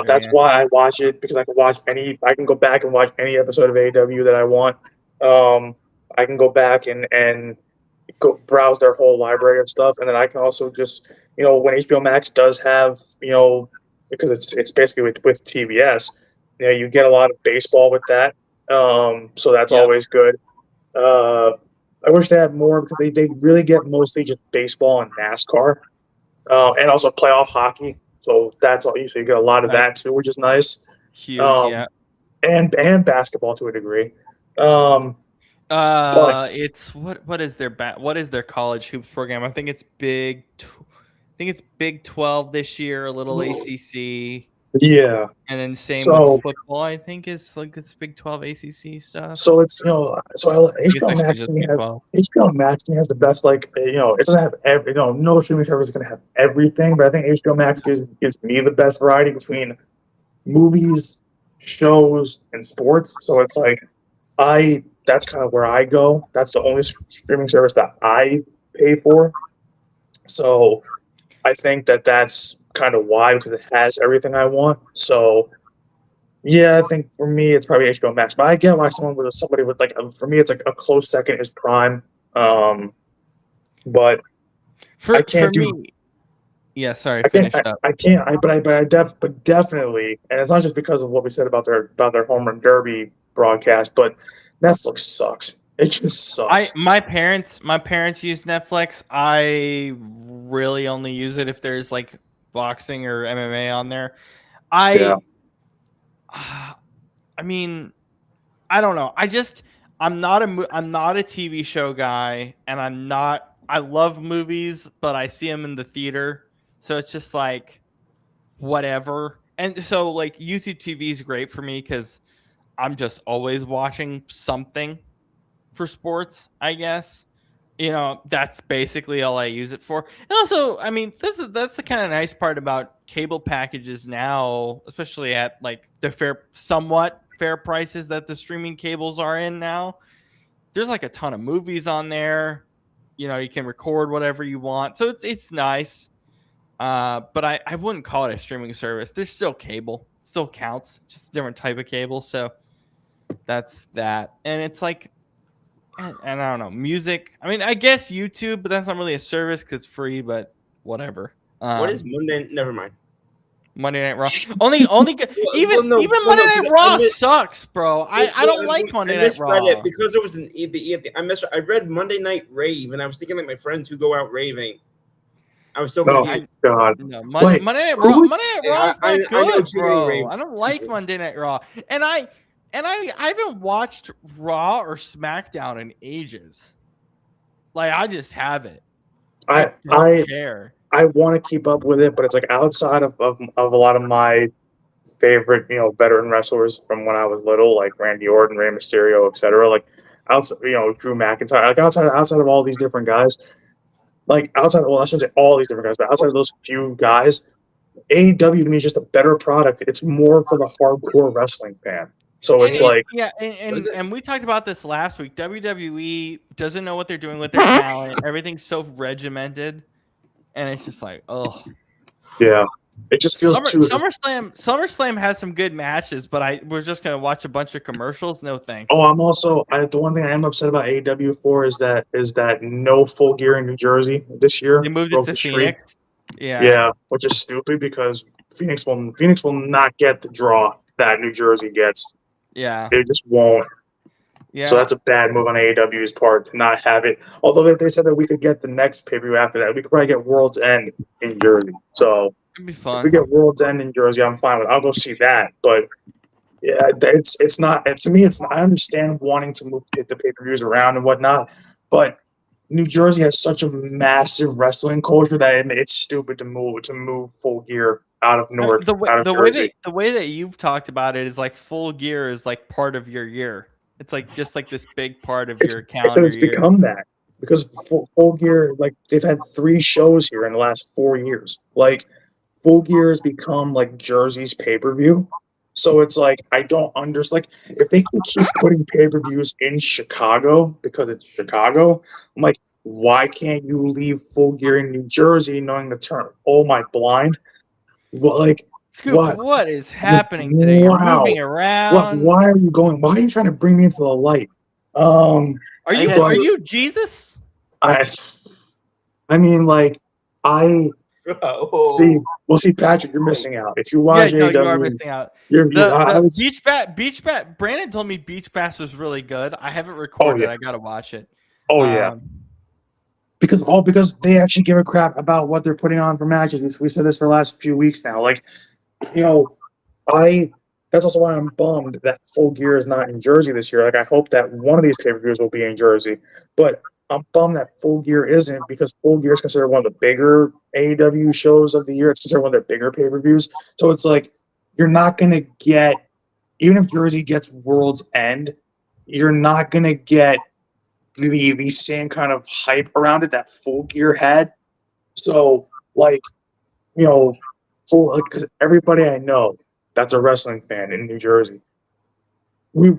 that's why I watch it, because I can go back and watch any episode of AEW that I want. I can go back and go browse their whole library of stuff, and then I can also just, when HBO Max does have, because it's basically with TBS, you get a lot of baseball with that. So that's always good. I wish they had more, because they really get mostly just baseball and NASCAR, and also playoff hockey. So that's all. Usually you get a lot of that too, which is nice. Huge, and basketball to a degree. It's what is their college hoops program? I think it's Big 12 this year, a little ACC. Yeah, and then same with football. I think it's Big 12 ACC stuff. So it's HBO Max to me has the best, it doesn't have every, no streaming service is going to have everything, but I think HBO Max gives me the best variety between movies, shows, and sports. So it's like that's kind of where I go. That's the only streaming service that I pay for. So I think that's kind of why, because it has everything I want. So yeah, I think for me it's probably HBO Max. But I get why somebody with for me it's like a close second is Prime. But finish up. But definitely, and it's not just because of what we said about their home run derby broadcast, but Netflix sucks. It just sucks. My parents use Netflix. I really only use it if there's like boxing or MMA on there. I mean, I don't know. I'm not a TV show guy, and I love movies, but I see them in the theater, so it's just like whatever. And so like YouTube TV is great for me because I'm just always watching something for sports, I guess. That's basically all I use it for. And also, I mean, that's the kind of nice part about cable packages now, especially at like the somewhat fair prices that the streaming cables are in now. There's like a ton of movies on there. You can record whatever you want, so it's nice. But I wouldn't call it a streaming service. There's still cable, it still counts, just a different type of cable. So that's that, and it's like. And I don't know, music. I mean, I guess YouTube, but that's not really a service because it's free. But whatever. What is Monday? Never mind. Monday Night Raw. Only even Monday Night Raw sucks, bro. I don't like Monday Night Raw because there was I read Monday Night Rave, and I was thinking like my friends who go out raving. I was so confused. God. No, Monday Night Raw is not good, bro. I don't like Monday Night Raw, and I haven't watched Raw or SmackDown in ages. Like, I just haven't. I don't care. I want to keep up with it, but it's like outside of a lot of my favorite, veteran wrestlers from when I was little, like Randy Orton, Rey Mysterio, etc. Like outside, Drew McIntyre. Like outside of all these different guys, I shouldn't say all these different guys, but outside of those few guys, AEW to me is just a better product. It's more for the hardcore wrestling fan. So it's and we talked about this last week. WWE doesn't know what they're doing with their talent. Everything's so regimented, and it's just like, oh, yeah. It just feels too. SummerSlam has some good matches, but we're just gonna watch a bunch of commercials. No thanks. Oh, the one thing I am upset about AEW for is that no Full Gear in New Jersey this year. They moved it to Phoenix. Yeah, which is stupid because Phoenix will not get the draw that New Jersey gets. Yeah, it just won't. Yeah. So that's a bad move on AEW's part to not have it. Although they said that we could get the next pay-per-view after that. We could probably get World's End in Jersey. So It'd be if fun. we get World's End in Jersey, I'm fine with it. I'll go see that. But yeah, it's not, to me, it's not, I understand wanting to move the pay-per-views around and whatnot, but New Jersey has such a massive wrestling culture that it's stupid to move Full Gear out of Newark, out of Jersey. The way that you've talked about it is like Full Gear is like part of your year. It's like just like this big part of your calendar It's year. become that because Full Gear, like they've had 3 shows here in the last 4 years. Like Full Gear has become like Jersey's pay-per-view. So it's like I don't understand. Like if they can keep putting pay-per-views in Chicago because it's Chicago, I'm like, why can't you leave Full Gear in New Jersey, knowing the term? Oh my blind! Well, like Scoop, what is happening today? You're moving around. Why are you going? Why are you trying to bring me into the light? Are you Jesus? I mean, like I see. Well, see, Patrick, you're missing out. If you watch AEW, you are missing out. Beach Bass. Brandon told me Beach Bass was really good. I haven't recorded. I gotta watch it. Oh yeah. Because they actually give a crap about what they're putting on for matches. We said this for the last few weeks now. Like, that's also why I'm bummed that Full Gear is not in Jersey this year. Like, I hope that one of these pay-per-views will be in Jersey, but I'm bummed that Full Gear isn't, because Full Gear is considered one of the bigger AEW shows of the year. It's considered one of their bigger pay-per-views. So it's like, you're not going to get, even if Jersey gets World's End, you're not going to get the same kind of hype around it that Full Gear had. So, like, because everybody I know that's a wrestling fan in New Jersey, we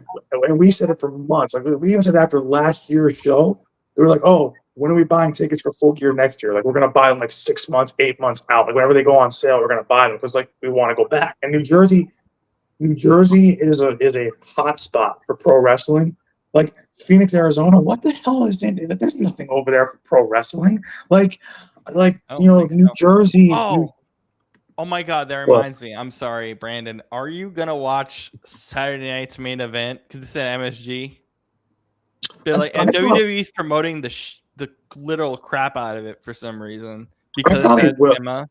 said it for months. Like, we even said after last year's show, they were like, "Oh, when are we buying tickets for Full Gear next year? Like, we're gonna buy them like 6 months, 8 months out. Like, whenever they go on sale, we're gonna buy them because like we want to go back." And New Jersey is a hot spot for pro wrestling. Like Phoenix, Arizona, what the hell is in? There's nothing over there for pro wrestling. New Jersey. Oh my God, that reminds me. I'm sorry, Brandon. Are you gonna watch Saturday night's main event because it's at MSG? And WWE's promoting the literal crap out of it for some reason because it's at Emma.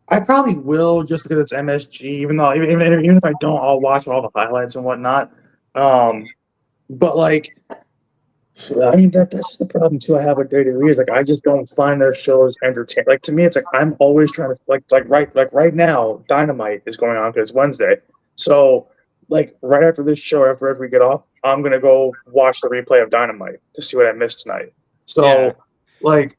I probably will, just because it's MSG. Even if I don't, I'll watch all the highlights and whatnot. But like, I mean, that's just the problem too. I have with WWE is like I just don't find their shows entertaining. Like to me, it's like I'm always trying to right now, Dynamite is going on because it's Wednesday. So like right after this show, after we get off, I'm gonna go watch the replay of Dynamite to see what I missed tonight. So I'm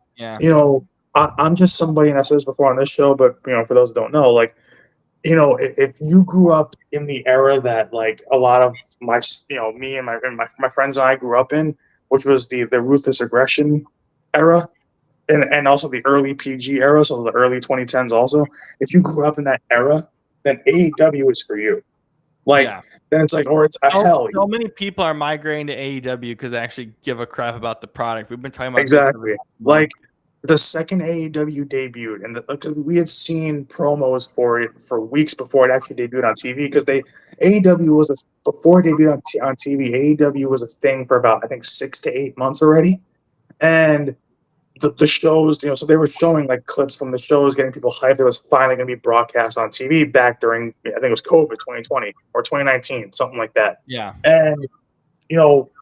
just somebody, and I said this before on this show, but for those that don't know, like, if you grew up in the era that like a lot of my, me and my friends and I grew up in, which was the ruthless aggression era, and also the early PG era, so the early 2010s also. If you grew up in that era, then AEW is for you. Then it's like, or it's a hell. So many people are migrating to AEW because they actually give a crap about the product. We've been talking about exactly. Like the second AEW debuted, and because we had seen promos for it for weeks before it actually debuted on TV, because AEW was before it debuted on TV. AEW was a thing for about, I think, 6 to 8 months already, and the shows, so they were showing like clips from the shows, getting people hyped. It was finally going to be broadcast on TV back during, I think it was COVID 2020 or 2019, something like that. Yeah, and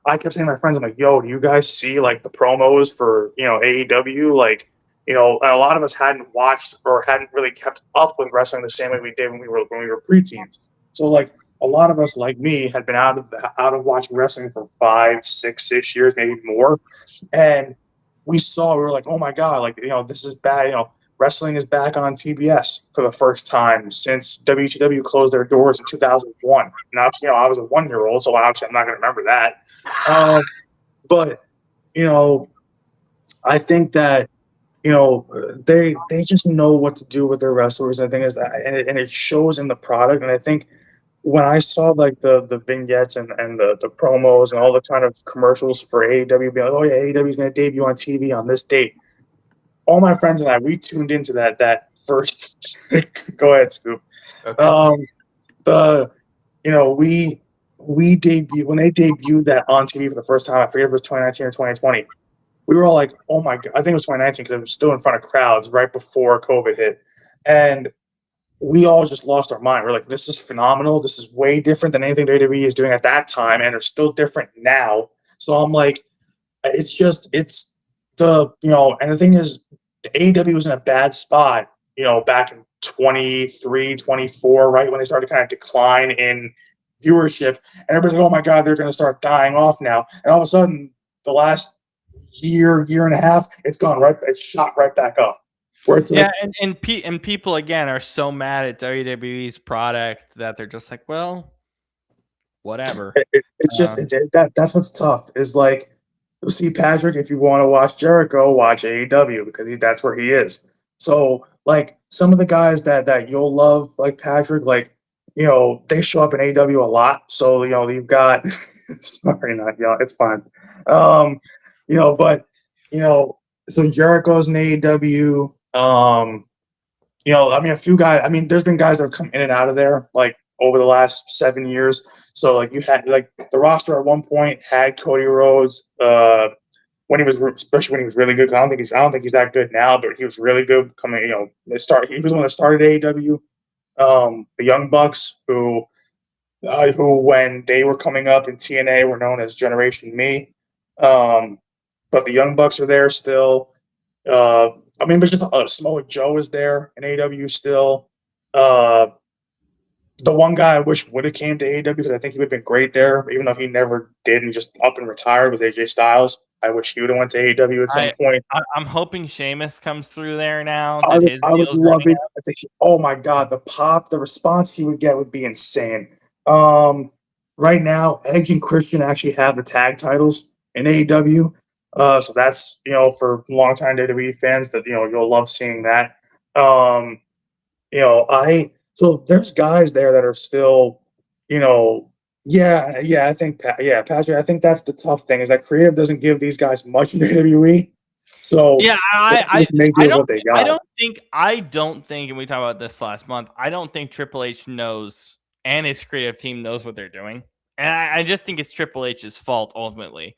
I kept saying to my friends, I'm like, yo, do you guys see like the promos for, AEW? Like, a lot of us hadn't watched or hadn't really kept up with wrestling the same way we did when we were preteens. So like a lot of us, like me, had been out of watching wrestling for 5, 6-ish years, maybe more. And we were like, oh my God, like, this is bad. Wrestling is back on TBS for the first time since WCW closed their doors in 2001. Now, I was a 1-year-old, so obviously I'm not going to remember that. But I think that they just know what to do with their wrestlers. I think and it shows in the product. And I think when I saw like the vignettes and the promos and all the kind of commercials for AEW, being like, oh yeah, AEW is going to debut on TV on this date, all my friends and I, we tuned into that first. Go ahead, Scoop. Okay. We when they debuted that on TV for the first time, I forget if it was 2019 or 2020. We were all like, "Oh my god!" I think it was 2019 because it was still in front of crowds right before COVID hit, and we all just lost our mind. We're like, "This is phenomenal. This is way different than anything WWE is doing at that time, and they're still different now." So I'm like, it's and the thing is, the AEW was in a bad spot, back in 23, 24, right when they started to kind of decline in viewership, and everybody's like, "Oh my god, they're going to start dying off now," and all of a sudden, the last year and a half, it's shot right back up. Where it's yeah, and people again are so mad at WWE's product that they're just like, well, whatever. It's just that's what's tough is like, you'll see Patrick, if you want to watch Jericho, watch AEW because that's where he is. So like some of the guys that you'll love, like Patrick, like they show up in AEW a lot. So you've got sorry, not it's fine. But so Jericho's in AEW. I mean, a few guys. I mean, there's been guys that have come in and out of there like over the last 7 years. So like you had like the roster at one point had Cody Rhodes, especially when he was really good. I don't think he's that good now, but he was really good coming. He was the one that started AEW. The Young Bucks, who when they were coming up in TNA were known as Generation Me. But the Young Bucks are there still. I mean, but just Samoa Joe is there in AEW still. The one guy I wish would have came to AEW because I think he would have been great there, even though he never did and just up and retired with AJ Styles. I wish he would have went to AEW at some point. I'm hoping Sheamus comes through there now. I would love it. I think oh my god, the response he would get would be insane. Right now, Edge and Christian actually have the tag titles in AEW. So that's for longtime WWE fans that you'll love seeing that. So there's guys there that are still, I think Patrick. I think that's the tough thing is that creative doesn't give these guys much in WWE. So yeah, I don't think, and we talked about this last month. I don't think Triple H knows and his creative team knows what they're doing, and I just think it's Triple H's fault ultimately.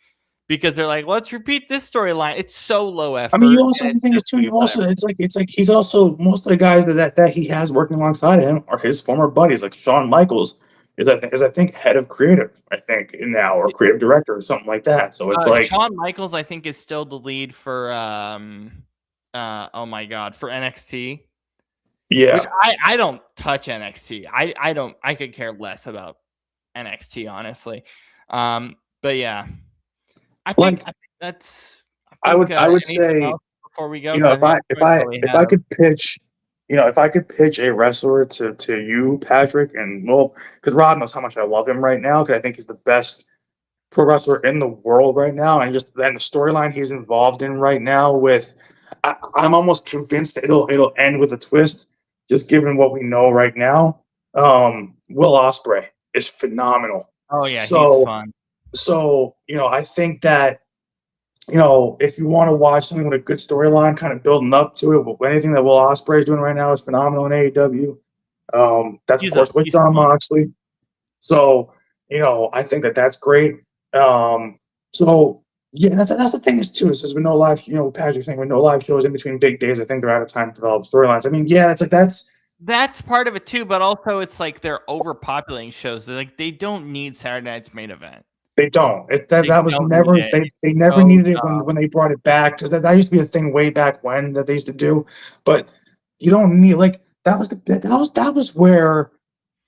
Because they're like, let's repeat this storyline. It's so low effort. I mean, it's like he's also most of the guys that he has working alongside him are his former buddies. Like Shawn Michaels is I think head of creative, I think now, or creative director or something like that. So it's like Shawn Michaels, I think, is still the lead for oh my god, for NXT. Yeah, which I don't touch NXT. I could care less about NXT honestly. But yeah. I think that's. I would say before we go, if I could pitch, if I could pitch a wrestler to you, Patrick, and because Rob knows how much I love him right now, because I think he's the best pro wrestler in the world right now, and the storyline he's involved in right now I'm almost convinced that it'll end with a twist, just given what we know right now. Will Ospreay is phenomenal. Oh yeah, he's fun. So, I think that, if you want to watch something with a good storyline, kind of building up to it, but anything that Will Ospreay is doing right now is phenomenal in AEW. That's, of course, with Jon Moxley. So, I think that's great. So, yeah, that's the thing is, too, is with no live, Patrick's saying with no live shows in between big days, I think they're out of time to develop storylines. I mean, yeah, it's like that's part of it, too, but also it's like they're overpopulating shows. They don't need Saturday Night's Main Event. They don't. That was never they never needed it when they brought it back, because that used to be a thing way back when that they used to do. But you don't need that was where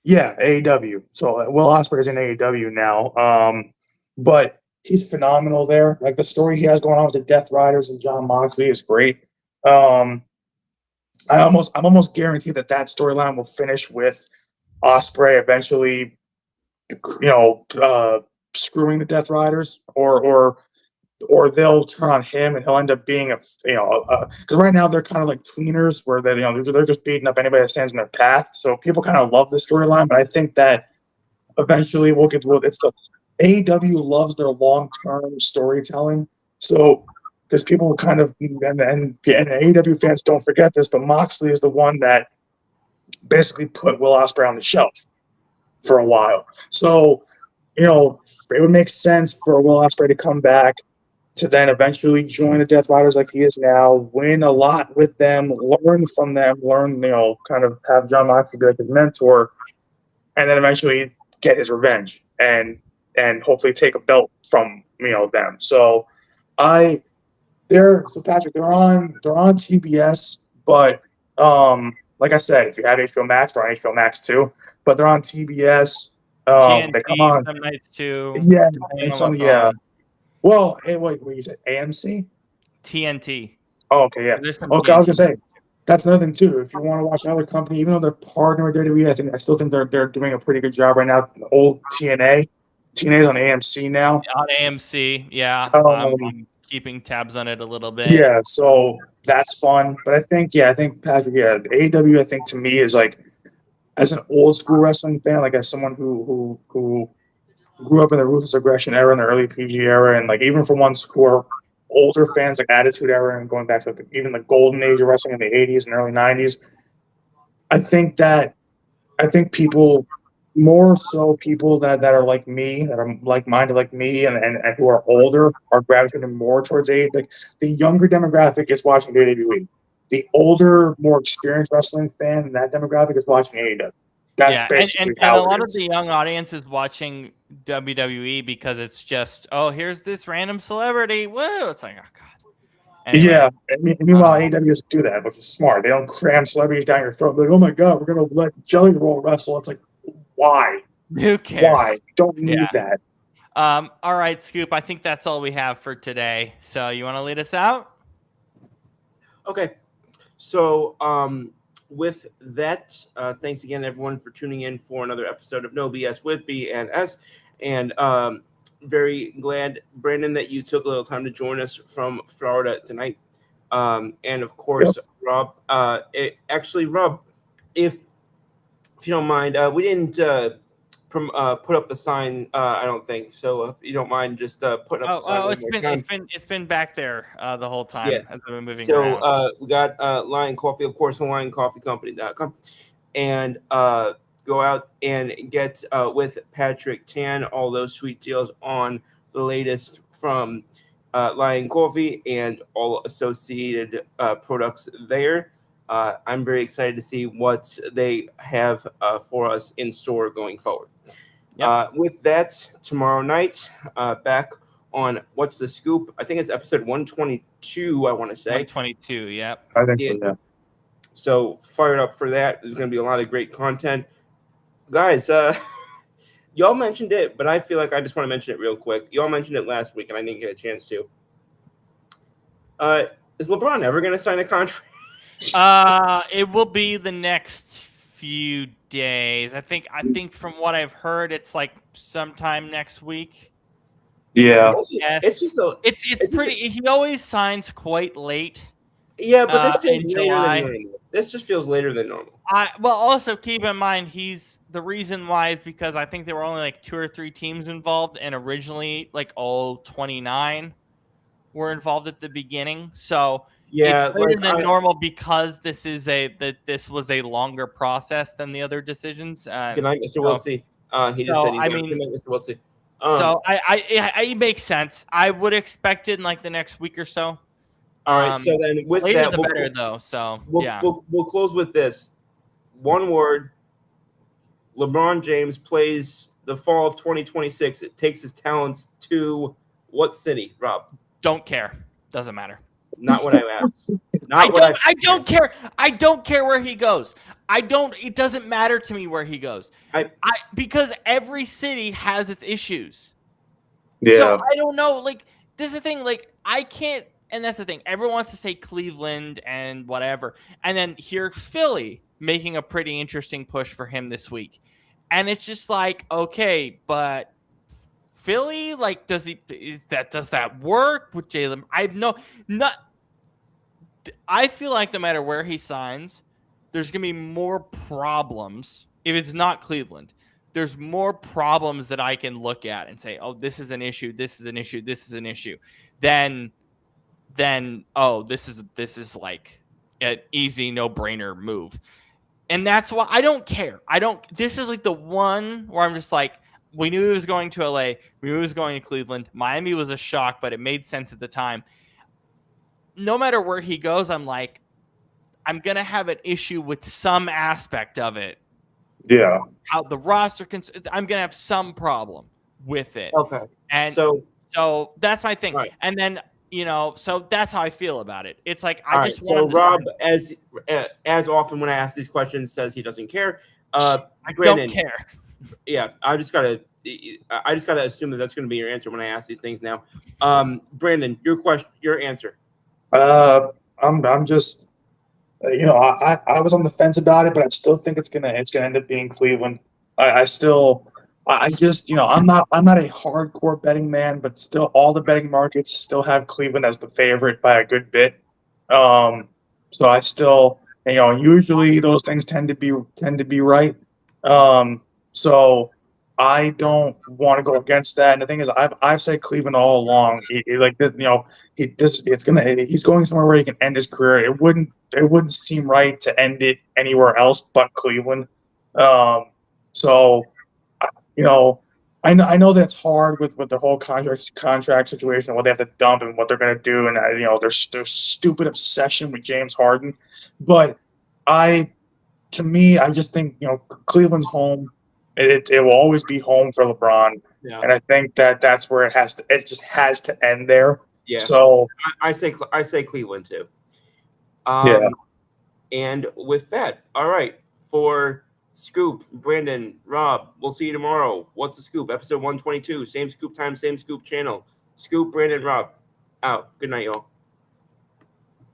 AEW. So Will Ospreay is in AEW now. But he's phenomenal there. Like the story he has going on with the Death Riders and Jon Moxley is great. I'm almost guaranteed that storyline will finish with Ospreay eventually, screwing the Death Riders, or they'll turn on him and he'll end up being because right now they're kind of like tweeners where they're just beating up anybody that stands in their path. So people kind of love this storyline, but I think that eventually AEW loves their long-term storytelling. So because people kind of and AEW fans don't forget this, but Moxley is the one that basically put Will Ospreay on the shelf for a while. So it would make sense for Will Ospreay to come back to then eventually join the Death Riders like he is now, win a lot with them, learn from them, kind of have John Moxley be like his mentor, and then eventually get his revenge and hopefully take a belt from them. So Patrick, they're on TBS, but like I said, if you have HBO Max, they're on HBO Max too. But they're on TBS. They come TNT on, some nights too. yeah, Depending and on some what's yeah. on. Well, what you said, AMC? TNT. Oh, okay, yeah. There's some Okay, I was TNT. gonna say that's another thing too. If you want to watch another company, even though they're partnered with WWE, I still think they're doing a pretty good job right now. The old TNA, TNA's on AMC now. On AMC, yeah. I'm keeping tabs on it a little bit. Yeah, so that's fun. But I think Patrick, AEW, I think to me is like, as an old school wrestling fan, like as someone who grew up in the Ruthless Aggression era and the early PG era, and like even for ones who are older fans like Attitude Era and going back to even the golden age of wrestling in the 80s and early 90s, I think people, more so people that are like me, that are like-minded like me, and who are older, are gravitating more towards like the younger demographic is watching WWE. The older, more experienced wrestling fan in that demographic is watching AEW. That's basically and how a lot it of is. the young audience is watching WWE because it's just, oh, here's this random celebrity. Whoa, it's like, oh god. Anyway, Yeah, and meanwhile, AEW doesn't do that, which is smart. They don't cram celebrities down your throat. Like, oh my god, we're gonna let Jelly Roll wrestle. It's like, why? who cares? Why? You don't need Yeah. that. All right, Scoop. I think that's all we have for today. So you want to lead us out? Okay. So, with that, thanks again, everyone, for tuning in for another episode of No BS with B&S. And very glad, Brandon, that you took a little time to join us from Florida tonight. And of course, Rob. Rob, if you don't mind, we didn't put up the sign. I don't think so. If you don't mind, just putting up the sign one more time. It's been back there the whole time as I've been moving So around. we got Lion Coffee, of course, LionCoffeeCompany.com, and go out and get with Patrick Tan all those sweet deals on the latest from Lion Coffee and all associated products there. I'm very excited to see what they have for us in store going forward. Yep. With that, tomorrow night, back on What's the Scoop? I think it's episode 122, I want to say. 122, yep. I think so, yeah. So fired up for that. There's going to be a lot of great content. Guys, y'all mentioned it, but I feel like I just want to mention it real quick. Y'all mentioned it last week, and I didn't get a chance to. Is LeBron ever going to sign a contract? It will be the next few days. I think from what I've heard, it's like sometime next week. Yeah. It's just so it's pretty. He always signs quite late. Yeah, but this feels in later July. than normal. This just feels later than normal. Well, also keep in mind the reason why is because I think there were only like 2 or 3 teams involved, and originally like all 29 were involved at the beginning. So yeah, it's later than normal because this was a longer process than the other decisions. Good night, Mr. Wiltsey. He just said he's good night, Mr. Wiltsey. So it makes sense. I would expect it in like the next week or so. All right. So then, with later that, the better though. So we'll close with this. One word: LeBron James plays the fall of 2026. It takes his talents to what city, Rob? Don't care. Doesn't matter. Not what I asked. I don't care. I don't care where he goes. It doesn't matter to me where he goes. Because every city has its issues. Yeah. So I don't know. Like, this is the thing. Like, I can't. And that's the thing. Everyone wants to say Cleveland and whatever. And then here, Philly making a pretty interesting push for him this week. And it's just like, okay, but Philly, like, does that work with Jalen? I feel like no matter where he signs, there's going to be more problems. If it's not Cleveland, there's more problems that I can look at and say, oh, this is an issue. This is an issue. This is an issue. Then, oh, this is like an easy no-brainer move. And that's why I don't care. This is like the one where I'm just like, we knew he was going to LA. We knew he was going to Cleveland. Miami was a shock, but it made sense at the time. No matter where he goes, I'm like, I'm going to have an issue with some aspect of it. Yeah. How the roster I'm going to have some problem with it. Okay. And so that's my thing. Right. And then, so that's how I feel about it. It's like, All I right. just So wanted to Rob, as often when I ask these questions, says he doesn't care. I Brandon, don't care. Yeah, I just gotta assume that that's gonna be your answer when I ask these things now. Brandon, your answer. I'm just, I was on the fence about it, but I still think it's gonna end up being Cleveland. I just, I'm not a hardcore betting man, but still, all the betting markets still have Cleveland as the favorite by a good bit. So I still, usually those things tend to be right. So I don't want to go against that. And the thing is, I've said Cleveland all along. He's going somewhere where he can end his career. It wouldn't seem right to end it anywhere else but Cleveland. So I know that's hard with the whole contract situation and what they have to dump and what they're going to do, and their stupid obsession with James Harden. But to me, I just think Cleveland's home. It will always be home for LeBron, and I think that's where it just has to end there. Yeah. So I say Cleveland too. Yeah. And with that, all right, for Scoop, Brandon, Rob, we'll see you tomorrow. What's the Scoop? Episode 122. Same Scoop time, same Scoop channel. Scoop, Brandon, Rob, out. Good night, y'all.